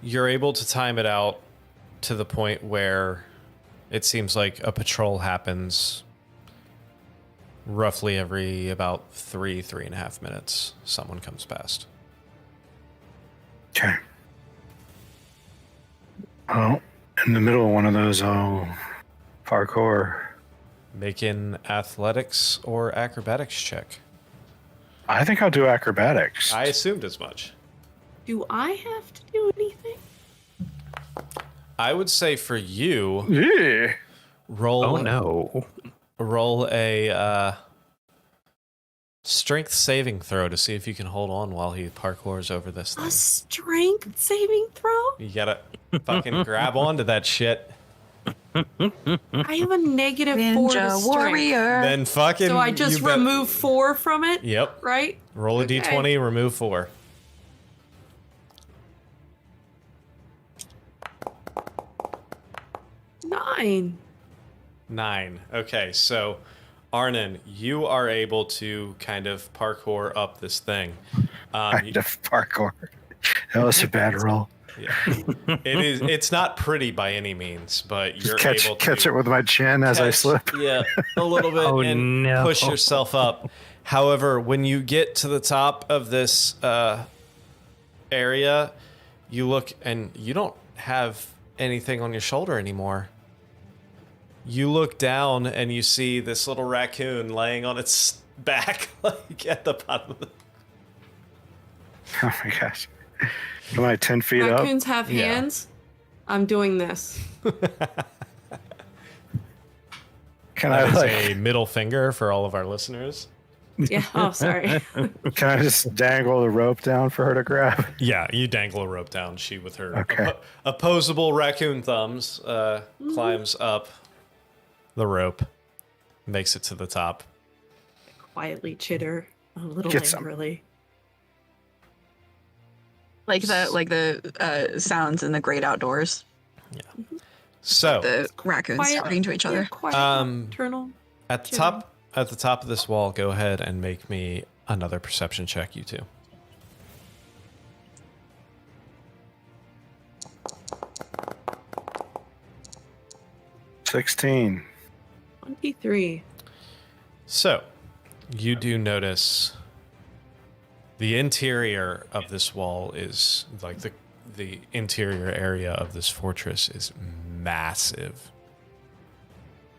You're able to time it out to the point where it seems like a patrol happens roughly every about 3.5 minutes. Someone comes past. Okay. Oh, in the middle of one of those, parkour. Make an athletics or acrobatics check. I think I'll do acrobatics. I assumed as much. Do I have to do anything? I would say for you, Yeah. No. roll a strength saving throw to see if you can hold on while he parkours over this A thing. strength saving throw? You gotta fucking grab onto that shit. I have a negative 4 to Ninja strength. warrior. Then fucking. So I just you bet- remove 4 from it? Yep. Right? Roll a Okay. d20, remove 4. Nine. 9. Okay, so Arnon, you are able to kind of parkour up this thing. Kind of parkour. That was a bad roll. Yeah. It's not pretty by any means, but you're Just able to catch it with my chin as I catch- slip. Yeah, a little bit Oh, and no. push yourself up. However, when you get to the top of this area, you look and you don't have anything on your shoulder anymore. You look down and you see this little raccoon laying on its back, like at the bottom of the. Oh my gosh. Am I 10 feet up? Raccoons have Yeah. hands. I'm doing this. Can That I is like? a middle finger for all of our listeners. Yeah. Oh, sorry. Can I just dangle the rope down for her to grab? Yeah, you dangle a rope down. She, with her Okay. opposable raccoon thumbs, climbs up the rope, makes it to the top. Quietly chitter a little Get some. angrily. Like the sounds in the great outdoors. So The raccoons Quiet- talking to each other. Quiet, nocturnal. at the top of this wall, go ahead and make me another perception check, you two. $16. 23. So, you do notice the interior of this wall is like the interior area of this fortress is massive.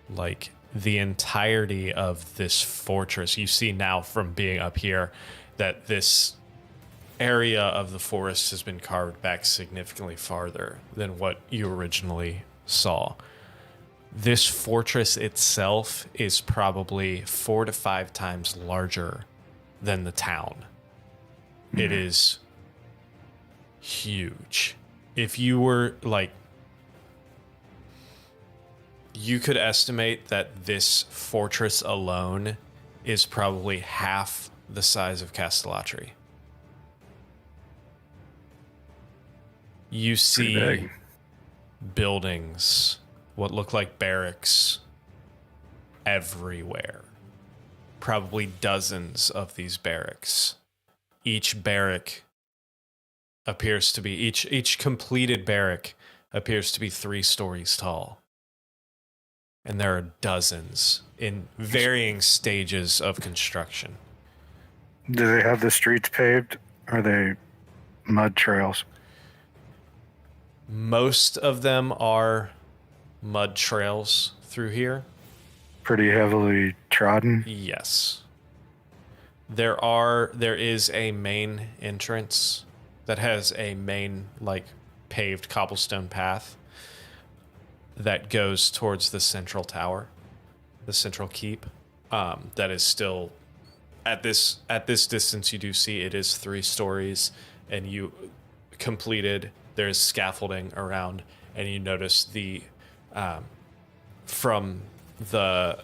Like the entirety of this fortress, you see now from being up here that this area of the forest has been carved back significantly farther than what you originally saw. This fortress itself is probably 4 to 5 times larger than the town. It is huge. If you were like, you could estimate that this fortress alone is probably half the size of Castellatri. You Pretty see big. buildings, what look like barracks, everywhere. Probably dozens of these barracks. Each barrack appears to be, each completed barrack appears to be 3 stories tall. And there are dozens in varying stages of construction. Do they have the streets paved? Or are they mud trails? Most of them are mud trails through here. Pretty heavily trodden. Yes. There is a main entrance that has a main like paved cobblestone path that goes towards the central tower. central keep. That is still at this distance. You do see it is 3 stories, and you completed. There's scaffolding around, and you notice the from the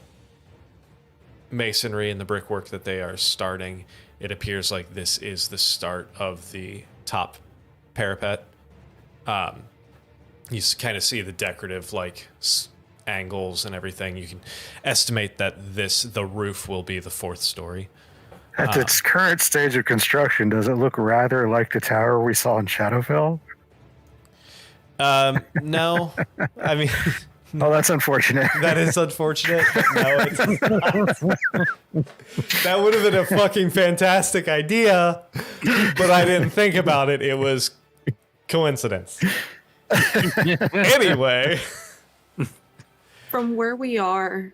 masonry and the brickwork that they are starting. It appears like this is the start of the top parapet. You kind of see the decorative angles and everything. You can estimate that the roof will be the 4th story. At its current stage of construction, does it look rather like the tower we saw in Shadowfell? No, I mean, Oh, that's unfortunate. that is unfortunate. No, it's not. That would have been a fucking fantastic idea, but I didn't think about it. It was coincidence. Anyway. From where we are,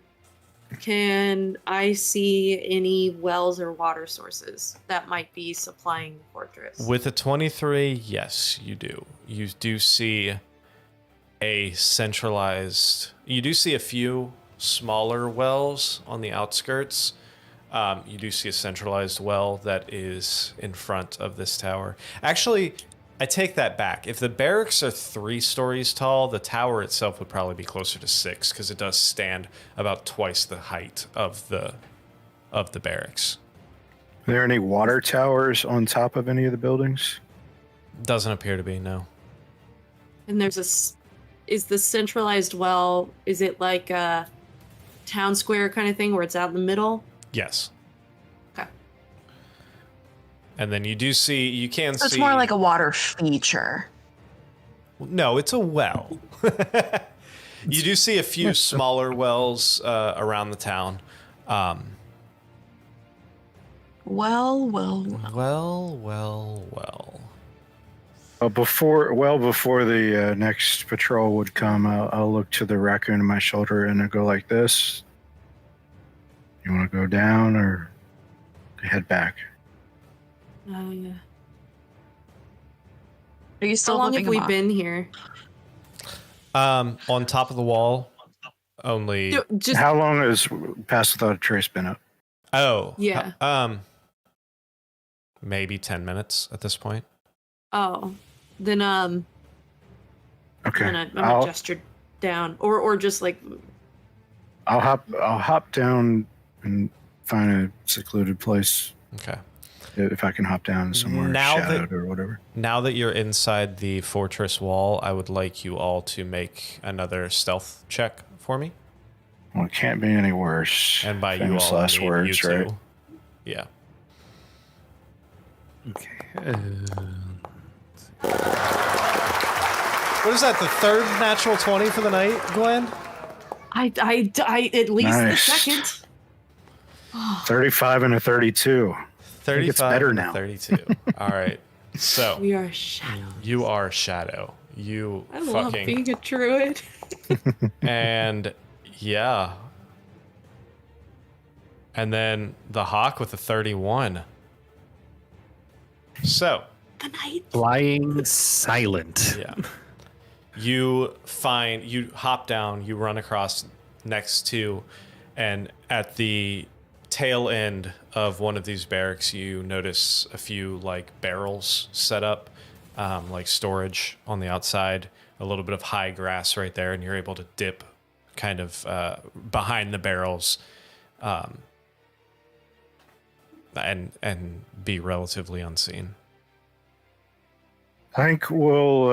can I see any wells or water sources that might be supplying the fortress? With a 23, yes, you do. You do see a centralized... You do see a few smaller wells on the outskirts. You do see a centralized well that is in front of this tower. Actually, I take that back. If the barracks are 3 stories tall, the tower itself would probably be closer to 6 because it does stand about twice the height of the barracks. Are there any water towers on top of any of the buildings? Doesn't appear to be, no. And is the centralized well, is it like a town square kind of thing where it's out in the middle? Yes. Okay. And then you do see, you can So see... it's more like a water feature. No, it's a well. You do see a few smaller wells around the town. Well. Before the next patrol would come, I'll look to the raccoon in my shoulder and I'll go like this. You want to go down or head back? Yeah. Are you How still long flipping have we them off? been here? On top of the wall, only... Just How long has Pass Without a Trace been up? Oh. Yeah. Maybe 10 minutes at this point. oh, then Okay. I'm gonna gesture down, or just like I'll hop down and find a secluded place Okay. if I can hop down somewhere Now that- shadowed or whatever. Now that you're inside the fortress wall, I would like you all to make another stealth check for me. Well, it can't be any worse. And by Famous you all, last I mean words, you right? two. Yeah. Okay. What is that, the 3rd natural 20 for the night, Glenn? I at least Nice. the second. 35 and a 32. 35 it's better and now. 32. All right. So, We are shadow. you are Shadow. You I love fucking... being a druid. And yeah. And then the Hawk with a 31. So, The night. Flying silent. yeah. You hop down, you run across next to, and at the tail end of one of these barracks, you notice a few barrels set up, like storage on the outside, a little bit of high grass right there, and you're able to dip kind of behind the barrels, and be relatively unseen. I think we'll,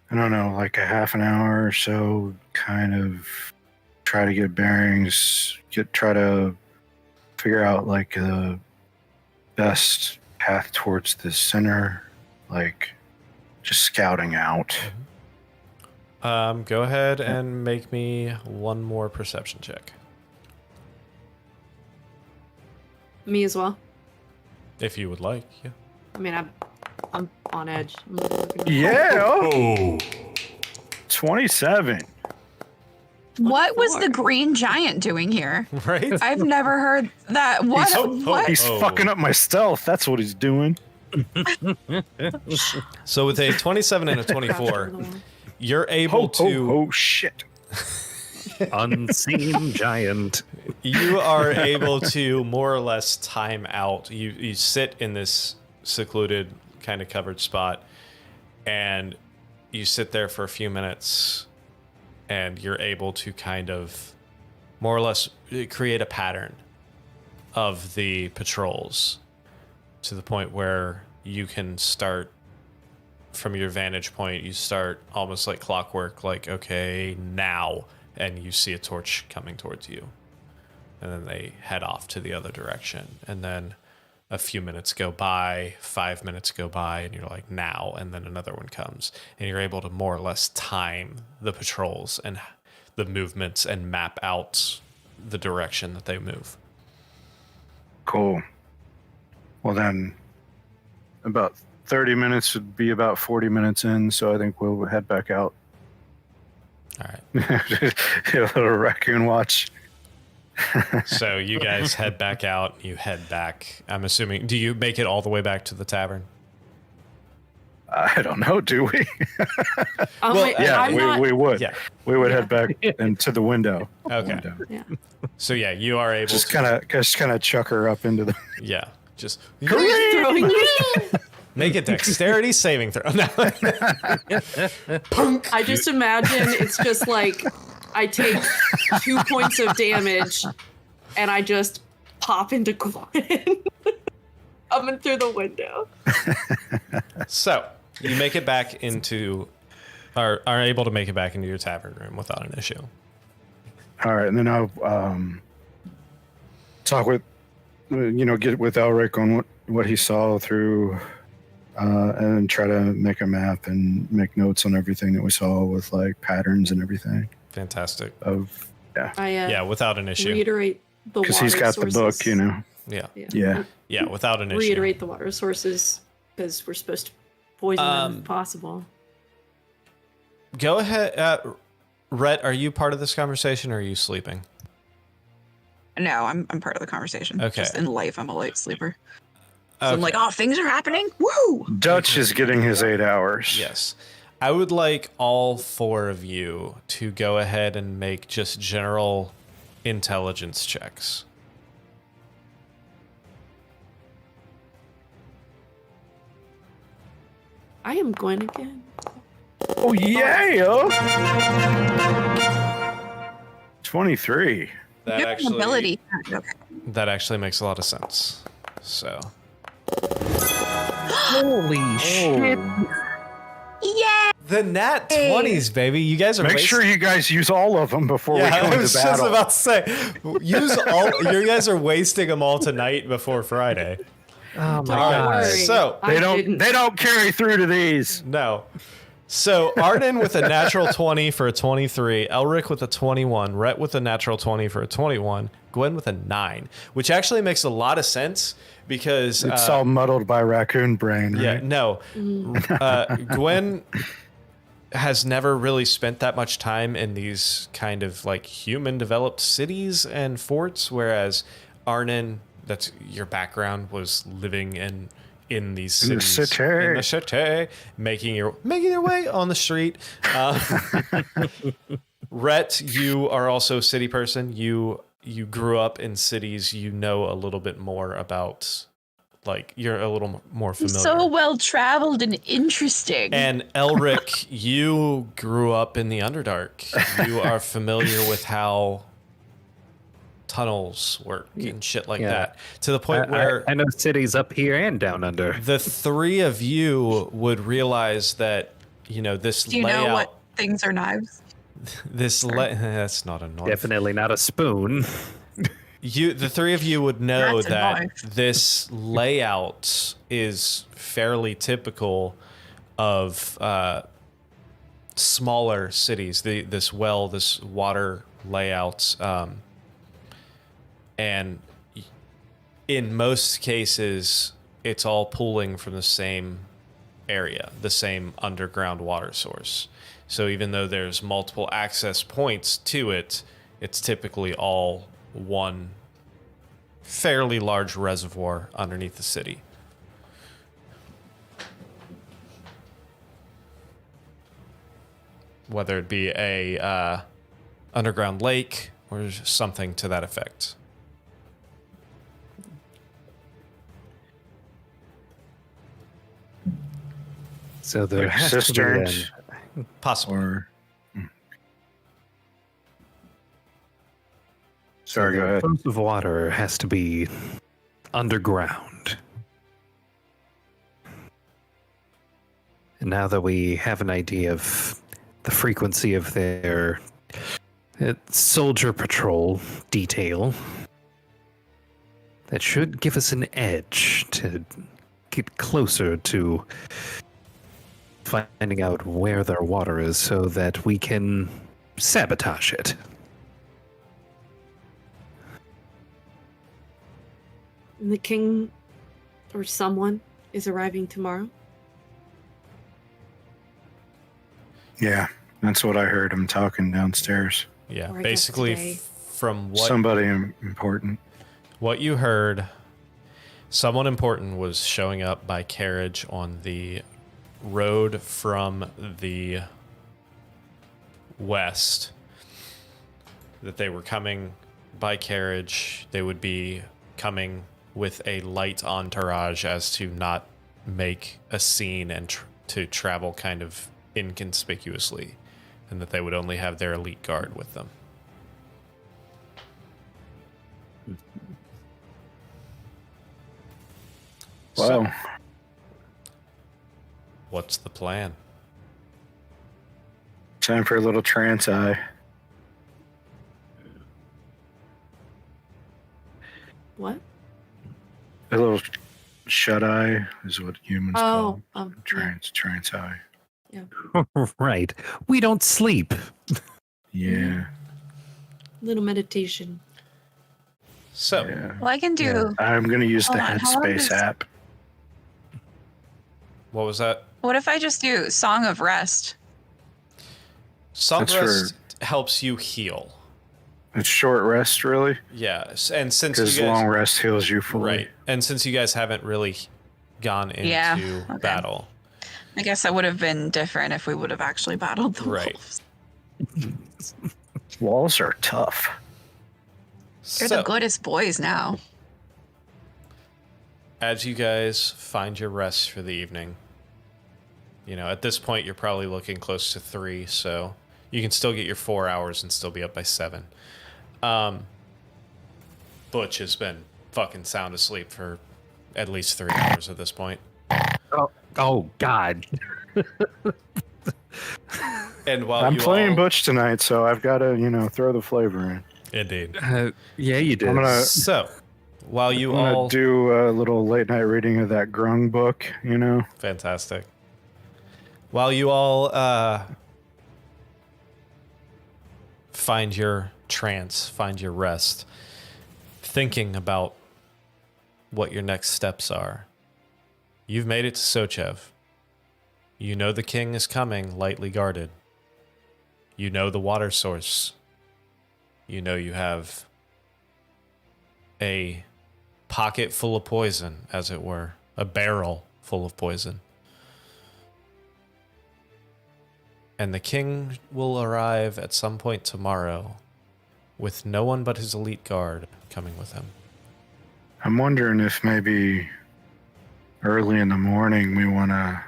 I don't know, like a half an hour or so, kind of try to get bearings, try to figure out the best path towards the center, just scouting out. Go ahead and make me one more perception check, Me as well. if you would like. Yeah. I mean, I'm on edge. I'm looking- Yeah, oh, 27. What was the green giant doing here? Right? I've never heard that. What? What? He's fucking up my stealth. That's what he's doing. So with a 27 and a 24, you're able to Oh, shit. Unseen giant. You are able to more or less time out. You sit in this secluded, kind of covered spot, and you sit there for a few minutes, and you're able to kind of more or less create a pattern of the patrols to the point where you can start from your vantage point. You start almost like clockwork, like, okay, now, and you see a torch coming towards you. And then they head off to the other direction. And then a few minutes go by, 5 minutes go by, and you're like, now, and then another one comes. And you're able to more or less time the patrols and the movements and map out the direction that they move. Cool. Well, then, about 30 minutes would be about 40 minutes in, so I think we'll head back out. All right. A little raccoon watch. So you guys head back out. You head back. I'm assuming, do you make it all the way back to the tavern? I don't know, do we? Well, Yeah, we would. Yeah. We would head back into the window. Okay. Window. Yeah. So yeah, you are able Just to kind of chuck her up into the. yeah, just Throwing make a dexterity saving throw. No. I just imagine it's just like I take 2 points of damage and I just pop into Gwen. Coming through the window. So you make it back into, are able to make it back into your tavern room without an issue. All right, and then I'll talk with, get with Elric on what he saw through, and try to make a map and make notes on everything that we saw with like patterns and everything. Fantastic. I without an issue. Reiterate the Because water he's got sources. the book, Yeah. Yeah. Without an issue. Reiterate the water sources because we're supposed to poison them if possible. Go ahead. Rhett, are you part of this conversation or are you sleeping? No, I'm part of the conversation. Okay. Just in life, I'm a light sleeper. So I'm Okay. like, oh, things are happening. Woo! Dutch is getting his 8 hours. Yes. I would like all four of you to go ahead and make just general intelligence checks. I am going again. Oh yeah! 23. That Good actually mobility. Okay. that actually makes a lot of sense. So Holy shit. Yeah. the nat 20s, baby. You guys are Make sure you guys use all of them before we go I into was just battle. about to say, use all. You guys are wasting them all tonight before Friday. Oh my Don't god. worry. So I they didn't. don't carry through to these. no. So Arden with a natural 20 for a 23, Elric with a 21, Rhett with a natural 20 for a 21, Gwen with a 9, which actually makes a lot of sense because It's all muddled by raccoon brain, right? yeah, no. Gwen has never really spent that much time in these kind of like human developed cities and forts, whereas Arnon, that's your background, was living in these In the cities, city. in the city, making your way on the street. Rhett, you are also a city person. You grew up in cities. You know a little bit more about, like, you're a little more familiar. So well traveled and interesting. And Elric, you grew up in the Underdark. You are familiar with how tunnels work and shit like Yeah. that. To the point where I know cities up here and down under. the three of you would realize that, this Do you layout. know what things are knives? That's not a knife. Definitely not a spoon. The three of you would know That's a that knife. this layout is fairly typical of smaller cities. This water layout, and in most cases, it's all pooling from the same area, the same underground water source. So even though there's multiple access points to it, it's typically all one fairly large reservoir underneath the city. Whether it be a underground lake or something to that effect. So there Like has to be cisterns Possibly. or. So Sorry, go the ahead. source of water has to be underground. And now that we have an idea of the frequency of their soldier patrol detail, that should give us an edge to get closer to finding out where their water is so that we can sabotage it. And the king or someone is arriving tomorrow. Yeah, that's what I heard him talking downstairs. Yeah, Or I guess basically today. from what Somebody important. what you heard, someone important was showing up by carriage on the road from the west. That they were coming by carriage. They would be coming with a light entourage as to not make a scene and to travel kind of inconspicuously, and that they would only have their elite guard with them. So, Wow. what's the plan? Time for a little trance eye. What? A little shut eye is what humans call Oh, trance eye. Right. We don't sleep. Yeah. little meditation. So, Yeah. Well, I can do. Yeah. I'm going to use the Hold on, how long Headspace does- app. what was that? What if I just do Song of Rest? Some That's rest helps you heal. It's short rest, really, Yes, and since you because guys, long rest heals you fully. right, and since you guys haven't really gone into Yeah, okay. battle, I guess that would have been different if we would have actually battled the Right. wolves. Walls are tough. They're so the goodest boys now. as you guys find your rest for the evening, at this point you're probably looking close to 3, so you can still get your 4 hours and still be up by 7. Butch has been fucking sound asleep for at least 3 hours at this point. Oh God. And while I'm you playing all, Butch tonight, so I've got to, throw the flavor in. indeed. Yeah, you did. I'm gonna, So while you I'm all gonna do a little late night reading of that Grung book. fantastic. While you all find your trance, find your rest, thinking about what your next steps are, you've made it to Sochev. You know the king is coming, lightly guarded. You know the water source. You know you have a pocket full of poison, as it were, a barrel full of poison. And the king will arrive at some point tomorrow with no one but his elite guard coming with him. I'm wondering if maybe early in the morning we want to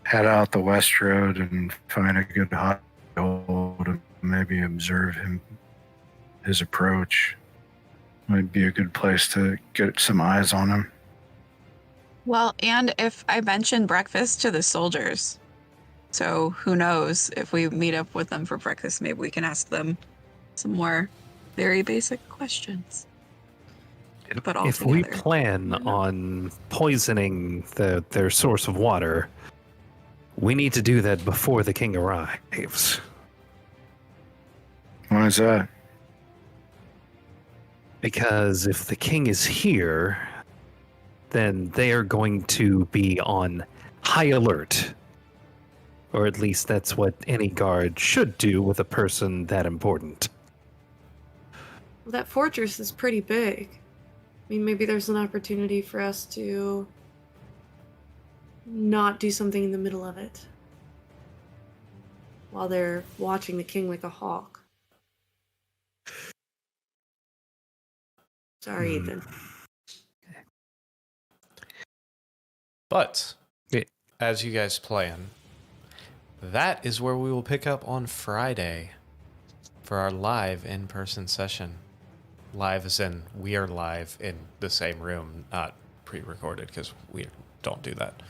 head out the west road and find a good hot hole to maybe observe his approach. Might be a good place to get some eyes on him. Well, and if I mention breakfast to the soldiers, so who knows if we meet up with them for breakfast, maybe we can ask them some more very basic questions. But all If we together. plan on poisoning their source of water, we need to do that before the king arrives. Why is that? Because if the king is here, then they are going to be on high alert. Or at least that's what any guard should do with a person that important. Well, that fortress is pretty big. I mean, maybe there's an opportunity for us to not do something in the middle of it. while they're watching the king like a hawk. Sorry, Ethan. But Yeah. as you guys plan, that is where we will pick up on Friday for our live in-person session. Live as in we are live in the same room, not pre-recorded, because we don't do that.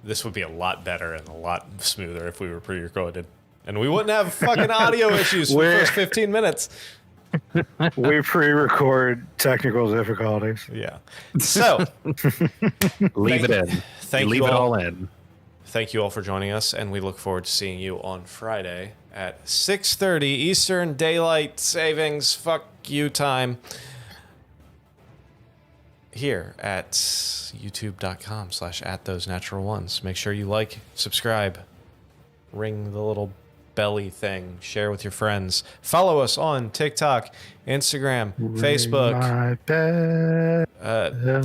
This would be a lot better and a lot smoother if we were pre-recorded. And we wouldn't have fucking audio issues for the first 15 minutes. We pre-record technical difficulties. Yeah. So, Leave it in. thank Leave you it all. all in. Thank you all for joining us, and we look forward to seeing you on Friday at 6:30 Eastern Daylight Savings, fuck you time, here at youtube.com/@thosenatural1s. Make sure you like, subscribe, ring the little belly thing, share with your friends. Follow us on TikTok, Instagram, Facebook, My bell.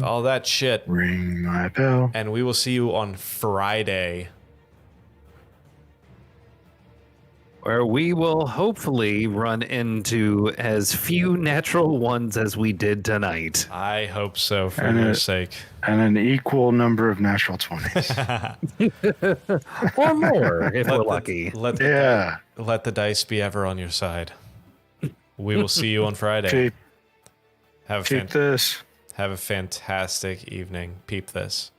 all that shit. Ring my bell. And we will see you on Friday. Where we will hopefully run into as few natural ones as we did tonight. I hope so, for And your it- sake. And an equal number of natural 20s. Or more, if we're the- lucky. Let the, Yeah. let the dice be ever on your side. We will see you on Friday. Keep, Have a, keep this. have a fantastic evening. Peep this.